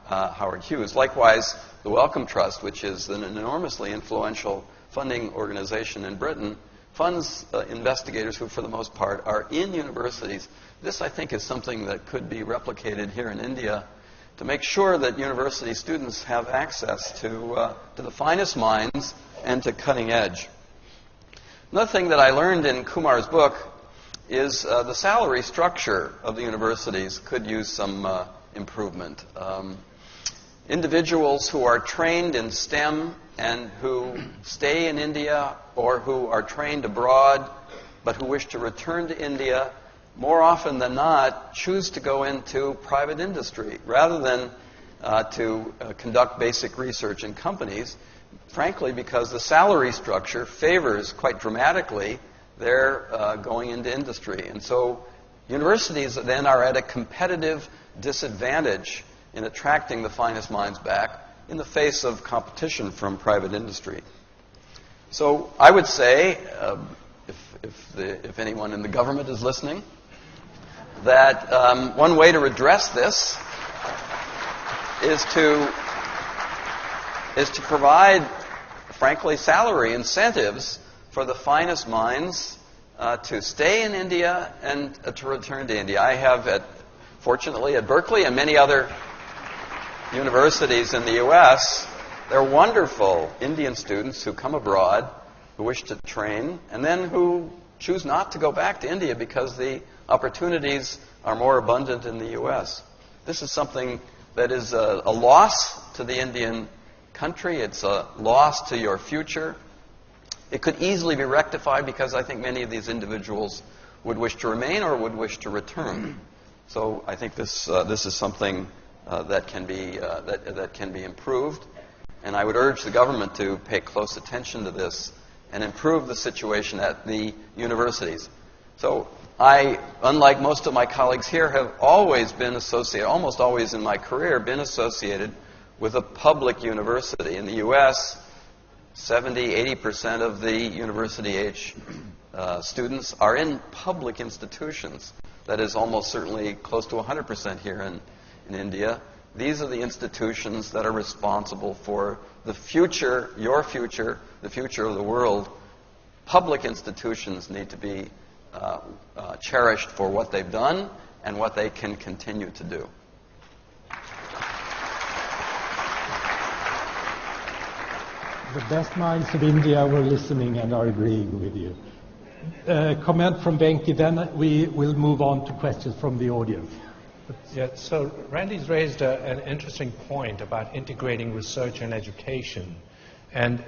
Howard Hughes. Likewise, the Wellcome Trust, which is an enormously influential funding organization in Britain, funds investigators who, for the most part, are in universities. This, I think, is something that could be replicated here in India to make sure that university students have access to the finest minds and to cutting edge. Another thing that I learned in Kumar's book is the salary structure of the universities could use some improvement. Individuals who are trained in STEM and who stay in India or who are trained abroad but who wish to return to India, more often than not, choose to go into private industry rather than to conduct basic research in companies, frankly, because the salary structure favors quite dramatically their going into industry. And so universities then are at a competitive disadvantage in attracting the finest minds back in the face of competition from private industry. So I would say, if anyone in the government is listening, that one way to address this is to provide, frankly, salary incentives for the finest minds to stay in India and to return to India. I have, fortunately, at Berkeley and many other universities in the U.S., they're wonderful Indian students who come abroad, who wish to train, and then who choose not to go back to India because the opportunities are more abundant in the U.S. This is something that is a loss to the Indian country. It's a loss to your future. It could easily be rectified because I think many of these individuals would wish to remain or would wish to return. So I think this is something that can be improved, and I would urge the government to pay close attention to this and improve the situation at the universities. So I, unlike most of my colleagues here, have always been associated, almost always in my career, been associated with a public university. In the U.S., 70-80% of the university-age students are in public institutions. That is almost certainly close to 100% here in India. These are the institutions that are responsible for the future, your future, the future of the world. Public institutions need to be cherished for what they've done and what they can continue to do. The best minds of India were listening and are agreeing with you. Comment from Benki, then we will move on to questions from the audience. Yeah, so Randy's raised an interesting point about integrating research and education. And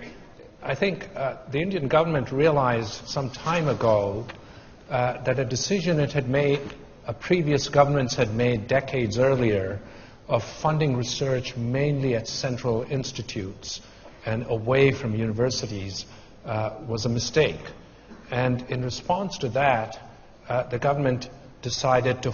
I think the Indian government realized some time ago that a decision it had made, previous governments had made decades earlier, of funding research mainly at central institutes and away from universities was a mistake. And in response to that, the government decided to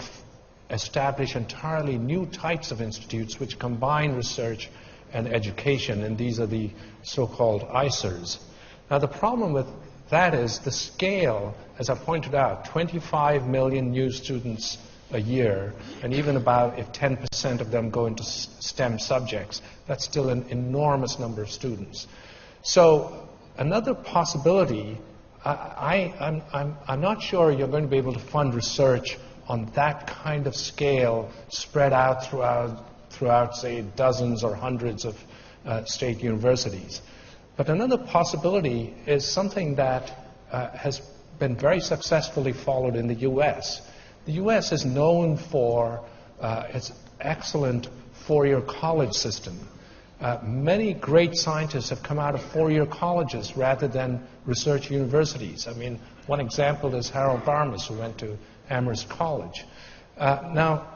establish entirely new types of institutes which combine research and education, and these are the so-called ICERs. Now, the problem with that is the scale, as I pointed out, 25 million new students a year, and even about if 10% of them go into STEM subjects, that's still an enormous number of students. So another possibility, I'm not sure you're going to be able to fund research on that kind of scale spread out throughout, say, dozens or hundreds of state universities. But another possibility is something that has been very successfully followed in the U.S. The U.S. is known for its excellent four-year college system. Many great scientists have come out of four-year colleges rather than research universities. I mean, one example is Harold Barmas, who went to Amherst College. Now,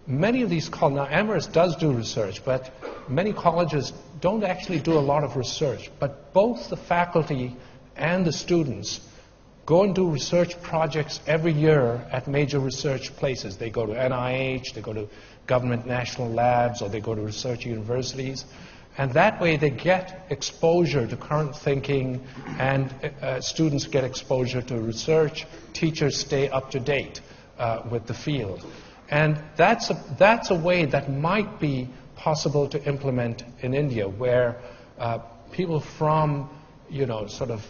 many of these colleges, now Amherst does do research, but many colleges don't actually do a lot of research. But both the faculty and the students go and do research projects every year at major research places. They go to NIH, they go to government national labs, or they go to research universities. And that way they get exposure to current thinking, and students get exposure to research. Teachers stay up to date with the field. And that's a way that might be possible to implement in India, where people from, sort of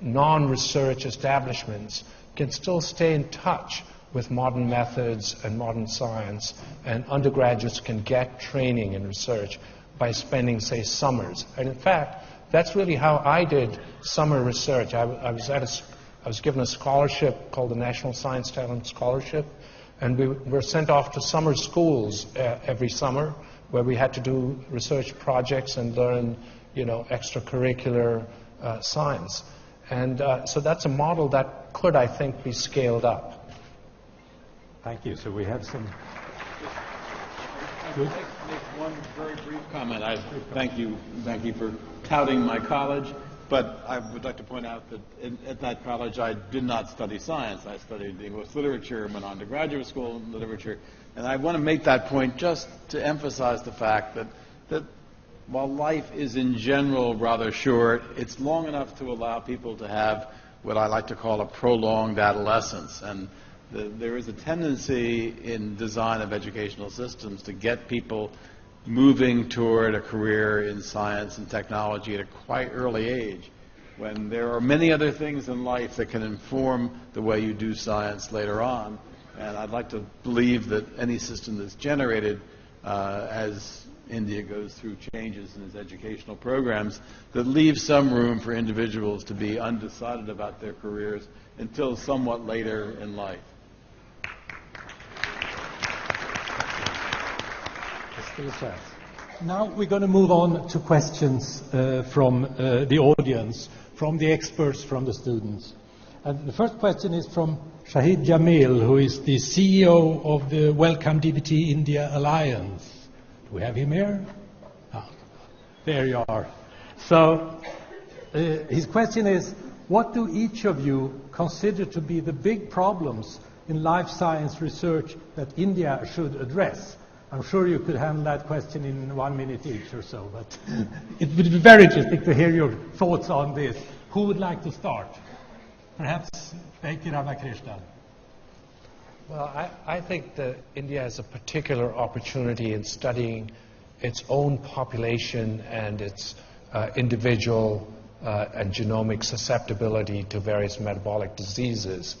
non-research establishments can still stay in touch with modern methods and modern science, and undergraduates can get training in research by spending, say, summers. And in fact, that's really how I did summer research. I was given a scholarship called the National Science Talent Scholarship, and we were sent off to summer schools every summer, where we had to do research projects and learn, extracurricular science. And so that's a model that could, I think, be scaled up. Thank you. So we have some... Good. Make one very brief comment. Thank you for touting my college, but I would like to point out that at that college I did not study science. I studied English literature, went on to graduate school in literature, and I want to make that point just to emphasize the fact that while life is in general rather short, it's long enough to allow people to have what I like to call a prolonged adolescence. And there is a tendency in design of educational systems to get people moving toward a career in science and technology at a quite early age, when there are many other things in life that can inform the way you do science later on. And I'd like to believe that any system that's generated as India goes through changes in its educational programs, that leaves some room for individuals to be undecided about their careers until somewhat later in life. Now we're going to move on to questions from the audience, from the experts, from the students. And the first question is from Shahid Jamil, who is the CEO of the Welcome DBT India Alliance. Do we have him here? Oh, there you are. So his question is, what do each of you consider to be the big problems in life science research that India should address? I'm sure you could handle that question in 1 minute each or so, but it would be very interesting to hear your thoughts on this. Who would like to start? Perhaps Becky Ramakrishnan. Well, I think that India has a particular opportunity in studying its own population and its individual and genomic susceptibility to various metabolic diseases.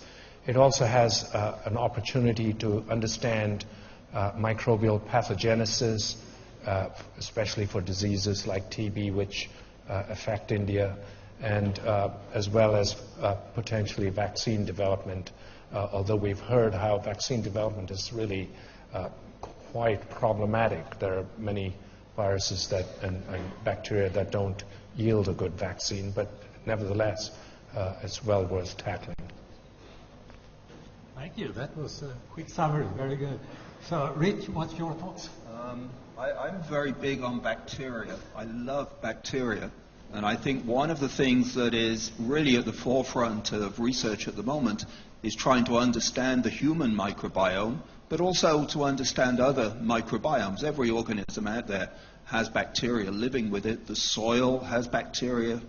It also has an opportunity to understand microbial pathogenesis, especially for diseases like TB, which affect India, and as well as potentially vaccine development, although we've heard how vaccine development is really quite problematic. There are many viruses and bacteria that don't yield a good vaccine, but nevertheless, it's well worth tackling. Thank you. That was a quick summary. Very good. So, Rich, what's your thoughts? I'm very big on bacteria. I love bacteria. And I think one of the things that is really at the forefront of research at the moment is trying to understand the human microbiome, but also to understand other microbiomes. Every organism out there has bacteria living with it. The soil has bacteria,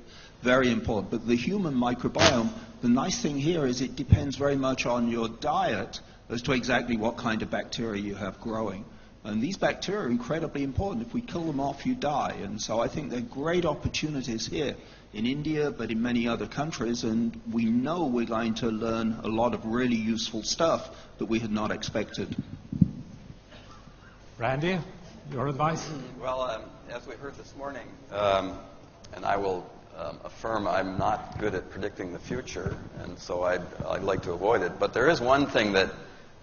very important. But the human microbiome, the nice thing here is it depends very much on your diet as to exactly what kind of bacteria you have growing. And these bacteria are incredibly important. If we kill them off, you die. And so I think there are great opportunities here in India, but in many other countries, and we know we're going to learn a lot of really useful stuff that we had not expected. Randy, your advice? Well, as we heard this morning, and I will affirm I'm not good at predicting the future, and so I'd like to avoid it. But there is one thing that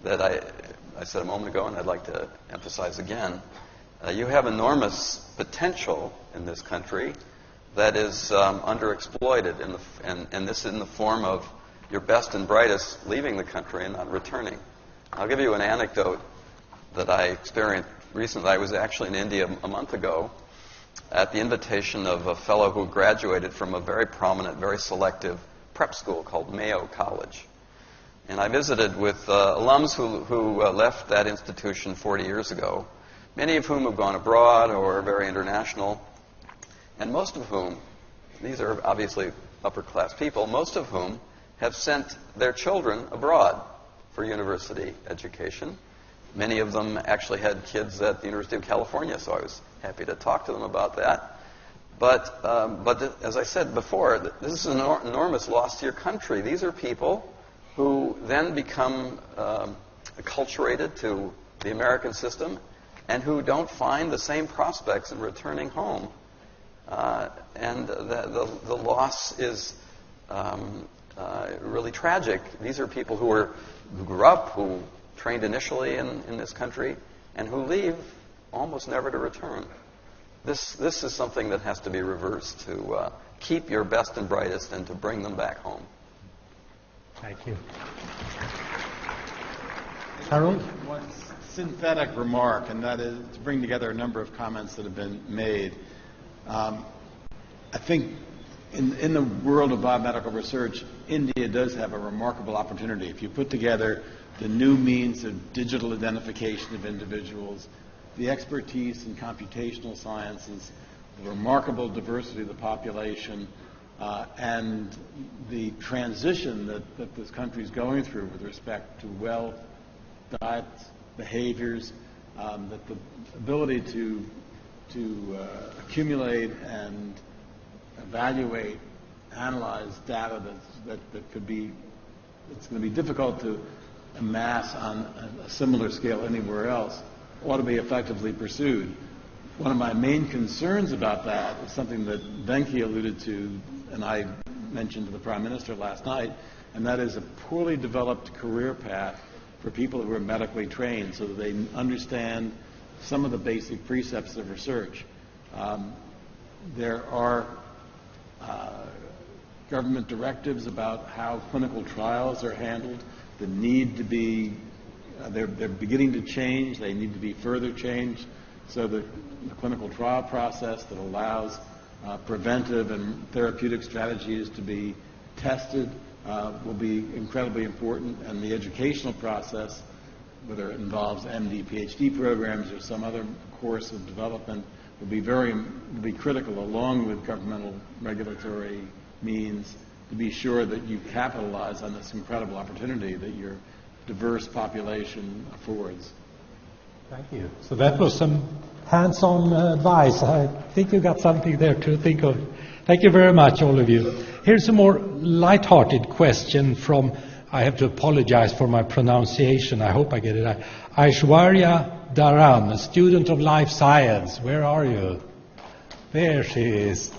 I said a moment ago, and I'd like to emphasize again. You have enormous potential in this country that is underexploited, and this in the form of your best and brightest leaving the country and not returning. I'll give you an anecdote that I experienced recently. I was actually in India a month ago at the invitation of a fellow who graduated from a very prominent, very selective prep school called Mayo College. And I visited with alums who left that institution 40 years ago, many of whom have gone abroad or are very international, and most of whom, these are obviously upper-class people, most of whom have sent their children abroad for university education. Many of them actually had kids at the University of California, so I was happy to talk to them about that. But as I said before, this is an enormous loss to your country. These are people who then become acculturated to the American system and who don't find the same prospects in returning home. And the loss is really tragic. These are people who grew up, who trained initially in this country, and who leave almost never to return. This is something that has to be reversed, to keep your best and brightest and to bring them back home. Thank you. Harold? One synthetic remark, and that is to bring together a number of comments that have been made. I think in the world of biomedical research, India does have a remarkable opportunity. If you put together the new means of digital identification of individuals, the expertise in computational sciences, the remarkable diversity of the population, and the transition that this country is going through with respect to wealth, diets, behaviors, that the ability to accumulate and evaluate, analyze data that could be, it's going to be difficult to amass on a similar scale anywhere else, ought to be effectively pursued. One of my main concerns about that is something that Venki alluded to, and I mentioned to the Prime Minister last night, and that is a poorly developed career path for people who are medically trained so that they understand some of the basic precepts of research. There are government directives about how clinical trials are handled. The need to be, they're beginning to change. They need to be further changed so that the clinical trial process that allows preventive and therapeutic strategies to be tested will be incredibly important, and the educational process, whether it involves MD, PhD programs or some other course of development, will be critical, along with governmental regulatory means, to be sure that you capitalize on this incredible opportunity that your diverse population affords. Thank you. So that was some hands-on advice. I think you got something there to think of. Thank you very much, all of you. Here's a more light-hearted question from, I have to apologize for my pronunciation, I hope I get it right, Aishwarya Dharan, a student of life science. Where are you? There she is.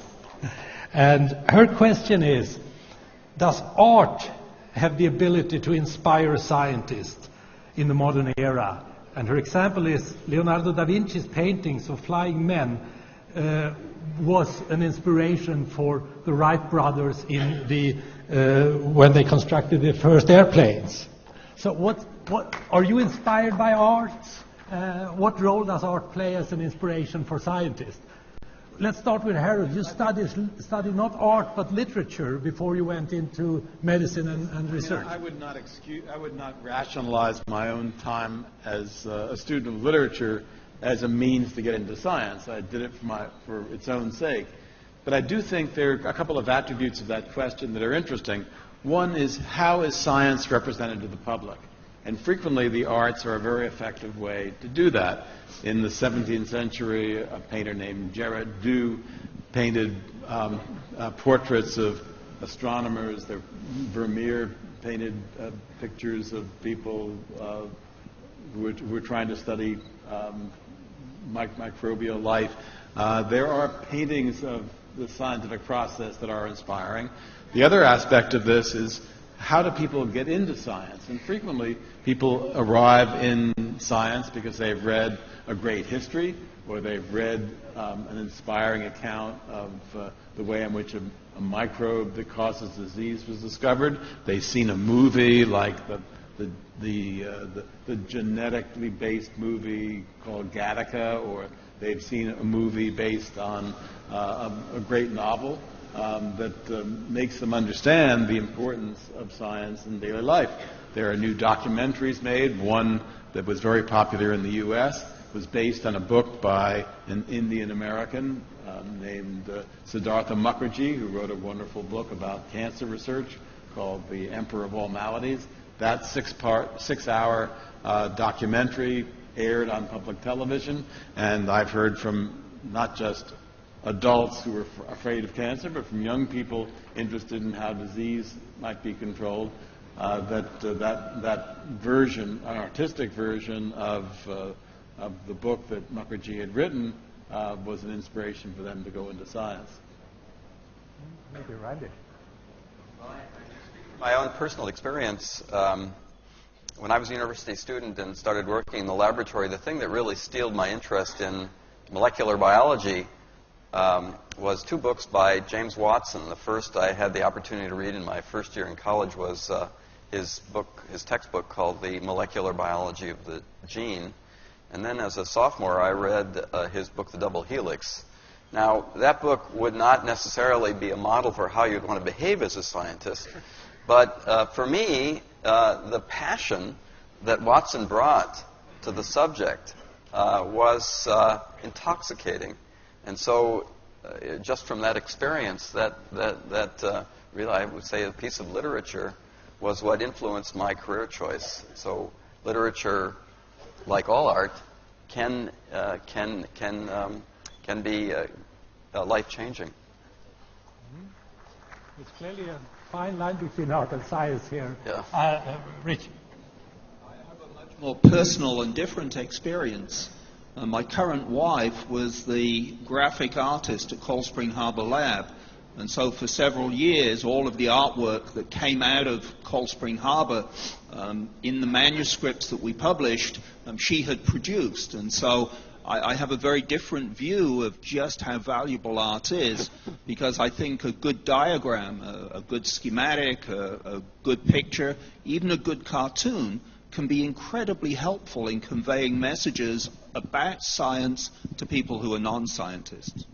And her question is, does art have the ability to inspire a scientist in the modern era? And her example is Leonardo da Vinci's paintings of flying men was an inspiration for the Wright brothers in the when they constructed the first airplanes. So what are you inspired by art? What role does art play as an inspiration for scientists? Let's start with Harold. You studied not art but literature before you went into medicine and research. I would not rationalize my own time as a student of literature as a means to get into science. I did it for its own sake. But I do think there are a couple of attributes of that question that are interesting. One is, how is science represented to the public? And frequently the arts are a very effective way to do that. In the 17th century, a painter named Gerard Dew painted portraits of astronomers. Vermeer painted pictures of people who were trying to study microbial life. There are paintings of the scientific process that are inspiring. The other aspect of this is, how do people get into science? And frequently people arrive in science because they've read a great history, or they've read an inspiring account of the way in which a microbe that causes disease was discovered. They've seen a movie like the genetically based movie called Gattaca, or they've seen a movie based on a great novel that makes them understand the importance of science in daily life. There are new documentaries made. One that was very popular in the U.S. was based on a book by an Indian American named Siddhartha Mukherjee, who wrote a wonderful book about cancer research called The Emperor of All Maladies. That 6-hour documentary aired on public television, and I've heard from not just adults who are afraid of cancer, but from young people interested in how disease might be controlled, that version, an artistic version of the book that Mukherjee had written, was an inspiration for them to go into science. Maybe Randy. My own personal experience, when I was a university student and started working in the laboratory, the thing that really steeled my interest in molecular biology was 2 books by James Watson. The first I had the opportunity to read in my first year in college was his textbook called The Molecular Biology of the Gene. And then as a sophomore, I read his book, The Double Helix. Now, that book would not necessarily be a model for how you'd want to behave as a scientist, but for me, the passion that Watson brought to the subject was intoxicating. And so, just from that experience, that really, I would say, a piece of literature was what influenced my career choice. So, literature, like all art, can be life-changing. It's clearly a fine line between art and science here. Yeah. Rich. I have a much more personal and different experience. My current wife was the graphic artist at Cold Spring Harbor Lab. And so for several years, all of the artwork that came out of Cold Spring Harbor in the manuscripts that we published, she had produced. And so I have a very different view of just how valuable art is, because I think a good diagram, a good schematic, a good picture, even a good cartoon can be incredibly helpful in conveying messages about science to people who are non-scientists.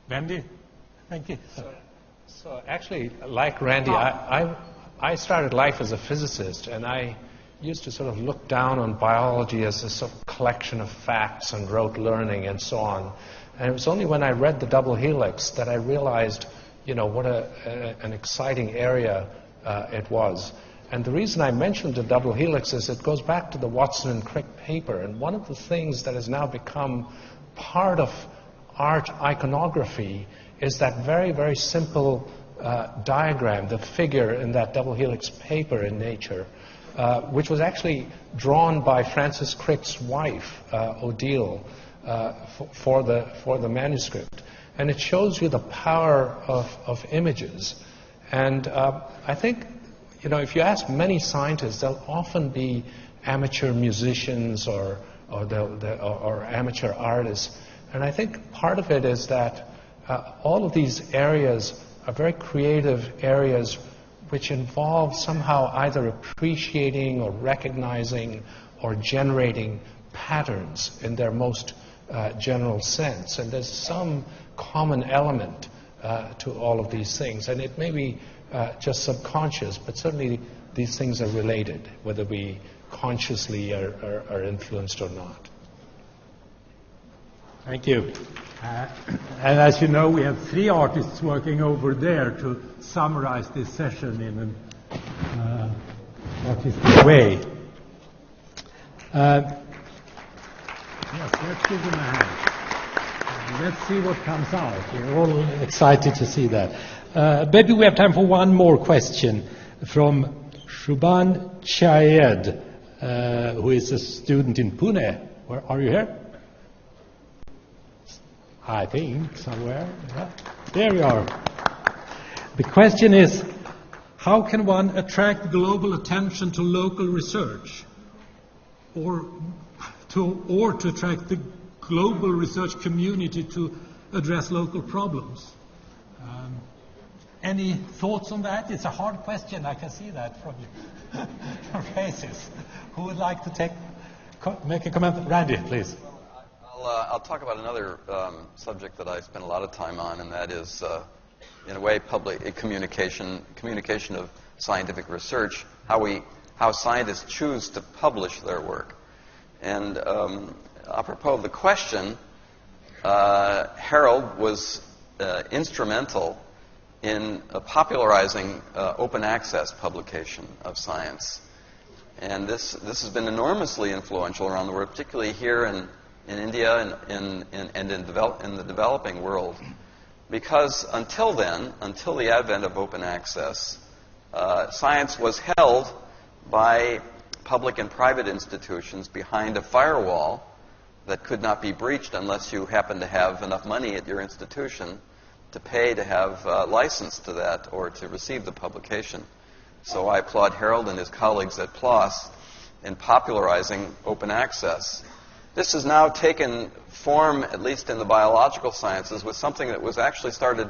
Randy, thank you. So actually, like Randy, I started life as a physicist, and I used to sort of look down on biology as a sort of collection of facts and rote learning and so on. And it was only when I read The Double Helix that I realized, what an exciting area it was. And the reason I mentioned The Double Helix is it goes back to the Watson and Crick paper. And one of the things that has now become part of art iconography is that very, very simple diagram, the figure in that double helix paper in Nature, which was actually drawn by Francis Crick's wife, Odile, for the manuscript. And it shows you the power of images. And I think, if you ask many scientists, they'll often be amateur musicians or amateur artists. And I think part of it is that all of these areas are very creative areas which involve somehow either appreciating or recognizing or generating patterns in their most general sense. And there's some common element to all of these things. And it may be just subconscious, but certainly these things are related, whether we consciously are influenced or not. Thank you. And as you know, we have 3 artists working over there to summarize this session in an artistic way. Yes, let's give them a hand. Let's see what comes out. We're all excited to see that. Maybe we have time for one more question from Shubhan Chayed, who is a student in Pune. Where are you here? I think somewhere. Yeah. There you are. The question is, how can one attract global attention to local research, or to attract the global research community to address local problems? Any thoughts on that? It's a hard question. I can see that from your faces. Who would like to make a comment? Randy, please. I'll talk about another subject that I spend a lot of time on, and that is, in a way, public communication of scientific research, how scientists choose to publish their work. And apropos of the question, Harold was instrumental in popularizing open access publication of science. And this has been enormously influential around the world, particularly here in India and in the developing world. Because until then, until the advent of open access, science was held by public and private institutions behind a firewall that could not be breached unless you happened to have enough money at your institution to pay to have license to that or to receive the publication. So I applaud Harold and his colleagues at PLOS in popularizing open access. This has now taken form, at least in the biological sciences, with something that was actually started,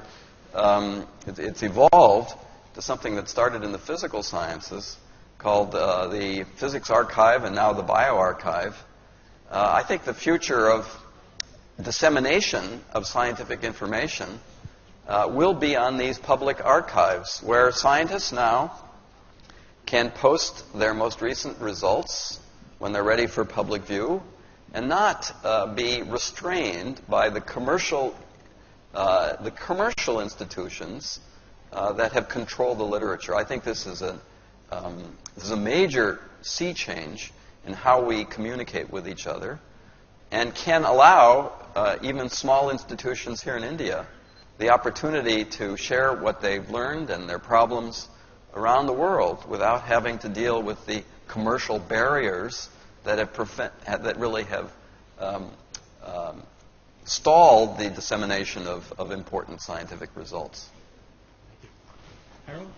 it's evolved to something that started in the physical sciences called the Physics Archive and now the BioArchive. I think the future of dissemination of scientific information will be on these public archives, where scientists now can post their most recent results when they're ready for public view and not be restrained by the commercial institutions that have controlled the literature. I think this is a major sea change in how we communicate with each other, and can allow even small institutions here in India the opportunity to share what they've learned and their problems around the world without having to deal with the commercial barriers that really have stalled the dissemination of important scientific results. Harold?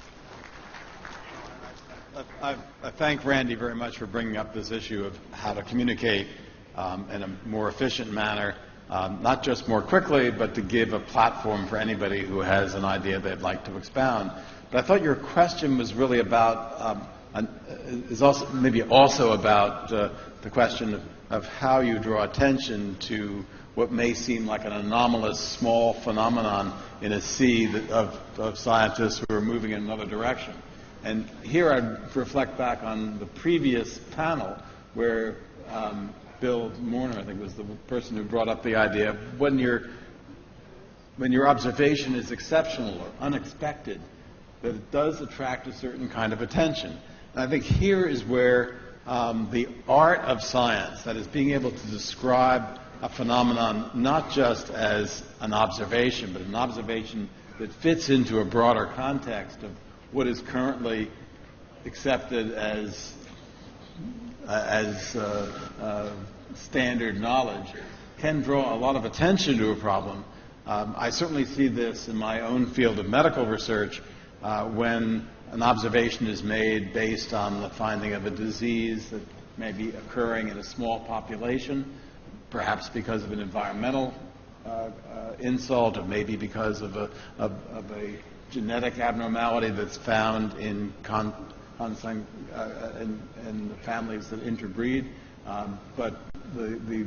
I thank Randy very much for bringing up this issue of how to communicate in a more efficient manner, not just more quickly, but to give a platform for anybody who has an idea they'd like to expound. But I thought your question was really about, is also maybe also about the question of how you draw attention to what may seem like an anomalous small phenomenon in a sea of scientists who are moving in another direction. And here I'd reflect back on the previous panel where Bill Mourner, I think, was the person who brought up the idea of when your observation is exceptional or unexpected, that it does attract a certain kind of attention. And I think here is where the art of science, that is being able to describe a phenomenon not just as an observation, but an observation that fits into a broader context of what is currently accepted as standard knowledge, can draw a lot of attention to a problem. I certainly see this in my own field of medical research when an observation is made based on the finding of a disease that may be occurring in a small population, perhaps because of an environmental insult, or maybe because of a genetic abnormality that's found in the families that interbreed. But the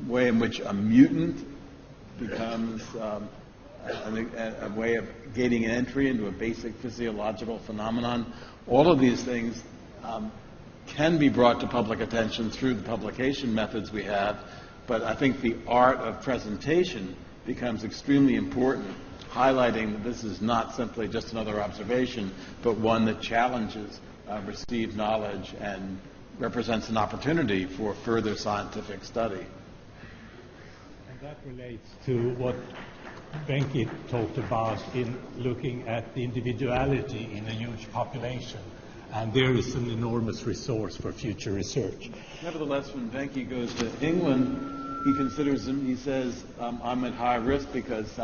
way in which a mutant becomes a way of gaining an entry into a basic physiological phenomenon, all of these things can be brought to public attention through the publication methods we have, But I think the art of presentation becomes extremely important, highlighting that this is not simply just another observation, but one that challenges received knowledge and represents an opportunity for further scientific study. And that relates to what Benki talked about in looking at the individuality in a huge population. And there is an enormous resource for future research. Nevertheless, when Benki goes to England, he considers them, he says, I'm at high risk because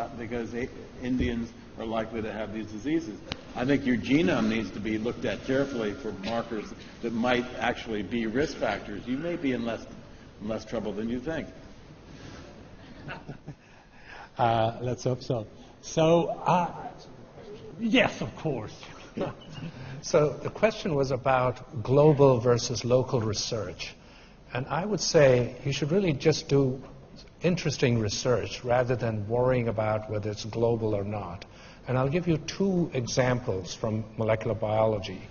Indians are likely to have these diseases. I think your genome needs to be looked at carefully for markers that might actually be risk factors. You may be in less trouble than you think. Let's hope so. So, yes, of course. So the question was about global versus local research. And I would say you should really just do interesting research rather than worrying about whether it's global or not. And I'll give you two examples from molecular biology.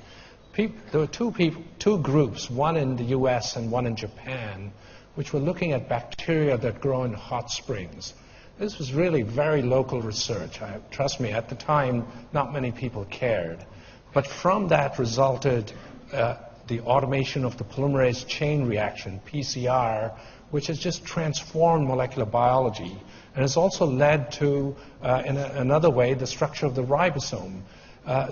There were two groups, one in the US and one in Japan, which were looking at bacteria that grow in hot springs. This was really very local research. Trust me, at the time, not many people cared. But from that resulted the automation of the polymerase chain reaction, PCR, which has just transformed molecular biology. And has also led to, in another way, the structure of the ribosome.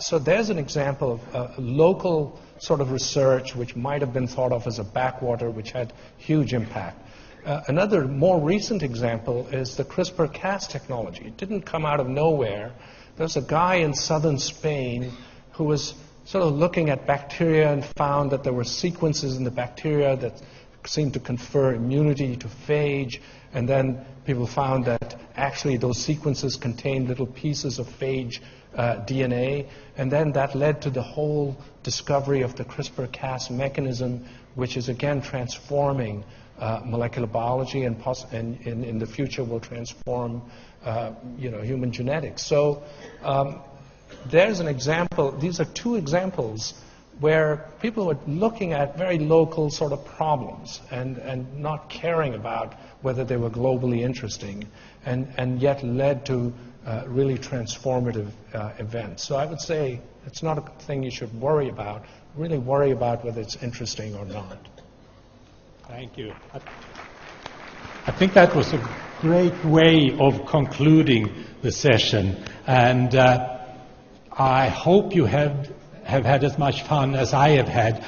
So there's an example of local sort of research which might have been thought of as a backwater, which had huge impact. Another more recent example is the CRISPR-Cas technology. It didn't come out of nowhere. There's a guy in southern Spain who was sort of looking at bacteria and found that there were sequences in the bacteria that seemed to confer immunity to phage, and then people found that actually those sequences contained little pieces of phage DNA, and then that led to the whole discovery of the CRISPR-Cas mechanism, which is again transforming molecular biology and in the future will transform human genetics. So there's an example. These are two examples where people were looking at very local sort of problems and not caring about whether they were globally interesting, and yet led to really transformative events. So I would say it's not a thing you should worry about. Really worry about whether it's interesting or not. Thank you. I think that was a great way of concluding the session, and I hope you have had as much fun as I have had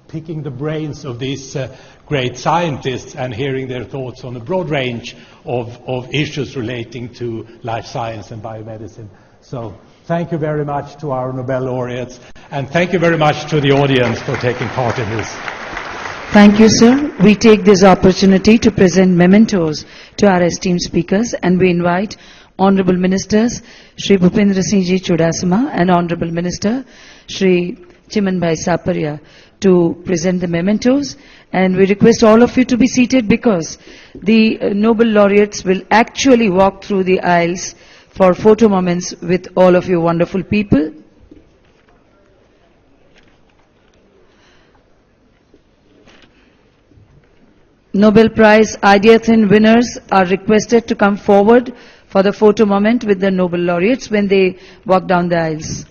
picking the brains of these great scientists and hearing their thoughts on a broad range of issues relating to life science and biomedicine. So thank you very much to our Nobel laureates, and thank you very much to the audience for taking part in this. Thank you, sir. We take this opportunity to present mementos to our esteemed speakers, and we invite Honorable Ministers Shri Bhupendra Singh Ji Chudasama and Honorable Minister Shri Chimanbhai Saparia to present the mementos, and we request all of you to be seated because the Nobel laureates will actually walk through the aisles for photo moments with all of you wonderful people. Nobel Prize Ideathon winners are requested to come forward for the photo moment with the Nobel laureates when they walk down the aisles.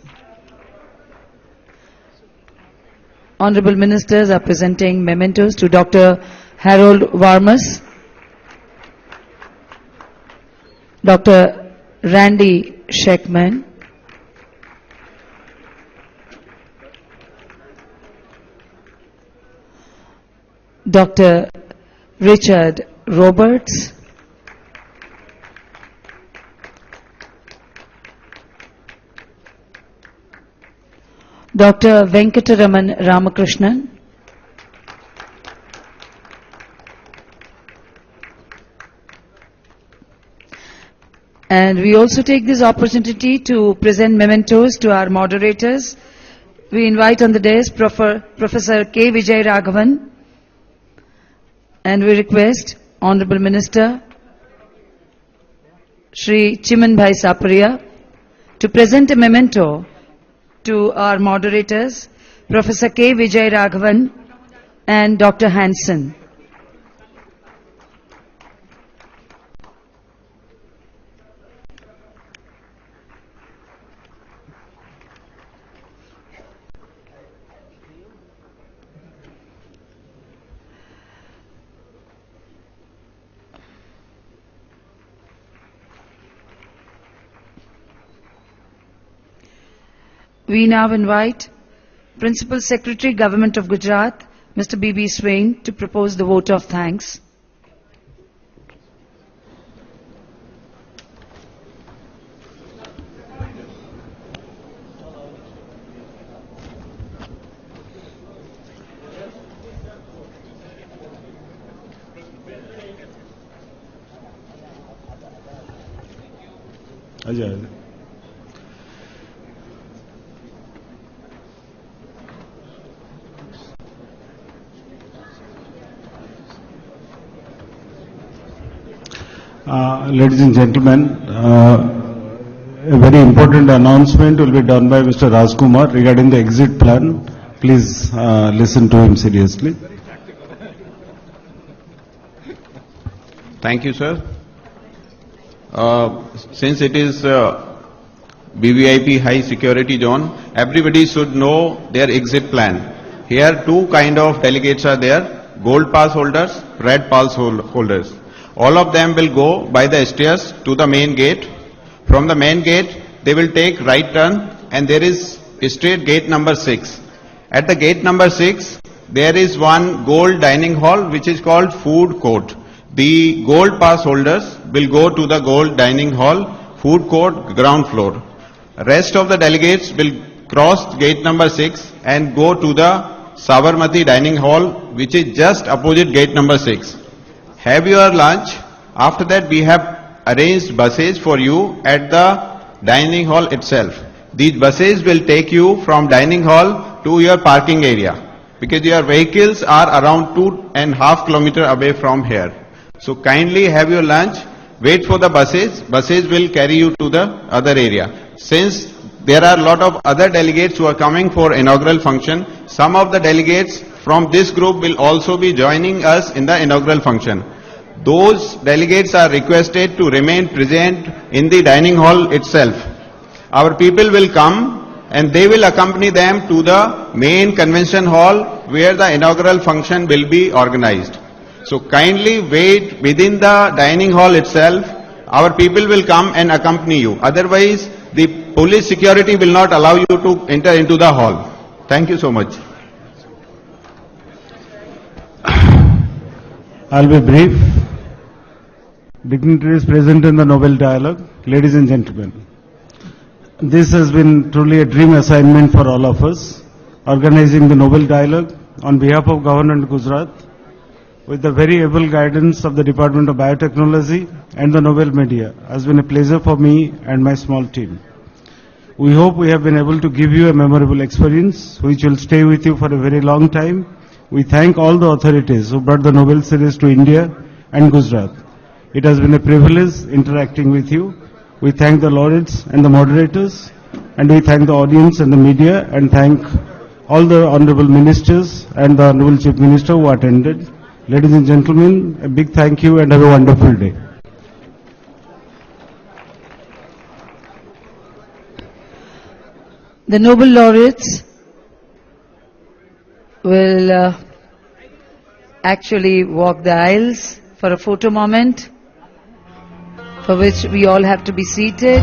Honorable Ministers are presenting mementos to Dr. Harold Varmus, Dr. Randy Sheckman, Dr. Richard Roberts, Dr. Venkataraman Ramakrishnan, and we also take this opportunity to present mementos to our moderators. We invite on the dais Professor K. Vijay Raghavan, and we request Honorable Minister Shri Chimanbhai Saparia to present a memento to our moderators, Professor K. Vijay Raghavan, and Dr. Hansen. We now invite Principal Secretary, Government of Gujarat, Mr. B.B. Swain, to propose the vote of thanks. Ladies and gentlemen, a very important announcement will be done by Mr. Rajkumar regarding the exit plan. Please listen to him seriously. Thank you, sir. Since it is BVIP high security zone, everybody should know their exit plan. Here two kind of delegates are there, gold pass holders, red pass holders. All of them will go by the stairs to the main gate. From the main gate, they will take right turn and there is straight gate number 6. At the gate number 6, there is one gold dining hall which is called food court. The gold pass holders will go to the gold dining hall, food court, ground floor. Rest of the delegates will cross gate number 6 and go to the Sabarmati dining hall which is just opposite gate number 6. Have your lunch. After that we have arranged buses for you at the dining hall itself. These buses will take you from dining hall to your parking area because your vehicles are around 2.5 kilometers away from here. So kindly have your lunch, wait for the buses. Buses will carry you to the other area. Since there are a lot of other delegates who are coming for inaugural function, some of the delegates from this group will also be joining us in the inaugural function. Those delegates are requested to remain present in the dining hall itself. Our people will come and they will accompany them to the main convention hall where the inaugural function will be organized. So kindly wait within the dining hall itself. Our people will come and accompany you. Otherwise, the police security will not allow you to enter into the hall. Thank you so much. I'll be brief. Dignitaries present in the Nobel Dialogue, ladies and gentlemen. This has been truly a dream assignment for all of us, organizing the Nobel Dialogue on behalf of Government Gujarat with the very able guidance of the Department of Biotechnology and the Nobel Media. It has been a pleasure for me and my small team. We hope we have been able to give you a memorable experience which will stay with you for a very long time. We thank all the authorities who brought the Nobel Series to India and Gujarat. It has been a privilege interacting with you. We thank the laureates and the moderators, and we thank the audience and the media, and thank all the honorable ministers and the honorable chief minister who attended. Ladies and gentlemen, a big thank you and have a wonderful day. The Nobel laureates will actually walk the aisles for a photo moment, for which we all have to be seated.